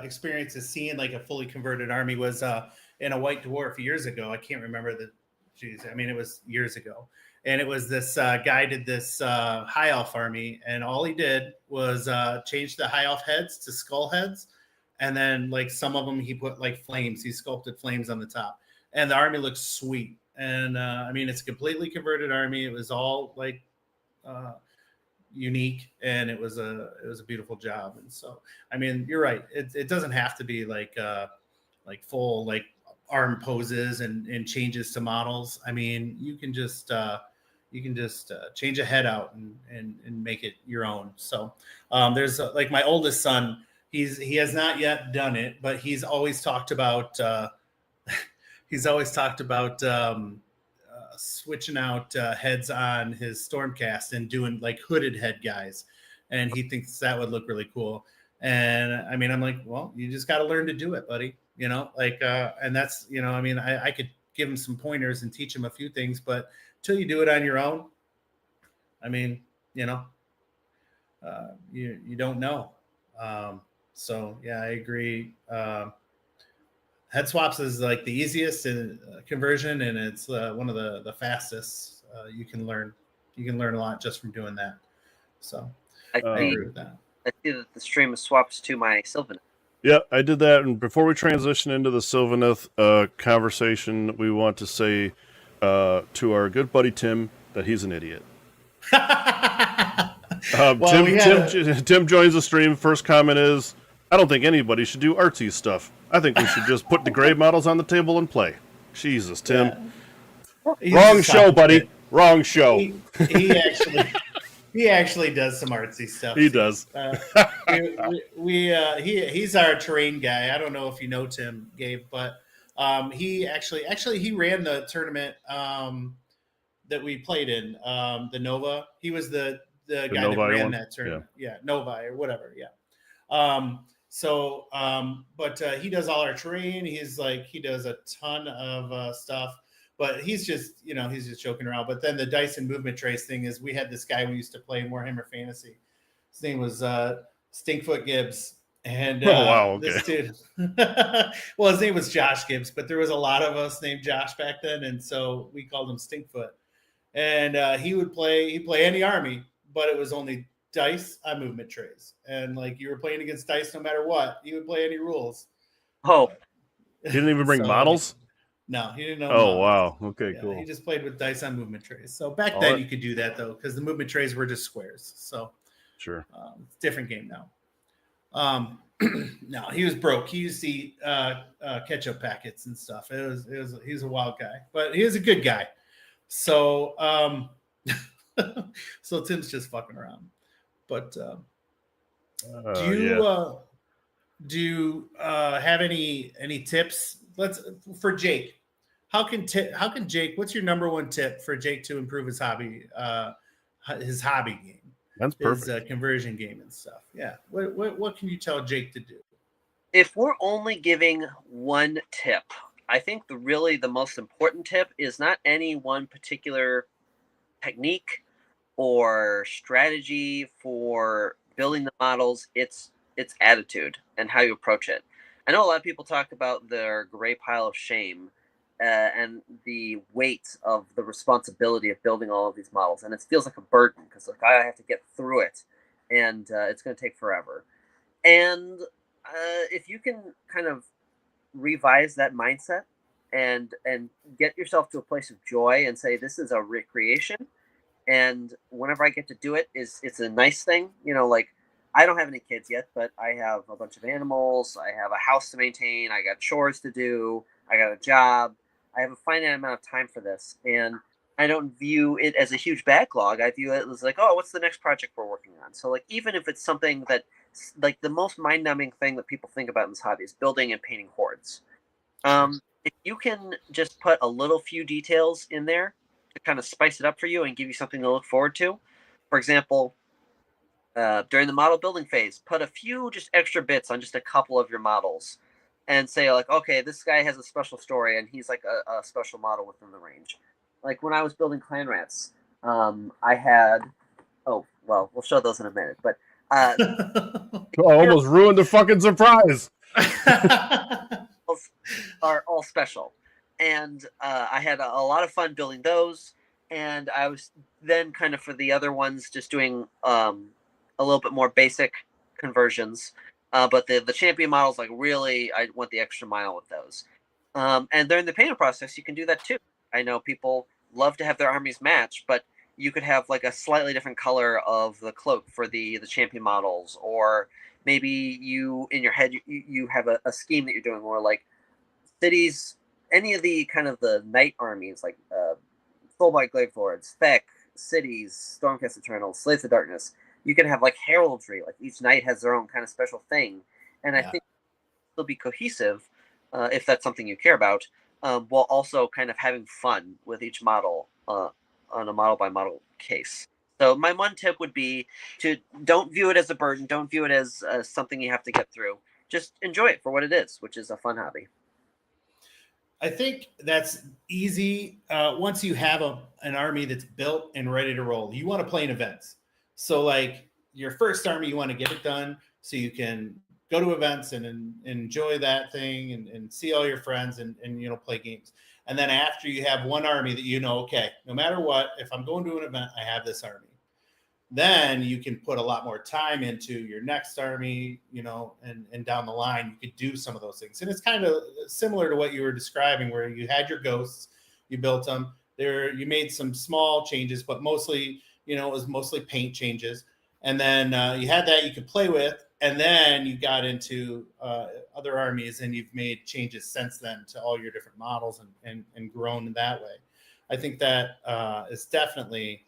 experiences seeing like a fully converted army was in a White Dwarf years ago. I can't remember I mean, it was years ago. And it was this guy did this high elf army, and all he did was change the high elf heads to skull heads, and then like some of them he put like flames. He sculpted flames on the top, and the army looks sweet. And I mean, it's a completely converted army. It was all like unique, and it was a beautiful job. And so, I mean, you're right. It doesn't have to be like full like arm poses and changes to models. I mean, you can just change a head out and make it your own. So there's like my oldest son. He has not yet done it, but he's always talked about switching out heads on his Stormcast and doing like hooded head guys, and he thinks that would look really cool. And I mean, I'm like, well, you just got to learn to do it, buddy. You know, like, and that's, you know, I mean, I could give him some pointers and teach him a few things, but till you do it on your own, I mean, you know, you don't know. So yeah, I agree. Head swaps is like the easiest conversion, and it's one of the fastest. You can learn a lot just from doing that. So I agree with that. I see that the stream swaps to my Sylvaneth. Yeah, I did that. And before we transition into the Sylvaneth conversation, we want to say to our good buddy Tim that he's an idiot. Tim joins the stream. First comment is, I don't think anybody should do artsy stuff. I think we should just put the grave models on the table and play. Jesus, Tim. Yeah. Wrong show, buddy. Wrong show. He actually does some artsy stuff. He does. He's our terrain guy. I don't know if you know Tim, Gabe, but he ran the tournament that we played in, the Nova. He was the guy that ran that tournament. Yeah, Nova or whatever. Yeah. But he does all our terrain. He does a ton of stuff, but he's just joking around. But then the dice and movement trace thing is, we had this guy we used to play in Warhammer Fantasy. His name was Stinkfoot Gibbs. And this dude, well, his name was Josh Gibbs, but there was a lot of us named Josh back then. And so we called him Stinkfoot. And he'd play any army, but it was only dice on movement trays, and like you were playing against dice no matter what. He would play any rules. Oh, he didn't even bring models. No, he didn't know. Oh, models. Wow. Okay, cool. He just played with dice on movement trays. So back then you could do that though, because the movement trays were just squares. So sure, it's a different game now. No, he was broke. He used to eat ketchup packets and stuff. He's a wild guy, but he was a good guy. So so Tim's just fucking around. But do you have any tips? For Jake. How can Jake? What's your number one tip for Jake to improve his hobby game? That's perfect. His conversion game and stuff. Yeah. What can you tell Jake to do? If we're only giving one tip, I think the most important tip is not any one particular technique or strategy for building the models. It's attitude and how you approach it. I know a lot of people talk about their gray pile of shame and the weight of the responsibility of building all of these models, and it feels like a burden because like I have to get through it, and it's going to take forever. And if you can kind of revise that mindset and get yourself to a place of joy and say, this is a recreation, and whenever I get to do it, it's a nice thing. Like I don't have any kids yet, but I have a bunch of animals. I have a house to maintain. I got chores to do. I got a job. I have a finite amount of time for this. And I don't view it as a huge backlog. I view it as like, oh, what's the next project we're working on? So like, even if it's something that, like, the most mind-numbing thing that people think about in this hobby is building and painting hordes. If you can just put a little few details in there to kind of spice it up for you and give you something to look forward to. For example, during the model building phase, put a few just extra bits on just a couple of your models and say, like, okay, this guy has a special story and he's like a special model within the range. Like when I was building clan rats, I had, oh, well, we'll show those in a minute, but Oh, I almost ruined the fucking surprise. are all special. And I had a lot of fun building those. And I was then kind of, for the other ones, just doing a little bit more basic conversions. But the champion models, like, really, I went the extra mile with those. And during the painting process, you can do that too. I know people love to have their armies match, but you could have like a slightly different color of the cloak for the champion models, or maybe you in your head you have a scheme that you're doing, or like cities, any of the kind of the knight armies, like Soulblight Glaive Lords, Feck, Cities, Stormcast Eternals, Slaves of Darkness. You can have like heraldry, like each knight has their own kind of special thing, and I think it'll be cohesive if that's something you care about, while also kind of having fun with each model on a model by model case. So my one tip would be to don't view it as a burden, don't view it as something you have to get through. Just enjoy it for what it is, which is a fun hobby. I think that's easy. Once you have an army that's built and ready to roll, you want to play in events. So like your first army, you want to get it done so you can go to events and enjoy that thing and see all your friends and play games. And then after you have one army that okay, no matter what, if I'm going to an event, I have this army. Then you can put a lot more time into your next army, and down the line, you could do some of those things. And it's kind of similar to what you were describing, where you had your ghosts, you built them there, you made some small changes, but mostly, it was mostly paint changes. And then you had that you could play with, and then you got into other armies, and you've made changes since then to all your different models and grown in that way. I think that is definitely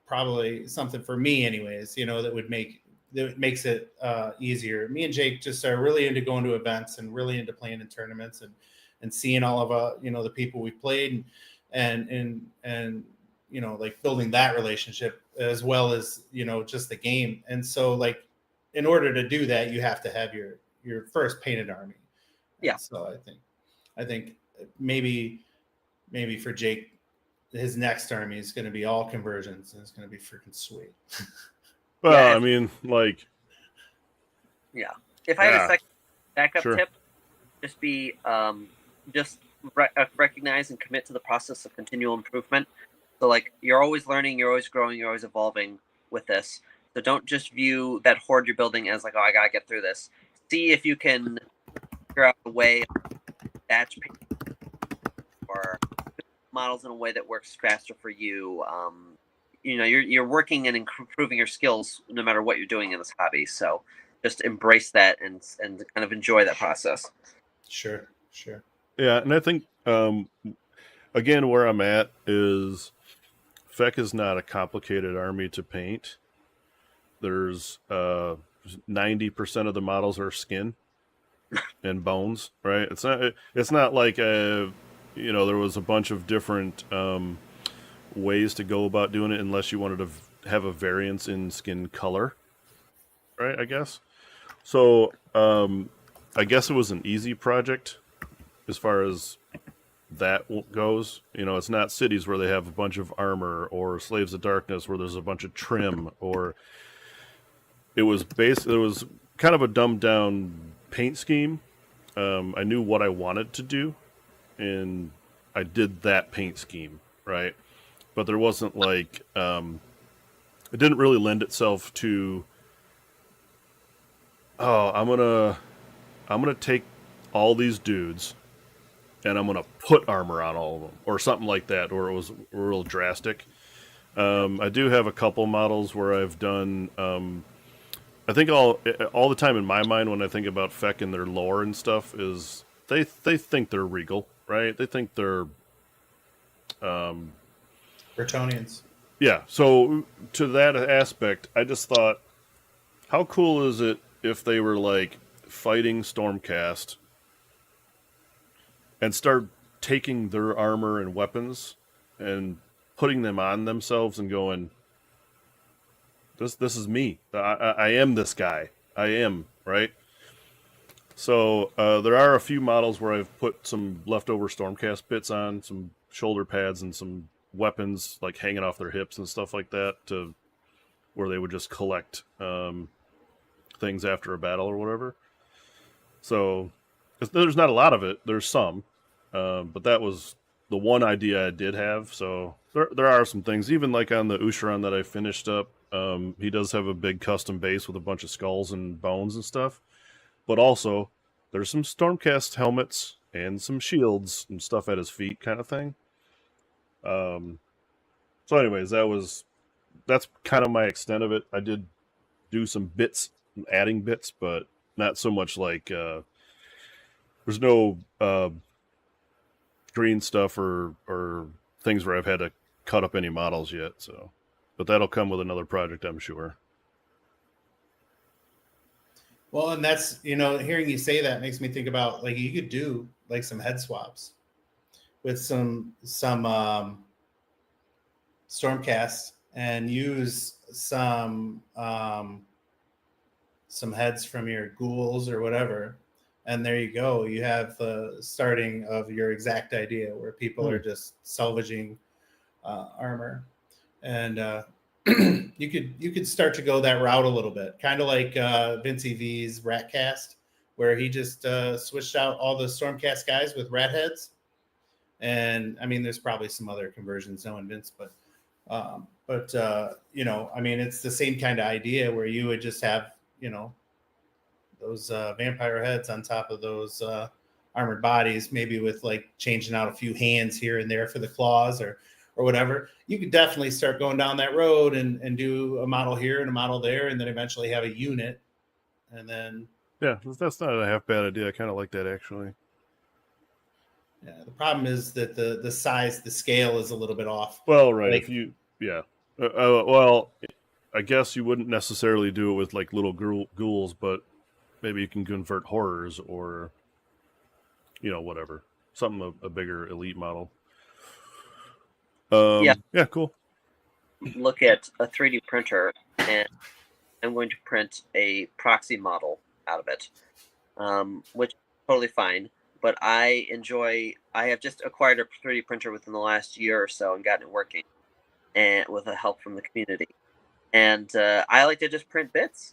probably something for me anyways, that makes it easier. Me and Jake just are really into going to events and really into playing in tournaments and seeing all of the people we've played and like building that relationship as well as just the game. And so like in order to do that, you have to have your first painted army. Yeah. And so I think maybe for Jake, his next army is going to be all conversions, and it's going to be freaking sweet. Well, Yeah, I mean, like, yeah. If I had a second backup tip, just be recognize and commit to the process of continual improvement. So like you're always learning, you're always growing, you're always evolving with this. So don't just view that horde you're building as like, oh, I gotta get through this. See if you can figure out a way of batch or models in a way that works faster for you. You're working and improving your skills no matter what you're doing in this hobby. So just embrace that and kind of enjoy that process. Sure. Yeah, and I think again where I'm at is Feck is not a complicated army to paint. There's 90% of the models are skin and bones, right? It's not like there was a bunch of different ways to go about doing it unless you wanted to have a variance in skin color, right? I guess. So I guess it was an easy project as far as that goes. It's not Cities where they have a bunch of armor, or Slaves of Darkness where there's a bunch of trim, or it was kind of a dumbed down paint scheme. I knew what I wanted to do, and I did that paint scheme, right? But there wasn't like it didn't really lend itself to, oh, I'm gonna take all these dudes and I'm gonna put armor on all of them, or something like that, or it was real drastic. I do have a couple models where I've done. I think all the time in my mind when I think about Feck and their lore and stuff is they think they're regal, right? They think they're Bretonians. Yeah, so to that aspect, I just thought, how cool is it if they were like fighting Stormcast and start taking their armor and weapons and putting them on themselves and going, this is me. I am this guy. I am, right? So there are a few models where I've put some leftover Stormcast bits on, some shoulder pads and some weapons like hanging off their hips and stuff like that, to where they would just collect things after a battle or whatever. So there's not a lot of it. There's some, but that was the one idea I did have. So there are some things, even like on the Usharan that I finished up. He does have a big custom base with a bunch of skulls and bones and stuff. But also, there's some Stormcast helmets and some shields and stuff at his feet, kind of thing. So, anyways, that's kind of my extent of it. I did do some bits, adding bits, but not so much like there's no green stuff or things where I've had to cut up any models yet. So, but that'll come with another project, I'm sure. Well, and that's, hearing you say that makes me think about, like, you could do like some head swaps with some Stormcasts and use some heads from your ghouls or whatever, and there you go. You have the starting of your exact idea where people are just salvaging armor, and you could start to go that route a little bit, kind of like Vince V's Ratcast, where he just switched out all the Stormcast guys with rat heads. And I mean, there's probably some other conversions knowing Vince, but I mean, it's the same kind of idea where you would just have, those vampire heads on top of those armored bodies, maybe with like changing out a few hands here and there for the claws or whatever. You could definitely start going down that road and do a model here and a model there, and then eventually have a unit. And then, yeah, that's not a half bad idea. I kind of like that, actually. Yeah, the problem is that the size, the scale is a little bit off. Well, right. Like, If you, yeah. Well, I guess you wouldn't necessarily do it with like little ghouls, but maybe you can convert horrors or, whatever. Something a bigger elite model. Yeah, cool. Look at a 3D printer, and I'm going to print a proxy model out of it, which is totally fine. But I have just acquired a 3D printer within the last year or so and gotten it working, and with the help from the community. And I like to just print bits.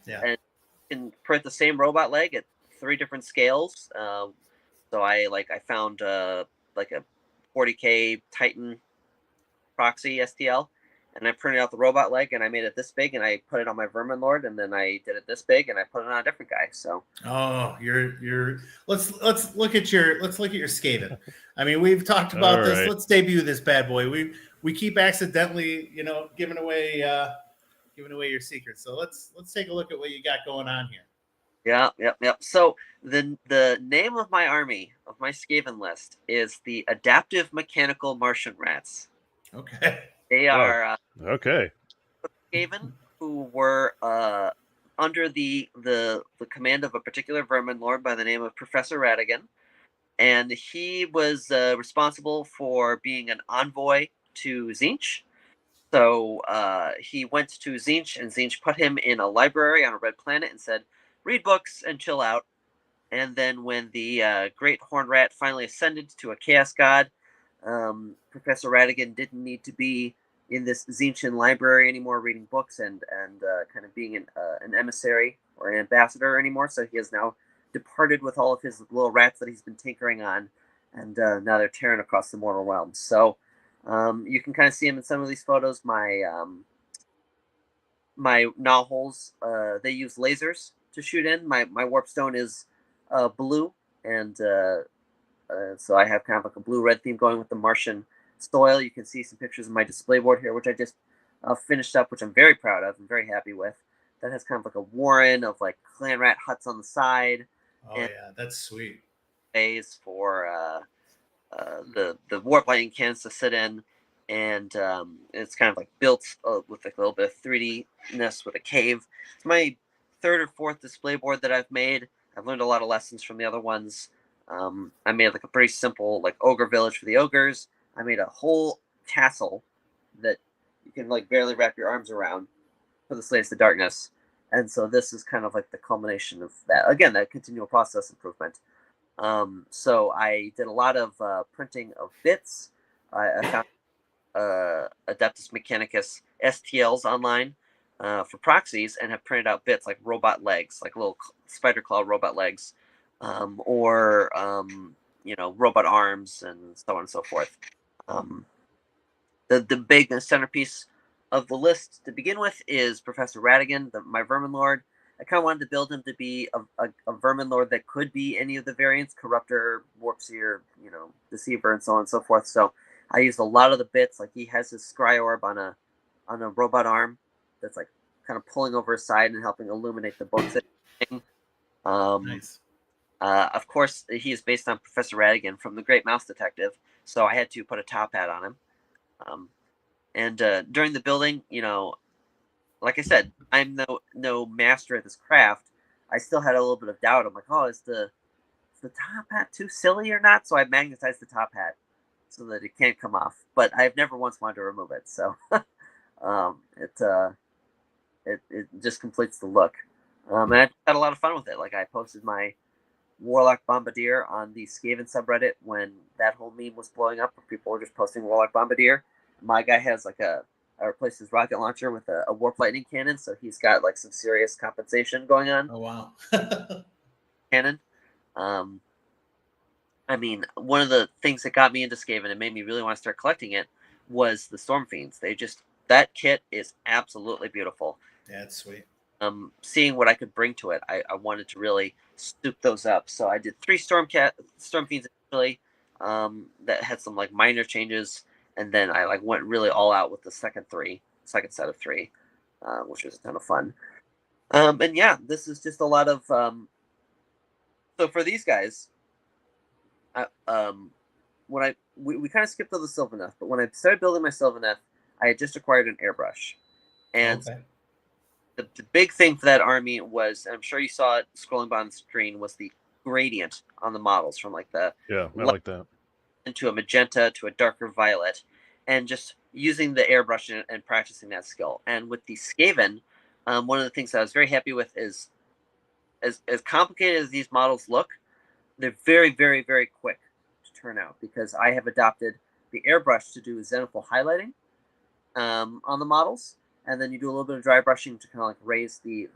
And can print the same robot leg at 3 different scales. So I found like a 40K Titan proxy STL, and I printed out the robot leg, and I made it this big, and I put it on my Vermin Lord, and then I did it this big, and I put it on a different guy. So let's look at your Skaven. I mean, we've talked about this. Right. Let's debut this bad boy. We keep accidentally, giving away your secrets. So let's take a look at what you got going on here. Yep. So the name of my army, of my Skaven list, is the Adaptive Mechanical Martian Rats. Okay. They are okay. Skaven who were under the command of a particular Vermin Lord by the name of Professor Radigan, and he was responsible for being an envoy to Tzeentch. So he went to Tzeentch, and Tzeentch put him in a library on a red planet and said, read books and chill out. And then when the Great Horned Rat finally ascended to a Chaos God, Professor Radigan didn't need to be in this Tzeentchian library anymore reading books and kind of being an emissary or an ambassador anymore. So he has now departed with all of his little rats that he's been tinkering on, and now they're tearing across the mortal realms. So you can kind of see him in some of these photos. My Gnawholes, they use lasers to shoot in. My Warpstone is blue, and so I have kind of like a blue-red theme going with the Martian soil. You can see some pictures of my display board here, which I just finished up, which I'm very proud of and very happy with. That has kind of like a warren of like clan rat huts on the side. Oh, yeah, that's sweet. Bays for the warp lightning cannons to sit in, and it's kind of like built with like a little bit of 3D-ness with a cave. It's my third or fourth display board that I've made. I've learned a lot of lessons from the other ones. I made like a pretty simple like ogre village for the ogres. I made a whole castle that you can like barely wrap your arms around for the Slaves to Darkness. And so this is kind of like the culmination of that. Again, that continual process improvement. So I did a lot of printing of bits. I found Adeptus Mechanicus STLs online for proxies and have printed out bits like robot legs, like little spider claw robot legs, or robot arms and so on and so forth. The big centerpiece of the list to begin with is Professor Radigan, my Vermin Lord. I kind of wanted to build him to be a Vermin Lord that could be any of the variants: Corruptor, Warpseer, Deceiver, and so on and so forth. So I used a lot of the bits. Like he has his Scry Orb on a robot arm that's like kind of pulling over his side and helping illuminate the books. Nice. Of course, he is based on Professor Radigan from The Great Mouse Detective, so I had to put a top hat on him. And during the building, like I said, I'm no master at this craft. I still had a little bit of doubt. I'm like, oh, is the top hat too silly or not? So I magnetized the top hat so that it can't come off. But I've never once wanted to remove it. So it just completes the look. And I had a lot of fun with it. Like I posted my Warlock Bombardier on the Skaven subreddit when that whole meme was blowing up, where people were just posting Warlock Bombardier. My guy has like I replaced his rocket launcher with a warp lightning cannon, so he's got like some serious compensation going on. Oh wow. Cannon. I mean, one of the things that got me into Skaven and made me really want to start collecting it was the Storm Fiends. That kit is absolutely beautiful. Yeah, it's sweet. Seeing what I could bring to it, I wanted to really scoop those up. So I did 3 Storm Fiends initially, that had some like minor changes, and then I like went really all out with the second set of 3, which was a ton of fun. And yeah, this is just a lot of. So for these guys, we kind of skipped over the Sylvaneth, but when I started building my Sylvaneth, I had just acquired an airbrush, and the big thing for that army was, I'm sure you saw it scrolling by on the screen, was the gradient on the models from like the I like that, into a magenta to a darker violet, and just using the airbrush and practicing that skill. And with the Skaven, one of the things that I was very happy with is as complicated as these models look, they're very, very, very quick to turn out, because I have adopted the airbrush to do zenithal highlighting on the models, and then you do a little bit of dry brushing to kind of like raise the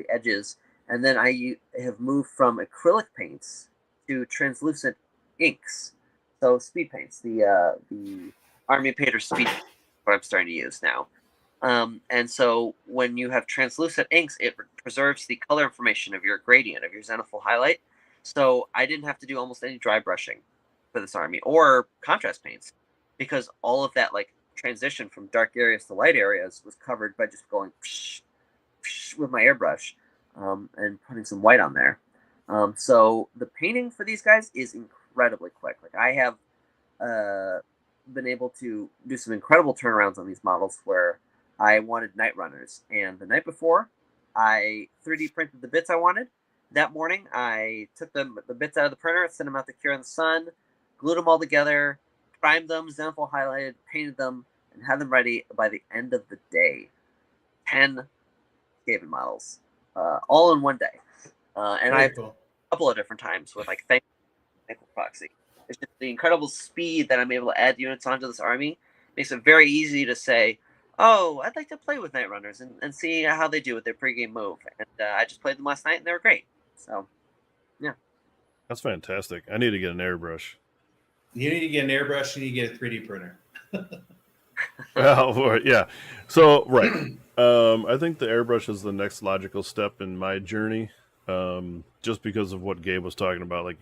edges, and then I have moved from acrylic paints to translucent inks, so speed paints, the Army Painter speed paint, what I'm starting to use now. And so when you have translucent inks, it preserves the color information of your gradient, of your zenithal highlight. So I didn't have to do almost any dry brushing for this army or contrast paints, because all of that like transition from dark areas to light areas was covered by just going psh, psh, with my airbrush, and putting some white on there. So the painting for these guys is incredibly quick. Like I have been able to do some incredible turnarounds on these models where I wanted night runners, and the night before I 3D printed the bits I wanted. That morning I took the bits out of the printer, sent them out to cure in the sun, glued them all together, primed them, zenithal highlighted, painted them, and had them ready by the end of the day. 10 Skaven models, all in one day. And I've cool. a couple of different times with like thankful proxy. It's just the incredible speed that I'm able to add units onto this army makes it very easy to say, oh, I'd like to play with Night Runners and see how they do with their pregame move. And I just played them last night, and they were great. So, yeah. That's fantastic. I need to get an airbrush. You need to get an airbrush. You need to get a 3D printer. Well, yeah. So, right. I think the airbrush is the next logical step in my journey, just because of what Gabe was talking about. Like,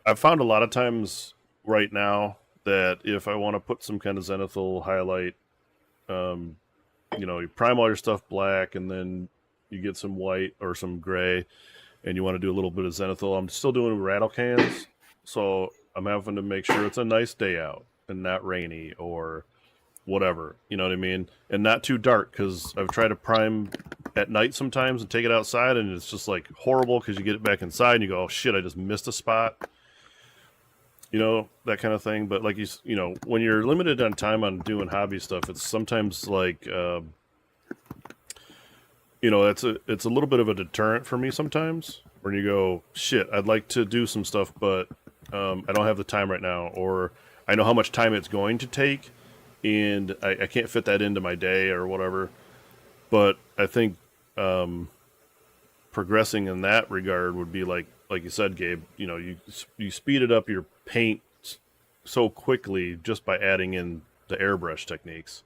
I found a lot of times right now that if I want to put some kind of zenithal highlight, you prime all your stuff black, and then you get some white or some gray, and you want to do a little bit of zenithal. I'm still doing rattle cans, so I'm having to make sure it's a nice day out and not rainy or whatever. You know what I mean? And not too dark, because I've tried to prime at night sometimes and take it outside, and it's just like horrible because you get it back inside and you go, oh shit, I just missed a spot. You know, that kind of thing. But like you know, when you're limited on time on doing hobby stuff, it's sometimes like, you know, it's a little bit of a deterrent for me sometimes. When you go, shit, I'd like to do some stuff, but I don't have the time right now, or I know how much time it's going to take, and I can't fit that into my day or whatever. But I think progressing in that regard would be like you said, Gabe. You know, you speeded up your paint so quickly just by adding in the airbrush techniques.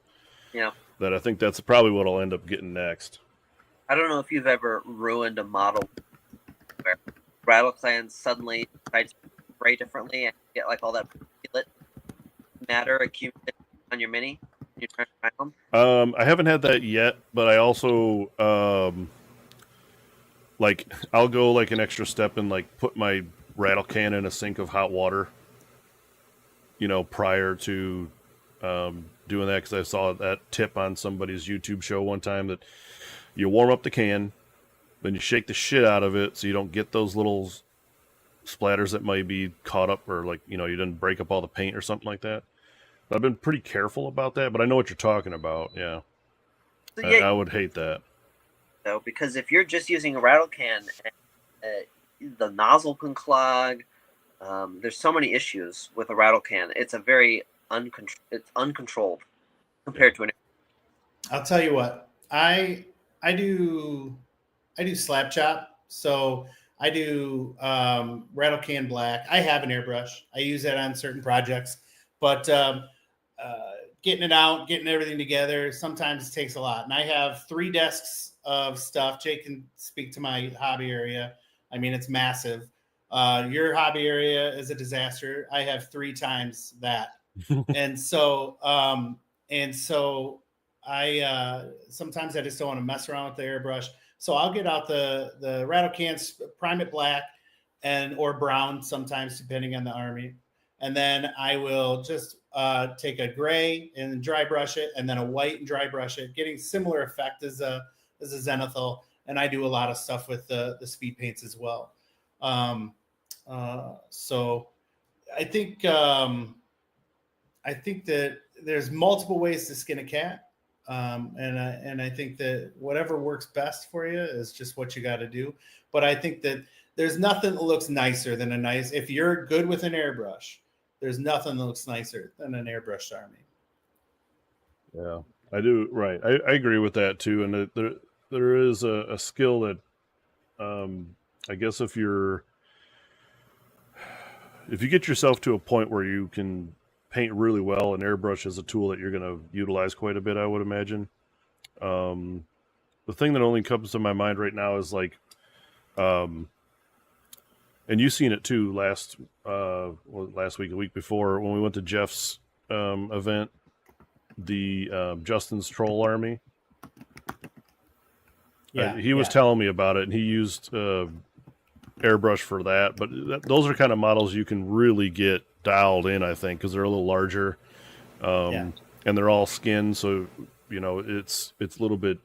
Yeah. That I think that's probably what I'll end up getting next. I don't know if you've ever ruined a model where Rattle Clans suddenly decide to spray differently and get like all that particulate matter accumulated on your mini. You're trying to find them. I haven't had that yet, but I also like I'll go like an extra step and like put my rattle can in a sink of hot water, you know, prior to doing that, because I saw that tip on somebody's YouTube show one time that you warm up the can, then you shake the shit out of it so you don't get those little splatters that might be caught up, or like, you know, you didn't break up all the paint or something like that. I've been pretty careful about that, but I know what you're talking about. Yeah, So, yeah, I would hate that. though, because if you're just using a rattle can, the nozzle can clog. There's so many issues with a rattle can. It's a very uncontrolled compared to an. I'll tell you what, I do slap chop. So I do rattle can black. I have an airbrush. I use that on certain projects, but getting it out, getting everything together, sometimes it takes a lot. And I have 3 desks of stuff. Jake can speak to my hobby area. I mean, it's massive. Your hobby area is a disaster. I have 3 times that. And so I sometimes I just don't want to mess around with the airbrush. So I'll get out the rattle cans, prime it black or brown sometimes, depending on the army. And then I will just take a gray and dry brush it, and then a white and dry brush it, getting similar effect as a zenithal. And I do a lot of stuff with the speed paints as well. So I think that there's multiple ways to skin a cat. And I think that whatever works best for you is just what you got to do. But I think that there's nothing that looks nicer than if you're good with an airbrush, there's nothing that looks nicer than an airbrushed army. Yeah, I do. Right. I agree with that too. And there is a skill that, I guess if you get yourself to a point where you can paint really well, and airbrush is a tool that you're going to utilize quite a bit, I would imagine. The thing that only comes to my mind right now is like, and you've seen it too last week, a week before, when we went to Jeff's event, the Justin's Troll Army. Yeah, he was telling me about it, and he used airbrush for that. But those are kind of models you can really get dialed in, I think, because they're a little larger, and they're all skin, so you know it's a little bit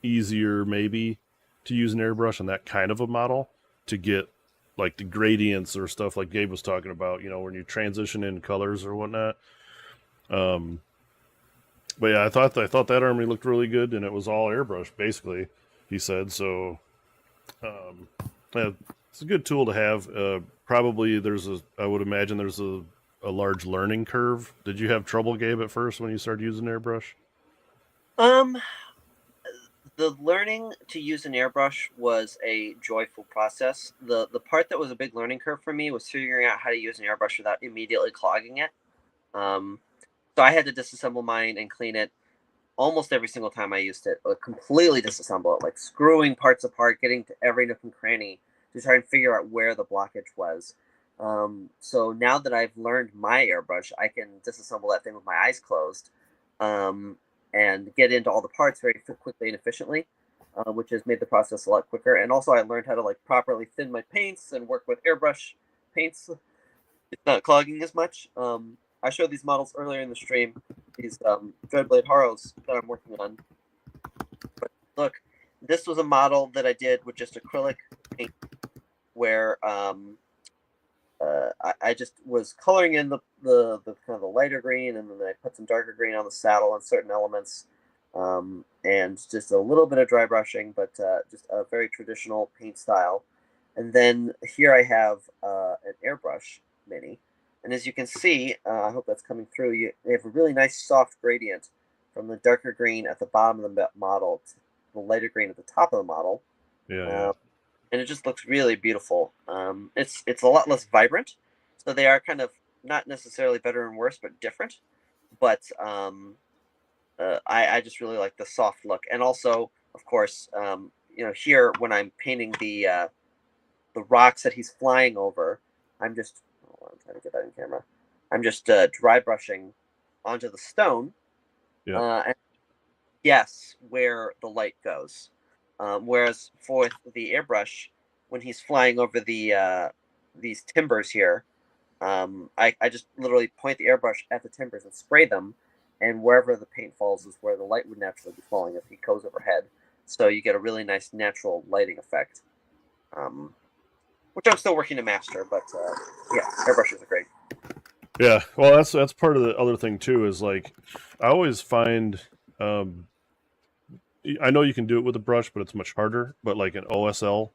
easier maybe to use an airbrush on that kind of a model to get like the gradients or stuff like Gabe was talking about, you know, when you transition in colors or whatnot. But yeah, I thought that army looked really good, and it was all airbrush basically, he said. So yeah, it's a good tool to have. Probably I would imagine there's a large learning curve. Did you have trouble, Gabe, at first when you started using airbrush? The learning to use an airbrush was a joyful process. The part that was a big learning curve for me was figuring out how to use an airbrush without immediately clogging it. So I had to disassemble mine and clean it almost every single time I used it. Like completely disassemble it, like screwing parts apart, getting to every nook and cranny to try and figure out where the blockage was. So now that I've learned my airbrush, I can disassemble that thing with my eyes closed, and get into all the parts very quickly and efficiently, which has made the process a lot quicker. And also I learned how to like properly thin my paints and work with airbrush paints it's not clogging as much. I showed these models earlier in the stream, these Dreadblade Horrors that I'm working on. But look, this was a model that I did with just acrylic paint, where I just was coloring in the kind of the lighter green, and then I put some darker green on the saddle and certain elements, and just a little bit of dry brushing, but just a very traditional paint style. And then here I have an airbrush mini, and as you can see, I hope that's coming through. They have a really nice soft gradient from the darker green at the bottom of the model to the lighter green at the top of the model. Yeah. And it just looks really beautiful. It's a lot less vibrant, so they are kind of not necessarily better and worse, but different. But I just really like the soft look, and also, of course, here when I'm painting the rocks that he's flying over, I'm just I'm trying to get that in camera. I'm just dry brushing onto the stone, and guess where the light goes. Whereas for the airbrush, when he's flying over these timbers here, I just literally point the airbrush at the timbers and spray them, and wherever the paint falls is where the light would naturally be falling if he goes overhead. So you get a really nice natural lighting effect, which I'm still working to master. But yeah, airbrushes are great. Yeah, well, that's part of the other thing too. Is like, I always find, I know you can do it with a brush, but it's much harder. But like an OSL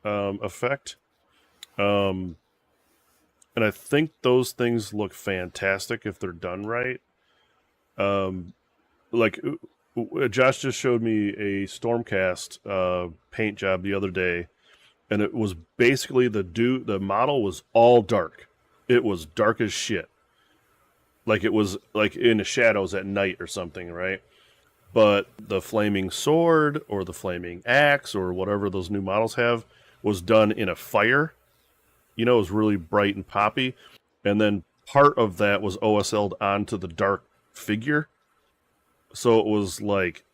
effect, and I think those things look fantastic if they're done right. Like Josh just showed me a Stormcast paint job the other day, and it was basically the model was all dark. It was dark as shit. Like it was like in the shadows at night or something, right? But the flaming sword or the flaming axe or whatever those new models have was done in a fire. It was really bright and poppy. And then part of that was OSL'd onto the dark figure. So it was like,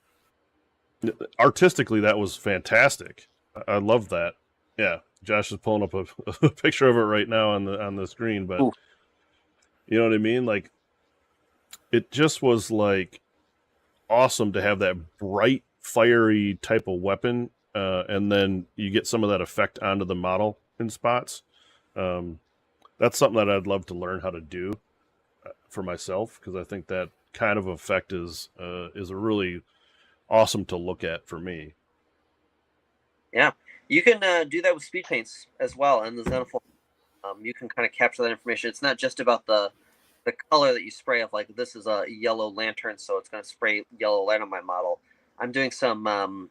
artistically, that was fantastic. I love that. Yeah, Josh is pulling up a picture of it right now on the screen, but Ooh. you know what I mean? Like, it just was like awesome to have that bright, fiery type of weapon, and then you get some of that effect onto the model in spots. That's something that I'd love to learn how to do for myself, because I think that kind of effect is a really awesome to look at for me. Yeah, you can do that with speed paints as well, and the Xenophil. You can kind of capture that information. It's not just about the color that you spray of, like, this is a yellow lantern, so it's going to spray yellow light on my model. I'm doing some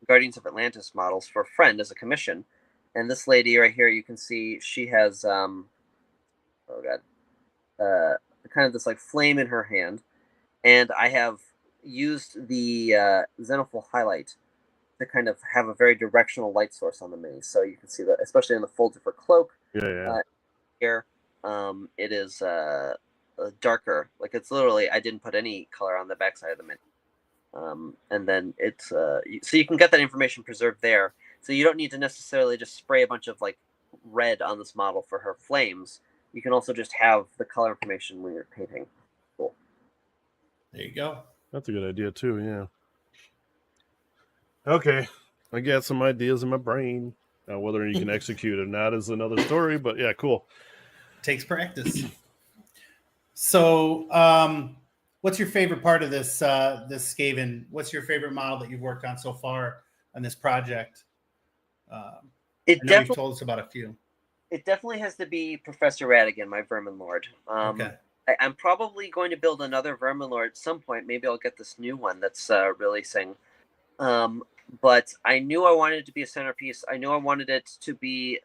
Guardians of Atlantis models for a friend as a commission, and this lady right here, you can see she has kind of this like flame in her hand, and I have used the Xenophil highlight to kind of have a very directional light source on the mini, so you can see that, especially in the folds of her cloak. Yeah. Here, it is darker. Like, it's literally, I didn't put any color on the backside of the mini. And then it's so you can get that information preserved there. So you don't need to necessarily just spray a bunch of like red on this model for her flames. You can also just have the color information when you're painting. Cool. There you go. That's a good idea too, yeah. Okay, I got some ideas in my brain. Now, whether you can execute or not is another story, but yeah, cool. Takes practice. So, what's your favorite part of this Skaven? What's your favorite model that you've worked on so far on this project? I know you've told us about a few. It definitely has to be Professor Radigan, my Vermin Lord. Okay. I'm probably going to build another Vermin Lord at some point. Maybe I'll get this new one that's releasing. But I knew I wanted it to be a centerpiece. I knew I wanted it to be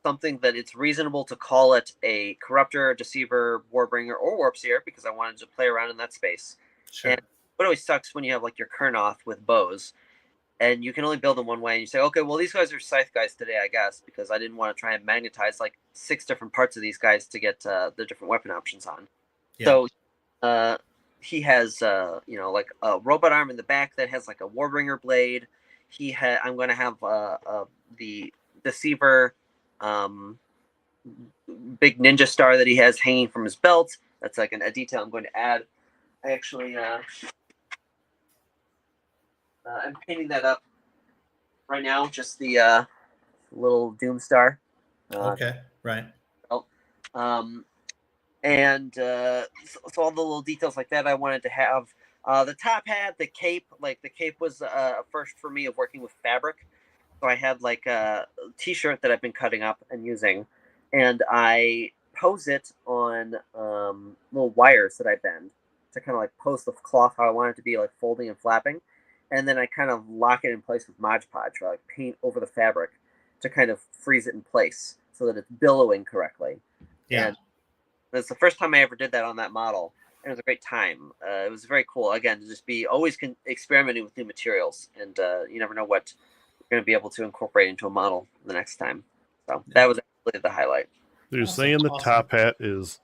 something that it's reasonable to call it a Corruptor, Deceiver, Warbringer, or Warpseer, because I wanted to play around in that space. Sure. And what always sucks when you have like your Kurnoth with bows, and you can only build them one way, and you say, okay, well, these guys are Scythe guys today, I guess, because I didn't want to try and magnetize like 6 different parts of these guys to get the different weapon options on. Yeah. So he has like a robot arm in the back that has like a Warbringer blade. I'm going to have the Deceiver big ninja star that he has hanging from his belt. That's like a detail I'm going to add. I actually I'm painting that up right now. Just the little Doom Star. Okay, right. Belt. And so all the little details like that I wanted to have. The top hat, the cape, like the cape was a first for me of working with fabric. So I had like a t-shirt that I've been cutting up and using, and I pose it on little wires that I bend to kind of like pose the cloth how I want it to be, like folding and flapping, and then I kind of lock it in place with Mod Podge, or like paint over the fabric to kind of freeze it in place so that it's billowing correctly. Yeah. And that's the first time I ever did that on that model, and it was a great time. It was very cool, again, to just be always experimenting with new materials, and you never know what you're going to be able to incorporate into a model the next time. So that was actually the highlight. You're saying the top hat is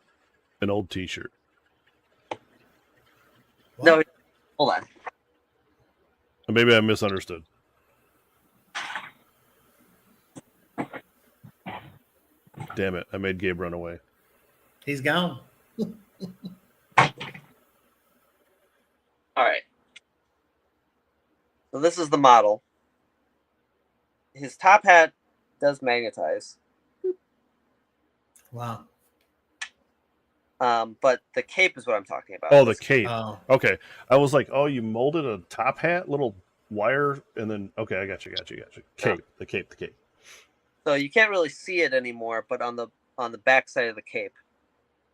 an old T-shirt. What? No, hold on. Maybe I misunderstood. Damn it, I made Gabe run away. He's gone. All right. So this is the model. His top hat does magnetize. Wow. But the cape is what I'm talking about. Oh, the cape. Oh. Okay. I was like, oh, you molded a top hat, little wire, and then, okay, I got you. Cape, the cape. So you can't really see it anymore, but on the back side of the cape,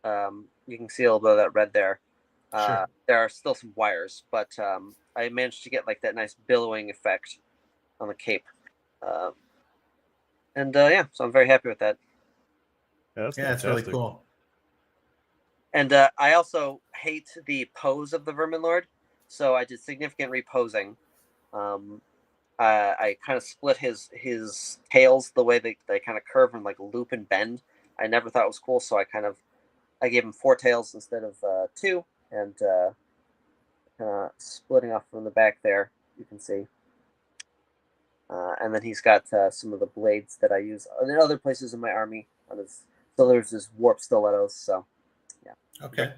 you can see a little bit of that red there. Sure. There are still some wires, but I managed to get like that nice billowing effect on the cape. And so I'm very happy with that. Yeah, That's really cool. And I also hate the pose of the Vermin Lord, so I did significant reposing. I kind of split his tails the way they kind of curve and like loop and bend. I never thought it was cool, so I gave him 4 tails instead of 2, and kind of splitting off from the back there, you can see. And then he's got some of the blades that I use in other places in my army. So there's this warp stilettos. So yeah. Okay.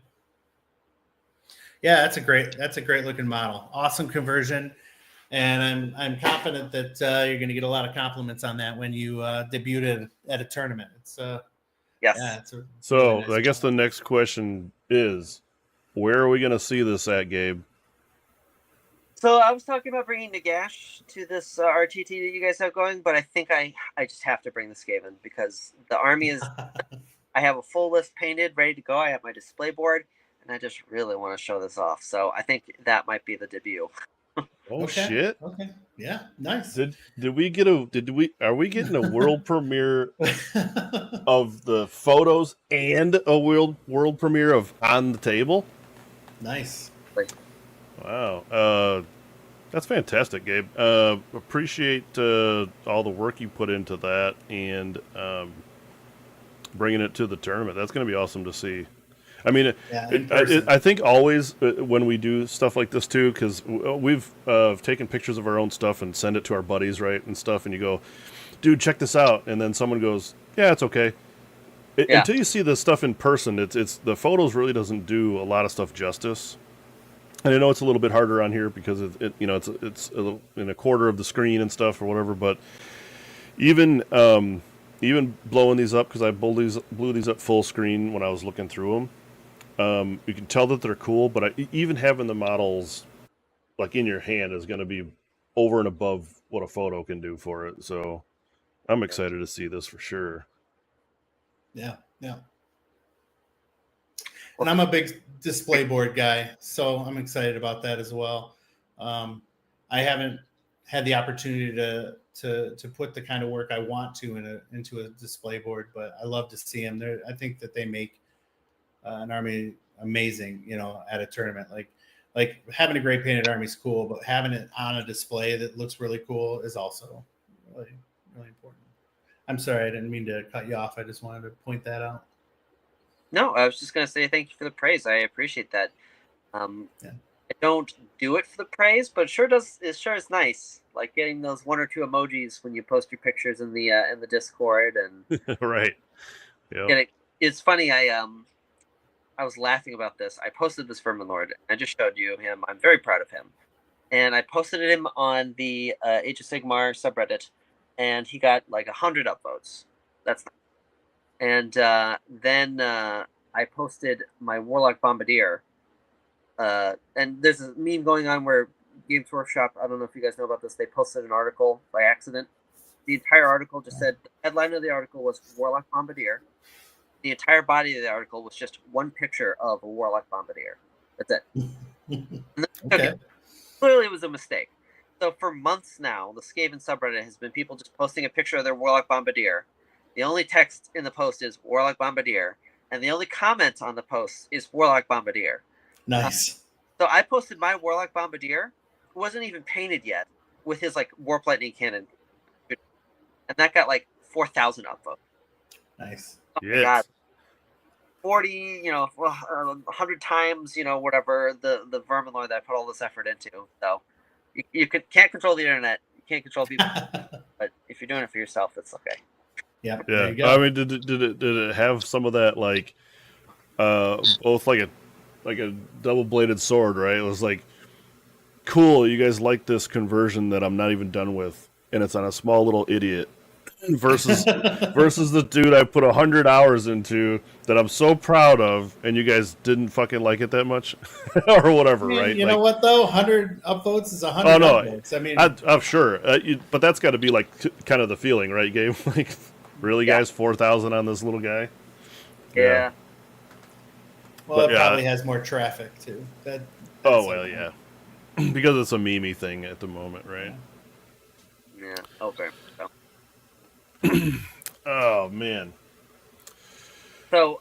Yeah, that's a great looking model. Awesome conversion, and I'm confident that you're going to get a lot of compliments on that when you debut it at a tournament. It's yes. Yeah, so really nice I guess the next question is, where are we going to see this at, Gabe? So I was talking about bringing Nagash to this RTT that you guys have going, but I think I just have to bring the Skaven because the army is. I have a full list painted, ready to go. I have my display board, and I just really want to show this off. So I think that might be the debut. Oh shit! Okay, yeah, nice. Are we getting a world premiere of the photos and a world premiere of On the Table? Nice. Wow. That's fantastic, Gabe. Appreciate all the work you put into that and bringing it to the tournament. That's going to be awesome to see. I mean, I think always when we do stuff like this too, because we've taken pictures of our own stuff and send it to our buddies, right, and stuff, and you go, dude, check this out, and then someone goes, yeah, it's okay. Until you see the stuff in person, it's the photos really doesn't do a lot of stuff justice. And I know it's a little bit harder on here because it's a little, in a quarter of the screen and stuff or whatever. But even blowing these up, because I blew these up full screen when I was looking through them, you can tell that they're cool. But even having the models like in your hand is going to be over and above what a photo can do for it. So I'm excited to see this for sure. Yeah. And I'm a big display board guy, so I'm excited about that as well. I haven't had the opportunity to put the kind of work I want to into a display board, but I love to see them. I think that they make an army amazing, at a tournament. Like having a great painted army is cool, but having it on a display that looks really cool is also really, really important. I'm sorry, I didn't mean to cut you off. I just wanted to point that out. No, I was just going to say thank you for the praise. I appreciate that. I don't do it for the praise, but it sure is nice. Like getting those 1 or 2 emojis when you post your pictures in the Discord and right. Yeah. It's funny. I was laughing about this. I posted this Vermin Lord. I just showed you him. I'm very proud of him. And I posted him on the Age of Sigmar subreddit, and he got like 100 upvotes. That's and then I posted my Warlock Bombardier. And there's a meme going on where Games Workshop, I don't know if you guys know about this, they posted an article by accident. The entire article just said, the headline of the article was Warlock Bombardier. The entire body of the article was just one picture of a Warlock Bombardier. That's it. Okay. Clearly it was a mistake. So for months now, the Skaven subreddit has been people just posting a picture of their Warlock Bombardier. The only text in the post is Warlock Bombardier, and the only comment on the post is Warlock Bombardier. Nice. So I posted my Warlock Bombardier, who wasn't even painted yet, with his like Warp Lightning cannon, and that got like 4,000 upvotes. Nice. Oh my God. 40, 100 times, whatever the Vermin Lord that I put all this effort into. So you can't control the internet. You can't control people. But if you're doing it for yourself, it's okay. Yeah. Yeah. There you go. I mean, did it have some of that, like, both like a double-bladed sword, right? It was like, cool, you guys like this conversion that I'm not even done with, and it's on a small little idiot. Versus the dude I put 100 hours into that I'm so proud of, and you guys didn't fucking like it that much, or whatever, right? You know what though? 100 upvotes is 100 Oh no, upvotes. I mean, I'm sure, but that's got to be like kind of the feeling, right, Gabe? Like, really, guys, 4,000 on this little guy? Yeah. Well, it probably has more traffic too. Yeah, because it's a meme thing at the moment, right? Yeah. Okay. Oh man. So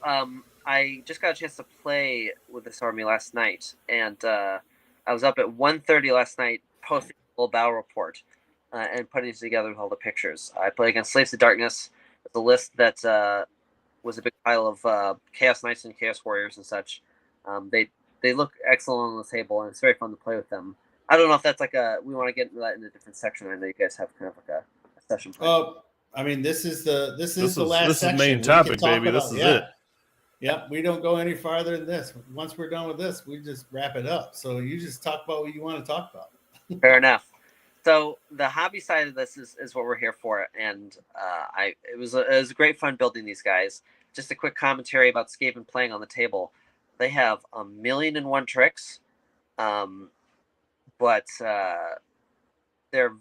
I just got a chance to play with this army last night, and I was up at 1:30 last night posting a little battle report and putting it together with all the pictures. I played against Slaves of Darkness. It's a list that was a big pile of Chaos Knights and Chaos Warriors and such. They look excellent on the table, and it's very fun to play with them. I don't know if that's we want to get into that in a different section. I know you guys have kind of like a session plan. I mean, this is the last this section. is main topic, baby. This is it. Yep, we don't go any farther than this. Once we're done with this, we just wrap it up. So you just talk about what you want to talk about. Fair enough. So the hobby side of this is what we're here for, and it was great fun building these guys. Just a quick commentary about Skaven playing on the table. They have 1,000,001 tricks, but they're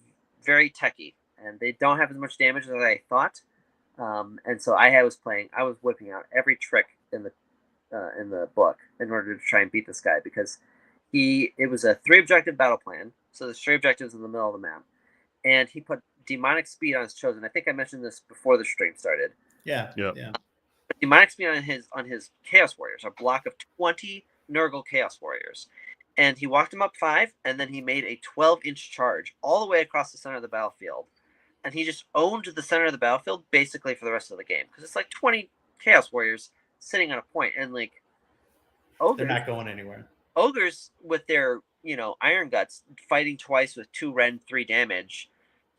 very techy, and they don't have as much damage as I thought. And so I was whipping out every trick in the book in order to try and beat this guy, because it was a 3-objective battle plan. So there's 3 objectives in the middle of the map, and he put demonic speed on his chosen. I think I mentioned this before the stream started. Yeah. But demonic speed on his Chaos Warriors, a block of 20 Nurgle Chaos Warriors, and he walked them up 5, and then he made a 12-inch charge all the way across the center of the battlefield, and he just owned the center of the battlefield basically for the rest of the game, because it's like 20 Chaos Warriors sitting on a point, and like ogres, they're not going anywhere. Ogres with their Iron Guts fighting twice with 2 rend 3 damage,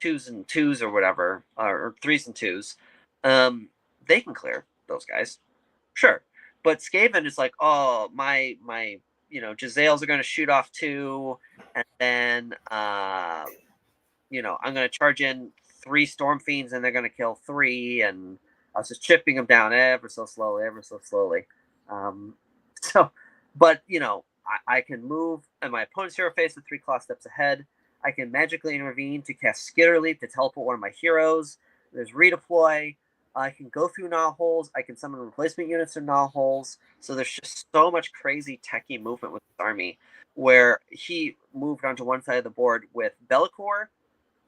2s and 2s or whatever, or 3s and 2s, they can clear those guys, sure. But Skaven is like, oh, my Jezzails are going to shoot off 2, and then I'm going to charge in 3 Storm Fiends, and they're going to kill 3, and I was just chipping them down ever so slowly. But I can move, and my opponent's hero face with 3 claw steps ahead. I can magically intervene to cast Skitter Leap to teleport one of my heroes. There's redeploy. I can go through gnaw holes. I can summon replacement units in gnaw holes. So there's just so much crazy techie movement with this army, where he moved onto one side of the board with Be'lakor,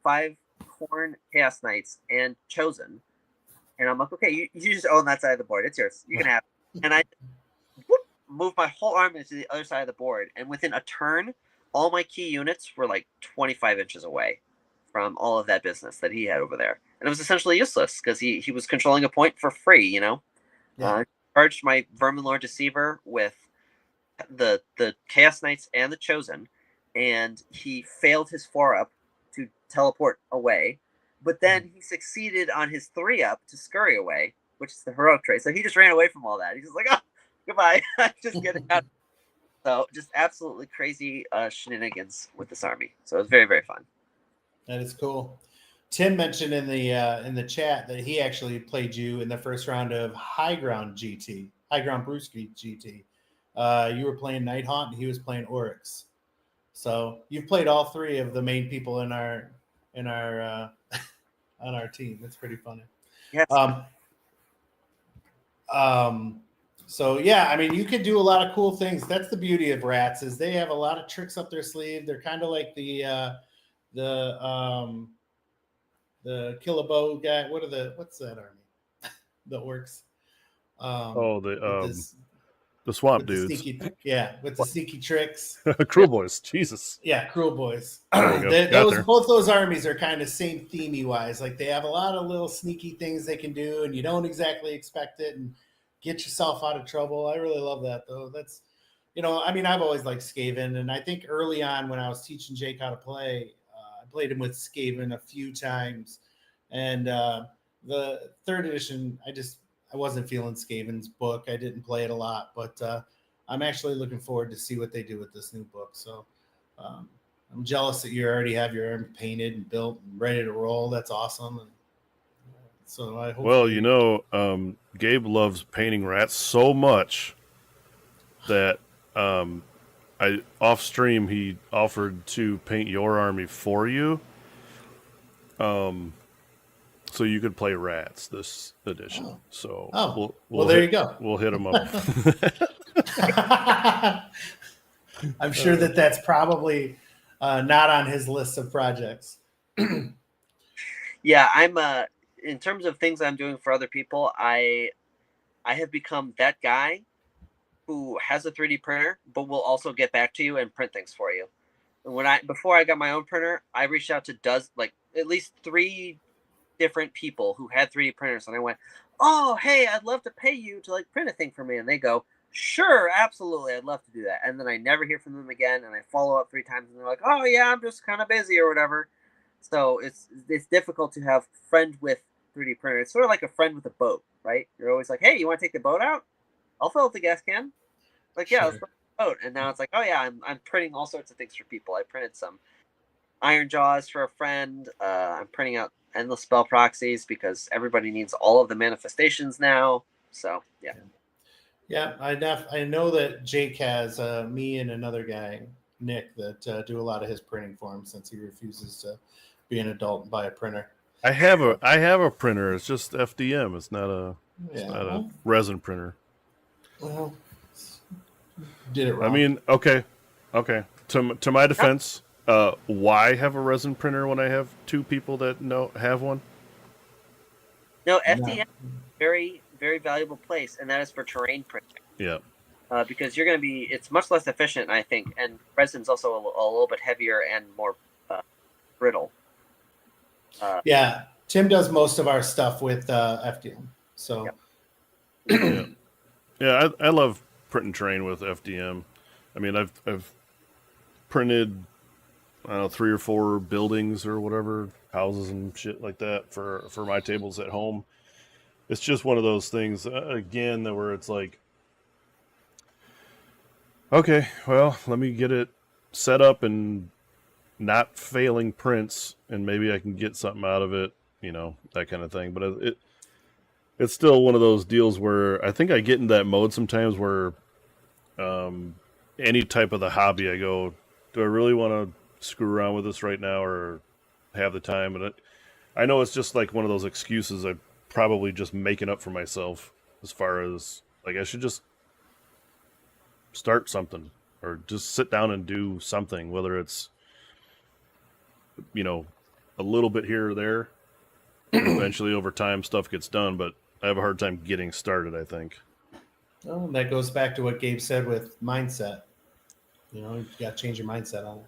5 Khorne Chaos Knights, and Chosen. And I'm like, okay, you just own that side of the board. It's yours. You can have it. And I moved my whole army to the other side of the board. And within a turn, all my key units were like 25 inches away from all of that business that he had over there. And it was essentially useless because he was controlling a point for free, Yeah. Charged my Vermin Lord Deceiver with the Chaos Knights and the Chosen, and he failed his 4-up to teleport away. But then he succeeded on his 3-up to scurry away, which is the heroic trait. So he just ran away from all that. He's just like, oh, goodbye. Just get out. So just absolutely crazy shenanigans with this army. So it was very, very fun. That is cool. Tim mentioned in the chat that he actually played you in the first round of High Ground Brewski GT. You were playing Nighthaunt and he was playing Oryx. So you've played all three of the main people in our on our team. It's pretty funny. Yes. So yeah, I mean, you could do a lot of cool things. That's the beauty of rats, is they have a lot of tricks up their sleeve. They're kind of like the Killabow guy. What's that army? The orcs. The swamp with dudes. With the sneaky tricks. Cruel boys. Jesus. Yeah, Cruel Boys. There you go. Both those armies are kind of same themey wise. Like they have a lot of little sneaky things they can do, and you don't exactly expect it, and get yourself out of trouble. I really love that though. That's, I mean, I've always liked Skaven, and I think early on when I was teaching Jake how to play, I played him with Skaven a few times, and the third edition, I wasn't feeling Skaven's book. I didn't play it a lot, but I'm actually looking forward to see what they do with this new book. So I'm jealous that you already have your arm painted and built and ready to roll. That's awesome. And so I hope. Well, Gabe loves painting rats so much that off stream he offered to paint your army for you. So you could play rats this edition. Oh. So there you go. We'll hit them up. I'm sure that's probably not on his list of projects. Yeah, I'm in terms of things I'm doing for other people, I have become that guy who has a 3D printer but will also get back to you and print things for you. And before I got my own printer, I reached out to at least 3 different people who had 3D printers, and I went, oh, hey, I'd love to pay you to print a thing for me. And they go, sure, absolutely, I'd love to do that. And then I never hear from them again, and I follow up 3 times, and they're like, oh yeah, I'm just kind of busy or whatever. So it's difficult to have friend with 3D printer. It's sort of like a friend with a boat, right? You're always like, hey, you want to take the boat out? I'll fill up the gas can. Like, yeah, Sure. let's put the boat. And now it's like, oh yeah, I'm printing all sorts of things for people. I printed some Iron Jaws for a friend. I'm printing out endless spell proxies because everybody needs all of the manifestations now. So yeah. Yeah, I know that Jake has me and another guy, Nick, that do a lot of his printing for him since he refuses to be an adult and buy a printer. I have a printer. It's just FDM. It's not a resin printer. Well, did it wrong. I mean, okay. To my defense, why have a resin printer when I have 2 people that have one? No, FDM very, very valuable place, and that is for terrain printing. Yeah. Because it's much less efficient, I think, and resin's also a little bit heavier and more brittle. Yeah, Tim does most of our stuff with FDM. So. Yep. Yeah, I love printing terrain with FDM. I mean, I've printed, I don't know, 3 or 4 buildings or whatever, houses and shit like that for my tables at home. It's just one of those things, again, where it's like, okay, well, let me get it set up and not failing prints, and maybe I can get something out of it, that kind of thing. But it's still one of those deals where I think I get in that mode sometimes where any type of the hobby, I go, do I really want to screw around with this right now or have the time? And I know it's just like one of those excuses I'm probably just making up for myself, as far as I should just start something or just sit down and do something, whether it's a little bit here or there. Eventually over time stuff gets done, but I have a hard time getting started, I think. Oh, and that goes back to what Gabe said with mindset. You got to change your mindset on it.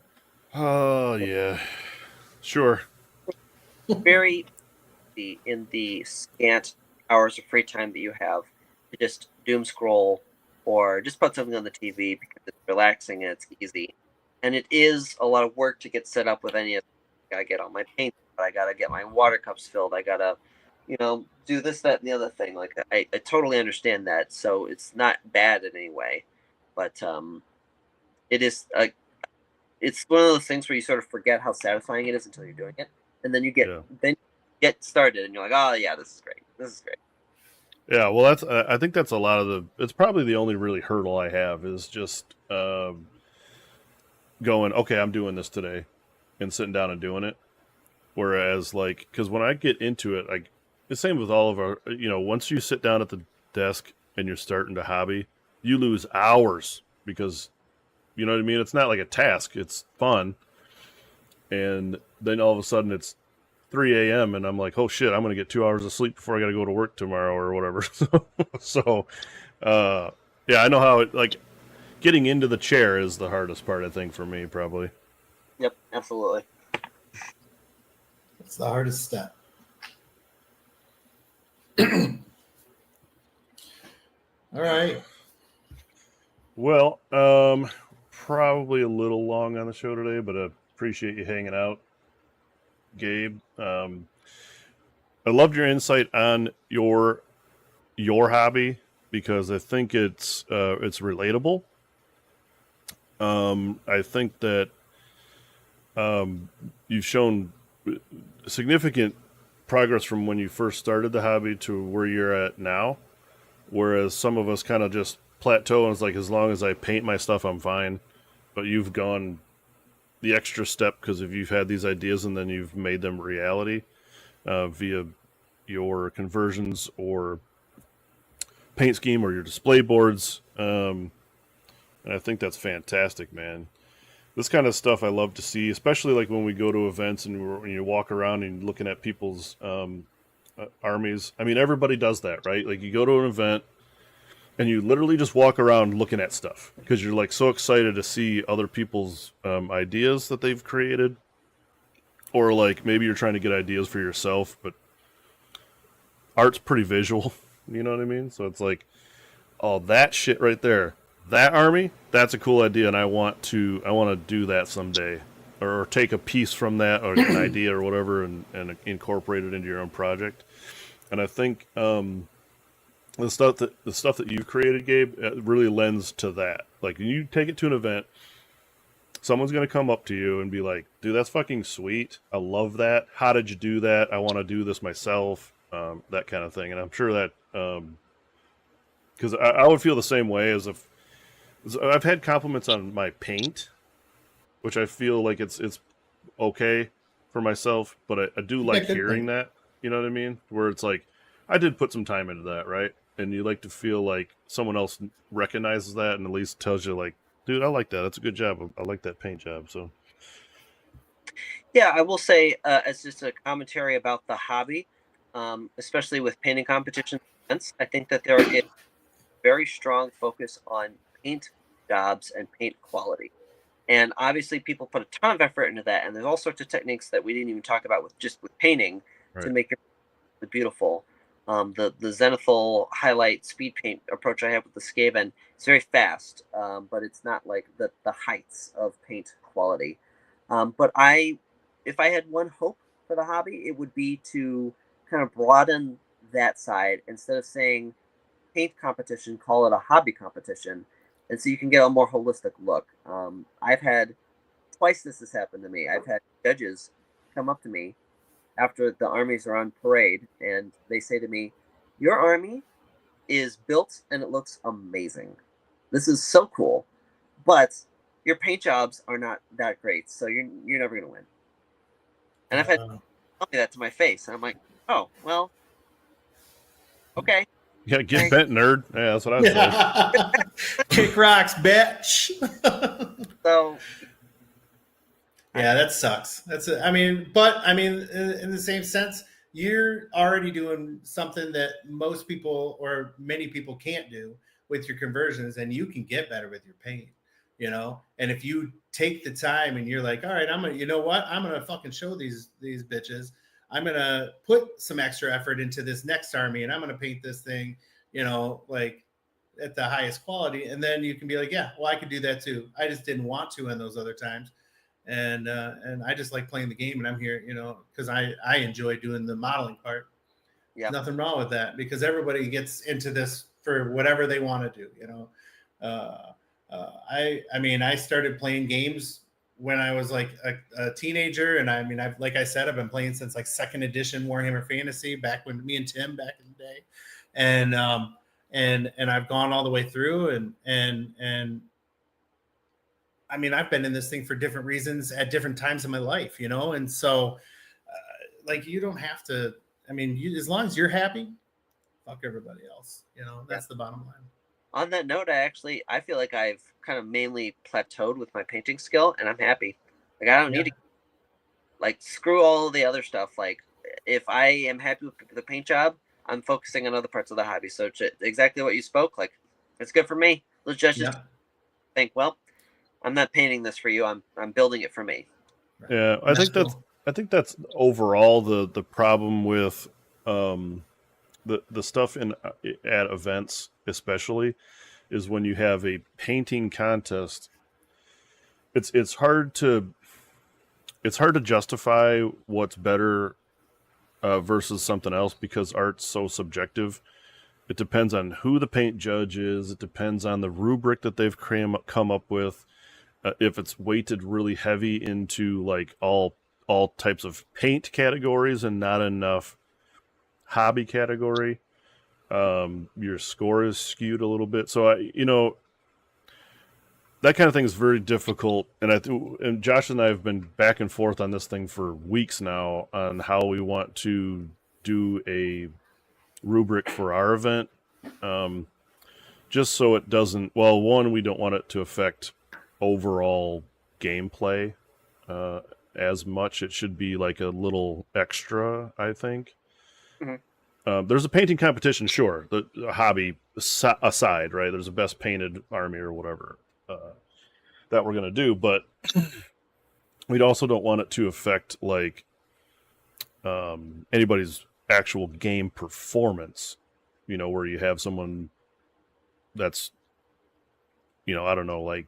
Oh, yeah. Sure. Very in the scant hours of free time that you have to just doom scroll or just put something on the TV because it's relaxing and it's easy. And it is a lot of work to get set up with any of it. I gotta get all my paint, I gotta get my water cups filled, I gotta, do this, that, and the other thing. Like I totally understand that. So it's not bad in any way, but it is it's one of those things where you sort of forget how satisfying it is until you're doing it, and then you get started, and you're like, oh yeah, this is great. This is great. Yeah, well, that's I think that's a lot of the. It's probably the only really hurdle I have is just going, okay, I'm doing this today, and sitting down and doing it. Whereas, like, because when I get into it, like the same with all of our, once you sit down at the desk and you're starting to hobby, you lose hours because, you know what I mean? It's not like a task; it's fun, and then all of a sudden it's 3 a.m. and I'm like, oh shit, I'm gonna get 2 hours of sleep before I gotta go to work tomorrow or whatever. So, yeah, I know how it like getting into the chair is the hardest part. I think for me, probably. Yep, absolutely. It's the hardest step. All right. Well, probably a little long on the show today, but I appreciate you hanging out, Gabe. I loved your insight on your hobby because I think it's relatable. I think that you've shown significant progress from when you first started the hobby to where you're at now. Whereas some of us kind of just plateau and it's like, as long as I paint my stuff, I'm fine. But you've gone the extra step because if you've had these ideas and then you've made them reality via your conversions or paint scheme or your display boards. And I think that's fantastic, man. This kind of stuff I love to see, especially like when we go to events and you walk around and looking at people's armies. I mean, everybody does that, right? Like you go to an event and you literally just walk around looking at stuff because you're like so excited to see other people's ideas that they've created, or like maybe you're trying to get ideas for yourself, but art's pretty visual, you know what I mean? So it's like, oh, that shit right there, that army, that's a cool idea, and I want to do that someday, or take a piece from that or an idea or whatever, and incorporate it into your own project. And I think the stuff that you've created, Gabe, really lends to that. Like when you take it to an event, someone's going to come up to you and be like, dude, that's fucking sweet. I love that. How did you do that? I want to do this myself. That kind of thing. And I'm sure that, because I would feel the same way as if I've had compliments on my paint, which I feel like it's okay for myself, but I do like hearing that, you know what I mean? Where it's like, I did put some time into that, right? And you like to feel like someone else recognizes that and at least tells you like, dude, I like that. That's a good job. I like that paint job. So, yeah, I will say as just a commentary about the hobby, especially with painting competitions, I think that there is very strong focus on paint jobs and paint quality. And obviously people put a ton of effort into that. And there's all sorts of techniques that we didn't even talk about with painting to make it beautiful. The zenithal highlight speed paint approach I have with the Skaven, it's very fast, but it's not like the heights of paint quality. But if I had one hope for the hobby, it would be to kind of broaden that side. Instead of saying paint competition, call it a hobby competition, and so you can get a more holistic look. I've had twice this has happened to me. I've had judges come up to me after the armies are on parade, and they say to me, your army is built and it looks amazing. This is so cool, but your paint jobs are not that great, so you're never going to win. And I've had tell me that to my face, and I'm like, oh, well, okay. Yeah, get bent, nerd. Yeah, that's what I say. Kick rocks, bitch. So, yeah, that sucks. I mean, in the same sense, you're already doing something that most people or many people can't do with your conversions, and you can get better with your paint, And if you take the time and you're like, all right, I'm gonna fucking show these bitches. I'm gonna put some extra effort into this next army, and I'm gonna paint this thing, like at the highest quality. And then you can be like, yeah, well, I could do that too. I just didn't want to in those other times. And I just like playing the game, and I'm here, because I enjoy doing the modeling part. Yeah. Nothing wrong with that, because everybody gets into this for whatever they want to do. You know, I mean, I started playing games when I was like a teenager, and I mean, like I said, I've been playing since like second edition Warhammer Fantasy back when me and Tim back in the day, and I've gone all the way through, and I mean, I've been in this thing for different reasons at different times in my life, you know, and so like you don't have to. I mean, as long as you're happy, fuck everybody else. You know, that's the bottom line. On that note, I feel like I've kind of mainly plateaued with my painting skill, and I'm happy. Like I don't need to like screw all the other stuff. Like if I am happy with the paint job, I'm focusing on other parts of the hobby. So exactly what you spoke. Like it's good for me. Let's just think. Well, I'm not painting this for you. I'm building it for me. Yeah, I think that's overall the problem with the stuff at events, especially, is when you have a painting contest. It's hard to justify what's better versus something else, because art's so subjective. It depends on who the paint judge is. It depends on the rubric that they've come up with. If it's weighted really heavy into like all types of paint categories and not enough hobby category, your score is skewed a little bit. So that kind of thing is very difficult. And Josh and I have been back and forth on this thing for weeks now on how we want to do a rubric for our event. Just so it doesn't, well, one, we don't want it to affect overall gameplay as much. It should be like a little extra, I think. Mm-hmm. There's a painting competition, sure, the hobby aside, right? There's a best painted army or whatever that we're going to do, but we also don't want it to affect like anybody's actual game performance, you know, where you have someone that's, you know, I don't know, like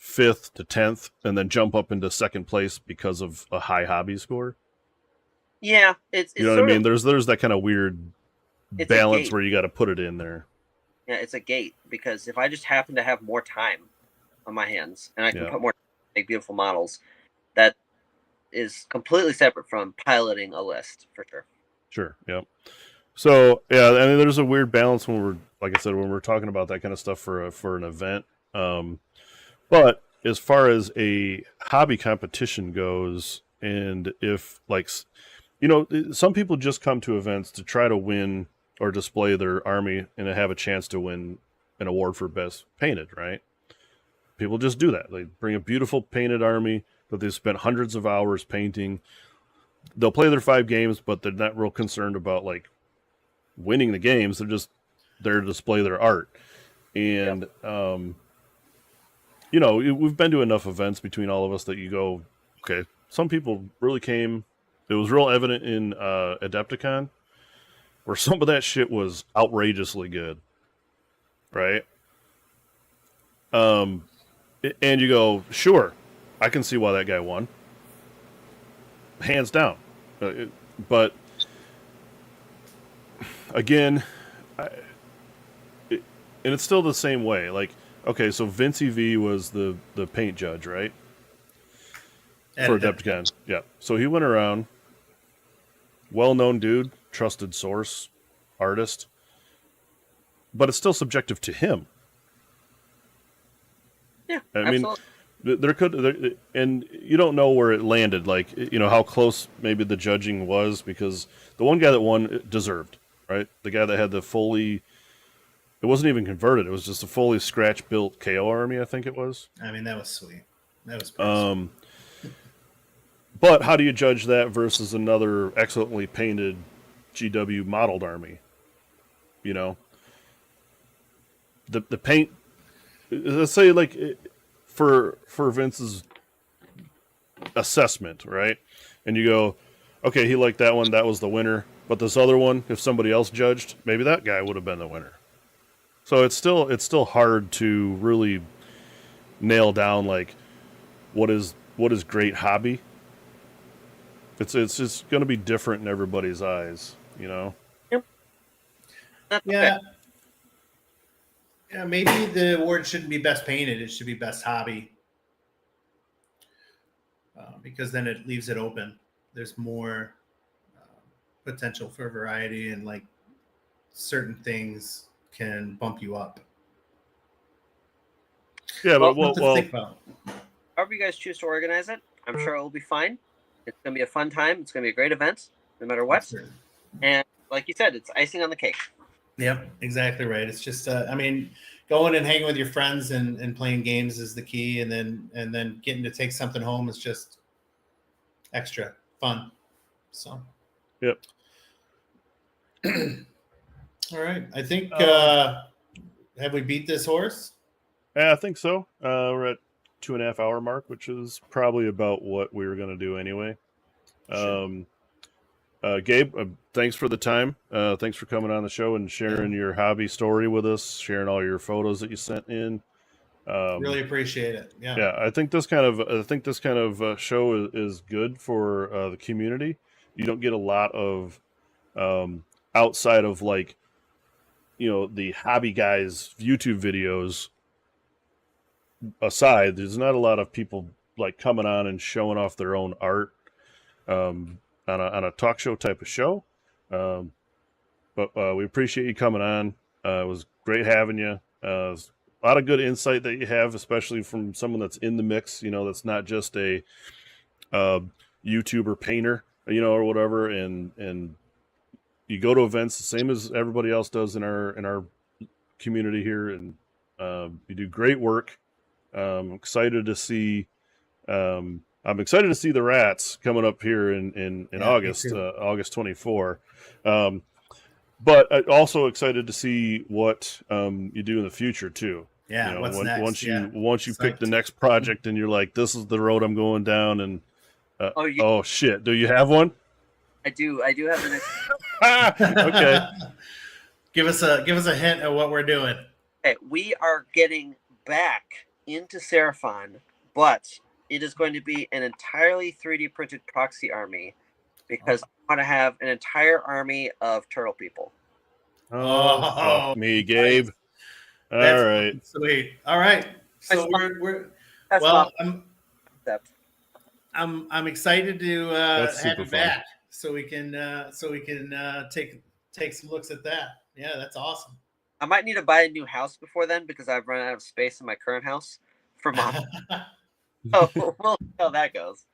5th to 10th, and then jump up into second place because of a high hobby score. Yeah, it's you know what I mean. There's that kind of weird balance where you got to put it in there. Yeah, it's a gate, because if I just happen to have more time on my hands and I can put more make beautiful models, that is completely separate from piloting a list for sure. Sure. Yep. So yeah, I mean, there's a weird balance when we're, like I said, when we're talking about that kind of stuff for an event. But as far as a hobby competition goes, and if like, you know, some people just come to events to try to win or display their army and have a chance to win an award for best painted, right? People just do that. They bring a beautiful painted army that they've spent hundreds of hours painting. They'll play their 5 games, but they're not real concerned about like winning the games. They're just there to display their art. And you know, we've been to enough events between all of us that you go, okay, some people really came. It was real evident in Adepticon, where some of that shit was outrageously good, right? And you go, sure, I can see why that guy won, hands down. But again, and it's still the same way. Like, okay, so Vince V was the paint judge, right? For Adepticon. Yeah. So he went around, well-known dude, trusted source, artist, but it's still subjective to him. Yeah, I mean, and you don't know where it landed, like, you know, how close maybe the judging was, because the one guy that won deserved, right? The guy that had the fully, it wasn't even converted, it was just a fully scratch-built KO army, I think it was. I mean, that was sweet. That was pretty sweet. But how do you judge that versus another excellently painted GW modeled army? You know, the paint. Let's say like for Vince's assessment, right? And you go, okay, he liked that one. That was the winner. But this other one, if somebody else judged, maybe that guy would have been the winner. So it's still hard to really nail down like what is great hobby. It's just going to be different in everybody's eyes, you know? That's Yeah. okay. Yeah, maybe the award shouldn't be best painted. It should be best hobby. Because then it leaves it open. There's more potential for variety, and like certain things can bump you up. Yeah, but Well, Something to think about. however you guys choose to organize it, I'm sure it will be fine. It's going to be a fun time. It's going to be a great event, no matter what. Sure. And like you said, it's icing on the cake. Yep, exactly right. It's just, I mean, going and hanging with your friends and playing games is the key, and then getting to take something home is just extra fun. So, yep. All right, I think have we beat this horse? Yeah, I think so. We're at 2.5 hour mark, which is probably about what we were going to do anyway. Sure. Gabe, thanks for the time. Thanks for coming on the show and sharing your hobby story with us, sharing all your photos that you sent in. Really appreciate it. Yeah. Yeah, I think this kind of show is good for the community. You don't get a lot of outside of like the hobby guys YouTube videos aside. There's not a lot of people like coming on and showing off their own art on a talk show type of show. But we appreciate you coming on. It was great having you. A lot of good insight that you have, especially from someone that's in the mix. That's not just a YouTuber painter, or whatever. And you go to events the same as everybody else does in our community here, and you do great work. I'm excited to see the rats coming up here in August, August 24. But also excited to see what you do in the future too. Yeah, what's next? Once you pick the next project and you're like, this is the road I'm going down, and oh shit, do you have one? I do have the next. Okay. Give us a hint of what we're doing. Okay, we are getting back into Seraphon, but it is going to be an entirely 3D printed proxy army, because I want to have an entire army of turtle people. Oh, me, Gabe. Nice. All right. Sweet. All right. So I'm excited to have you back, so we can take some looks at that. Yeah, that's awesome. I might need to buy a new house before then, because I've run out of space in my current house for mom. So we'll see how that goes.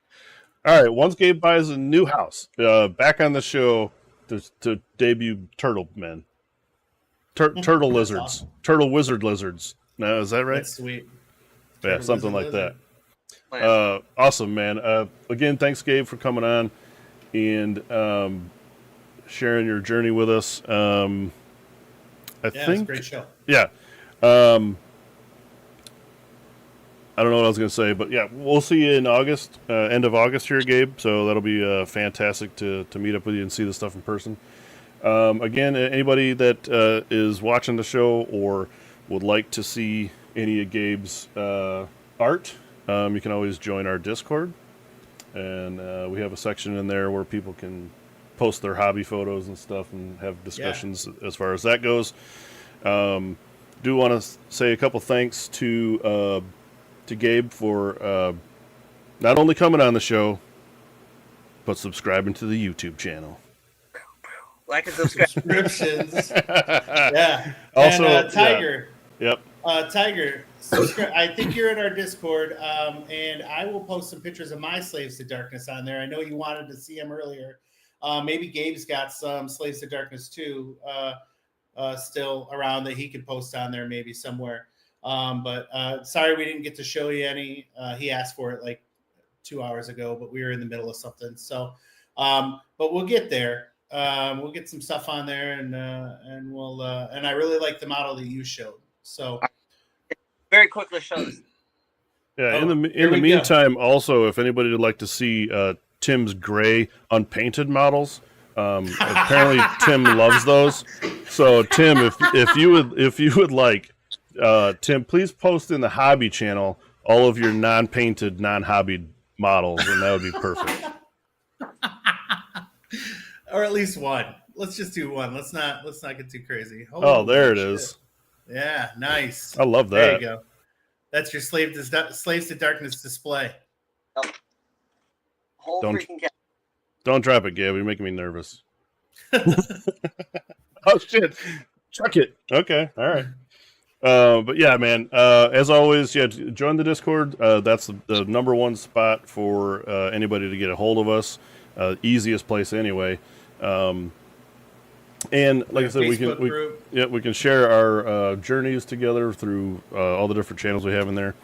All right. Once Gabe buys a new house, back on the show to debut Turtle Men. Turtle lizards. Awesome. Turtle wizard lizards. Now, is that right? That's sweet. Yeah, Turtle something like lizard. that. Awesome, man. Again, thanks, Gabe, for coming on and sharing your journey with us. I think it was a great show. Yeah. I don't know what I was going to say, but yeah, we'll see you in August, end of August here, Gabe. So that'll be fantastic to meet up with you and see the stuff in person. Again, anybody that is watching the show or would like to see any of Gabe's art, you can always join our Discord. And we have a section in there where people can post their hobby photos and stuff and have discussions as far as that goes. Do want to say a couple thanks to Gabe for not only coming on the show, but subscribing to the YouTube channel. Like and subscribe. Subscriptions. Yeah. Also, and, Tiger. Yeah. Yep. Tiger, subscribe. I think you're in our Discord, and I will post some pictures of my Slaves to Darkness on there. I know you wanted to see them earlier. Maybe Gabe's got some Slaves to Darkness too, still around that he could post on there maybe somewhere. But sorry we didn't get to show you any. He asked for it like 2 hours ago, but we were in the middle of something. So, but we'll get there. We'll get some stuff on there, and we'll. And I really like the model that you showed. So, very quickly show this. Yeah. In the meantime, also, if anybody would like to see Tim's gray unpainted models, apparently Tim loves those. So, Tim, if you would like. Tim, please post in the hobby channel all of your non-painted, non-hobbied models, and that would be perfect. Or at least one. let's just do one. Let's not get too crazy. Oh, there it Holy is. shit. Yeah, nice. I love There that. you go. That's your Slaves to Darkness display. Whole Don't- freaking cat. Don't drop it, Gabe. You're making me nervous. Oh shit! Chuck it. Okay. All right. But yeah, man. As always, yeah, join the Discord. That's the number one spot for anybody to get a hold of us. Easiest place anyway. And like I said, we can share our journeys together through all the different channels we have in there.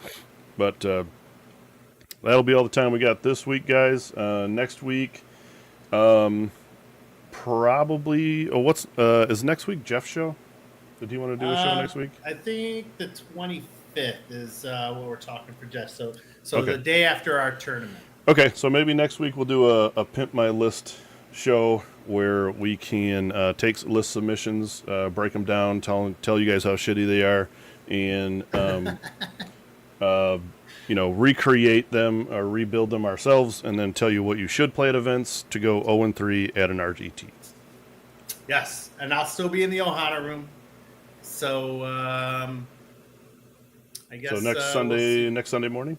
But that'll be all the time we got this week, guys. Next week, probably. Oh, is next week Jeff's show? Did he want to do a show next week? I think the 25th is what we're talking for Jeff. So Okay. the day after our tournament. Okay, so maybe next week we'll do a Pimp My List show where we can take list submissions, break them down, tell you guys how shitty they are, and recreate them or rebuild them ourselves, and then tell you what you should play at events to go 0-3 at an RGT. Yes, and I'll still be in the Ohana room. So I guess So next Sunday morning.